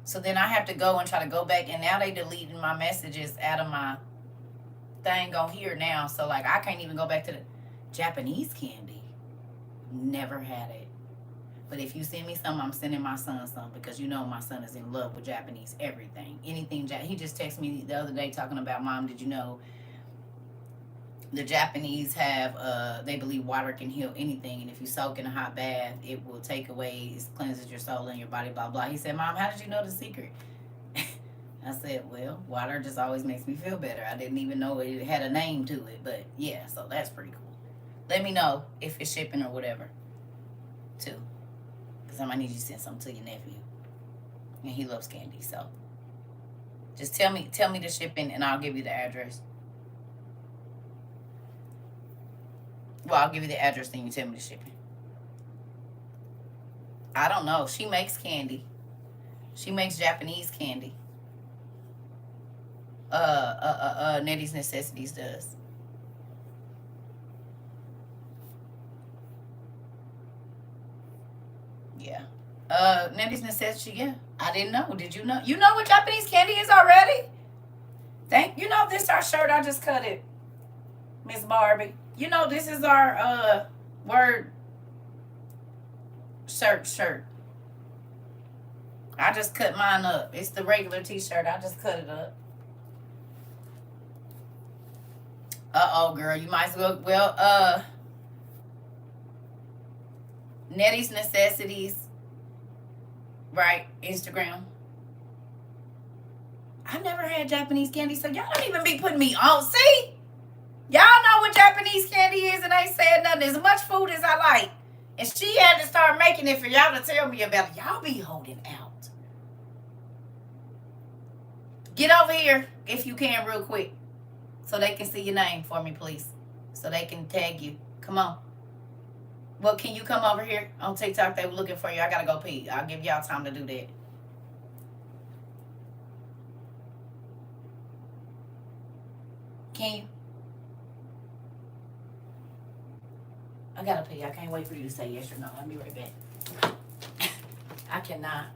So then I have to go and try to go back, and now they deleting my messages out of my thing on here now. So like I can't even go back to the Japanese candy. Never had it. But if you send me some, I'm sending my son some, because you know my son is in love with Japanese everything. Anything. He just texted me the other day talking about, Mom, did you know the Japanese have, they believe water can heal anything, and if you soak in a hot bath, it will take away, it cleanses your soul and your body, blah, blah. He said, Mom, how did you know the secret? I said, well, water just always makes me feel better. I didn't even know it had a name to it, but yeah, so that's pretty cool. Let me know if it's shipping or whatever, too, because I might need you to send something to your nephew, and he loves candy, so just tell me the shipping, and I'll give you the address. Well, I'll give you the address, then you tell me the shipping. I don't know. She makes candy. She makes Japanese candy. Nettie's Necessities does. Yeah. Nettie's Necessity, yeah. I didn't know. Did you know? You know what Japanese candy is already? You know this our shirt. I just cut it. Miss Barbie. You know this is our word shirt. I just cut mine up. It's the regular t-shirt. I just cut it up. Uh-oh, girl. You might as well, Nettie's Necessities, right? Instagram. I've never had Japanese candy, so y'all don't even be putting me on. See? Y'all know what Japanese candy is, and ain't said nothing. As much food as I like. And she had to start making it for y'all to tell me about it. Y'all be holding out. Get over here, if you can, real quick, so they can see your name for me, please. So they can tag you. Come on. Well, can you come over here on TikTok? They were looking for you. I gotta go pee. I'll give y'all time to do that. Can you? I gotta pee. I can't wait for you to say yes or no. I'll be right back. I cannot.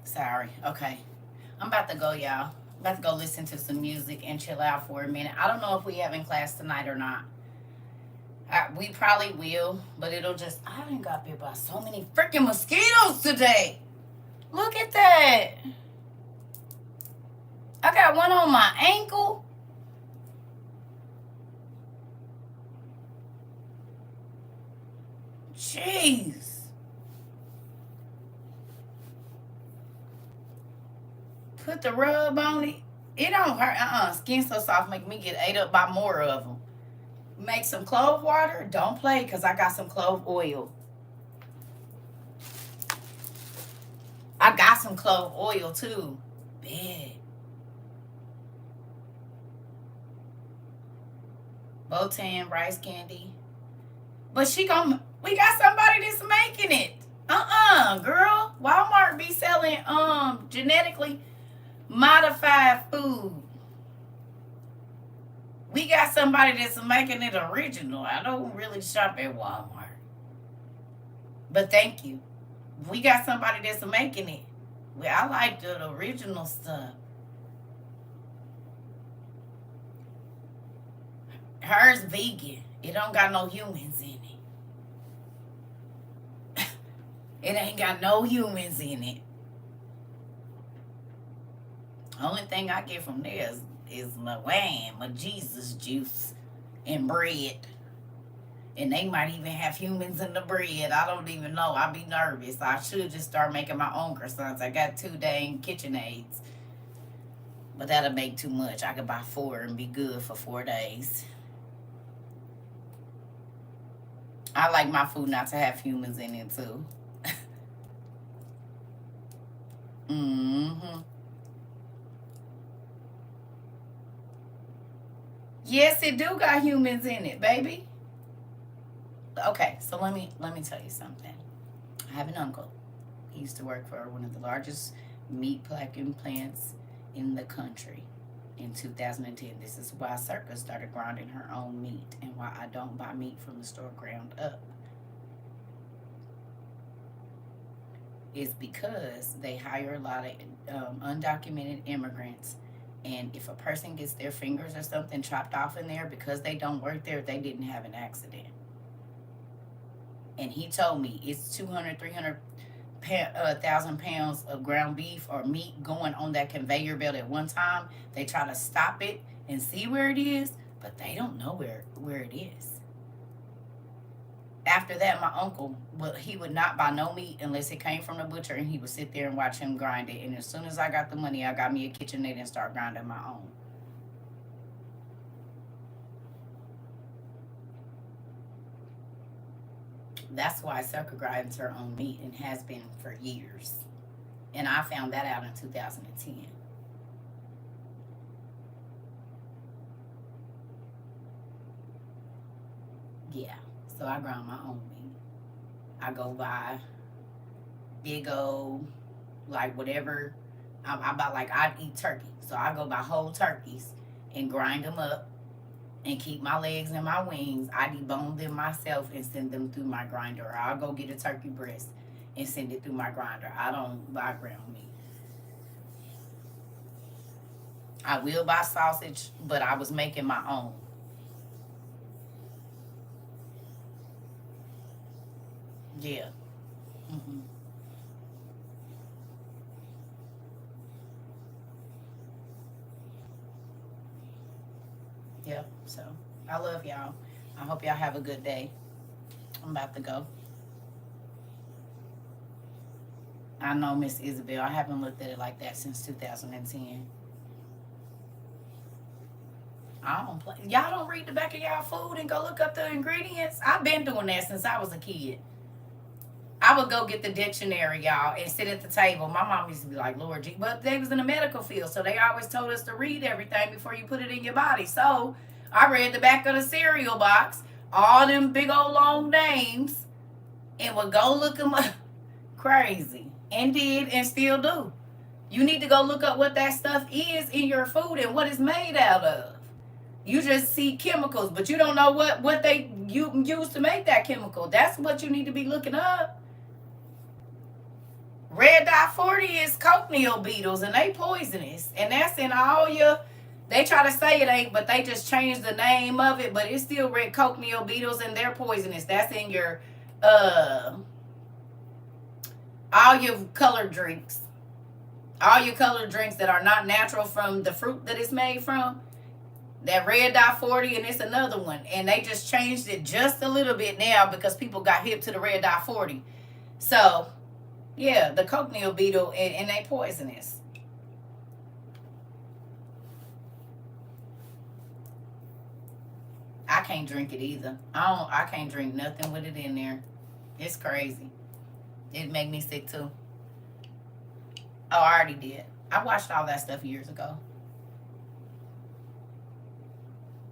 Sorry. Okay. I'm about to go, y'all. I'm about to go listen to some music and chill out for a minute. I don't know if we have in class tonight or not. We probably will, but it'll just. I done got bit by so many freaking mosquitoes today. Look at that. I got one on my ankle. Jeez. Put the rub on it. It don't hurt. Skin so soft make me get ate up by more of them. Make some clove water. Don't play because I got some clove oil. I got some clove oil too. Big. Botan rice candy. But we got somebody that's making it. Girl. Walmart be selling genetically modified food. We got somebody that's making it original. I don't really shop at Walmart. But thank you. We got somebody that's making it. Well, I like the original stuff. Hers vegan. It don't got no humans in it. It ain't got no humans in it. Only thing I get from there is my wham, my Jesus juice and bread. And they might even have humans in the bread. I don't even know. I be nervous. I should just start making my own croissants. I got 2 dang KitchenAids. But that'll make too much. I could buy 4 and be good for 4 days. I like my food not to have humans in it too. Mm-hmm. Yes, it do got humans in it, baby. Okay, so let me tell you something. I have an uncle. He used to work for one of the largest meat packing plants in the country. In 2010, this is why CERCA started grinding her own meat and why I don't buy meat from the store ground up. Is because they hire a lot of undocumented immigrants, and if a person gets their fingers or something chopped off in there because they don't work there, they didn't have an accident. And he told me it's 200, 300,000 pounds of ground beef or meat going on that conveyor belt at one time. They try to stop it and see where it is, but they don't know where it is. After that, my uncle, well, he would not buy no meat unless it came from the butcher, and he would sit there and watch him grind it. And as soon as I got the money, I got me a KitchenAid and start grinding my own. That's why CERCA grinds her own meat and has been for years. And I found that out in 2010. Yeah, so I grind my own meat. I go buy big old, like whatever. I buy, like, I'd eat turkey. So I go buy whole turkeys and grind them up and keep my legs and my wings. I debone them myself and send them through my grinder. Or I'll go get a turkey breast and send it through my grinder. I don't buy ground meat. I will buy sausage, but I was making my own. Yeah. Hmm. Yep. So I love y'all. I hope y'all have a good day. I'm about to go. I know, Miss Isabel. I haven't looked at it like that since 2010. I don't play. Y'all don't read the back of y'all food and go look up the ingredients. I've been doing that since I was a kid. I would go get the dictionary, y'all, and sit at the table. My mom used to be like, Lord G, but they was in the medical field, so they always told us to read everything before you put it in your body. So I read the back of the cereal box, all them big old long names, and would go look them up. Crazy. And did and still do. You need to go look up what that stuff is in your food and what it's made out of. You just see chemicals, but you don't know what they use to make that chemical. That's what you need to be looking up. Red dot 40 is cochineal beetles, and they poisonous. And that's in all your. They try to say it ain't, but they just changed the name of it. But it's still red cochineal beetles, and they're poisonous. That's in your uh all your colored drinks. All your colored drinks that are not natural from the fruit that it's made from. That red dot 40, and it's another one. And they just changed it just a little bit now because people got hip to the red dot 40. So, yeah, the cochineal beetle, and they poisonous. I can't drink it either. I can't drink nothing with it in there. It's crazy. It make me sick too. Oh, I already did. I watched all that stuff years ago.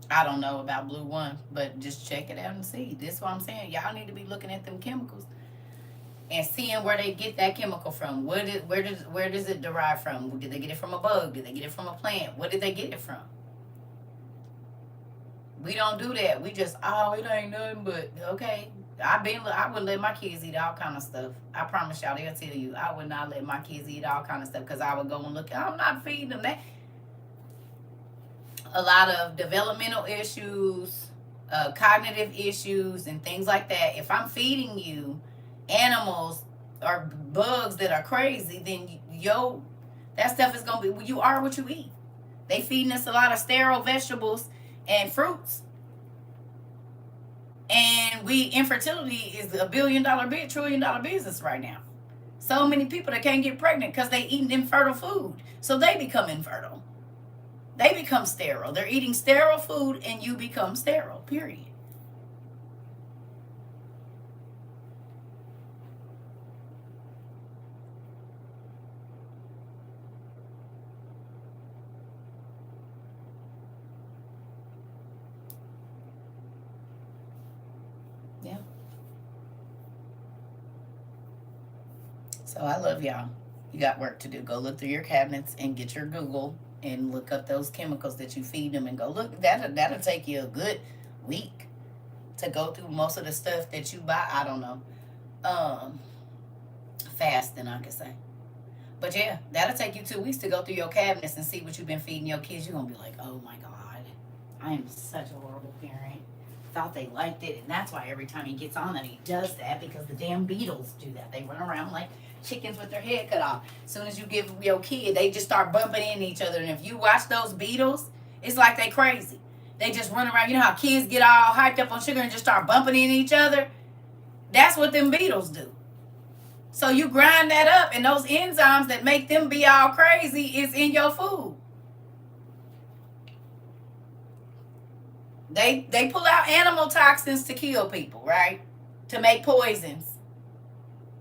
I don't know about Blue One, but just check it out and see. This is what I'm saying. Y'all need to be looking at them chemicals and seeing where they get that chemical from. Where does it derive from? Did they get it from a bug? Did they get it from a plant? What did they get it from? We don't do that. We just, oh, it ain't nothing but okay. I would let my kids eat all kind of stuff. I promise y'all, they'll tell you I would not let my kids eat all kind of stuff because I would go and look. I'm not feeding them that. A lot of developmental issues, cognitive issues, and things like that. If I'm feeding you animals or bugs that are crazy, then that stuff is gonna be. You are what you eat. They feeding us a lot of sterile vegetables and fruits. And infertility is $1 billion, $1 trillion business right now. So many people that can't get pregnant because they eating infertile food. So they become infertile. They become sterile. They're eating sterile food and you become sterile, period. Yeah. So I love y'all. You got work to do. Go look through your cabinets and get your Google and look up those chemicals that you feed them and go look. That'll take you a good week to go through most of the stuff that you buy. I don't know. Fasting, I could say. But yeah, that'll take you 2 weeks to go through your cabinets and see what you've been feeding your kids. You're gonna be like, oh my God, I am such a horrible parent. Thought they liked it, and that's why every time he gets on it, he does that because the damn beetles do that. They run around like chickens with their head cut off. As soon as you give your kid, they just start bumping into each other. And if you watch those beetles, it's like they crazy. They just run around. You know how kids get all hyped up on sugar and just start bumping into each other? That's what them beetles do. So you grind that up, and those enzymes that make them be all crazy is in your food. They pull out animal toxins to kill people, right? To make poisons.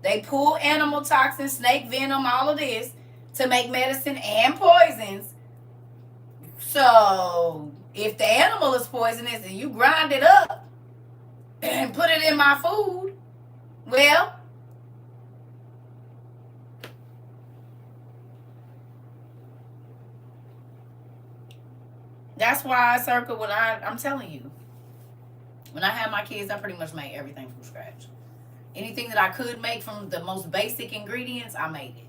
They pull animal toxins, snake venom, all of this to make medicine and poisons. So if the animal is poisonous and you grind it up and put it in my food, well, that's why CERCA, I'm telling you, when I had my kids, I pretty much made everything from scratch. Anything that I could make from the most basic ingredients, I made it.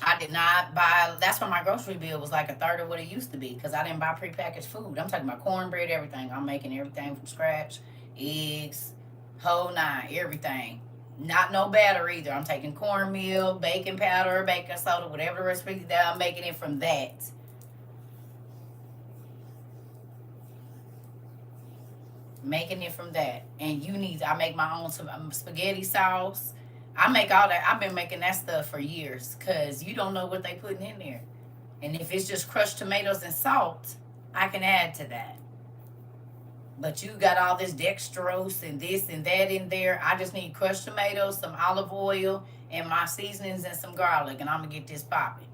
I did not buy. That's why my grocery bill was like a third of what it used to be because I didn't buy prepackaged food. I'm talking about cornbread, everything. I'm making everything from scratch, eggs, whole nine, everything. Not no batter either. I'm taking cornmeal, baking powder, baking soda, whatever recipe that I'm making it from that. Making it from that. And I make my own spaghetti sauce. I make all that. I've been making that stuff for years because you don't know what they putting in there. And if it's just crushed tomatoes and salt, I can add to that. But you got all this dextrose and this and that in there. I just need crushed tomatoes, some olive oil, and my seasonings and some garlic, and I'm going to get this popping.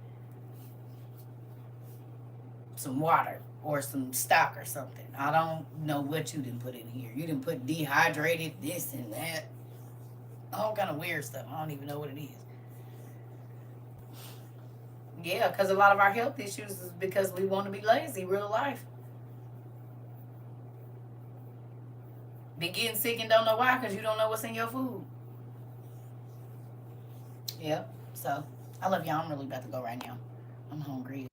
Some water or some stock or something. I don't know what you didn't put in here. You didn't put dehydrated this and that. All kind of weird stuff. I don't even know what it is. Yeah, because a lot of our health issues is because we want to be lazy real life. Be getting sick and don't know why because you don't know what's in your food. Yep. So I love y'all. I'm really about to go right now. I'm hungry.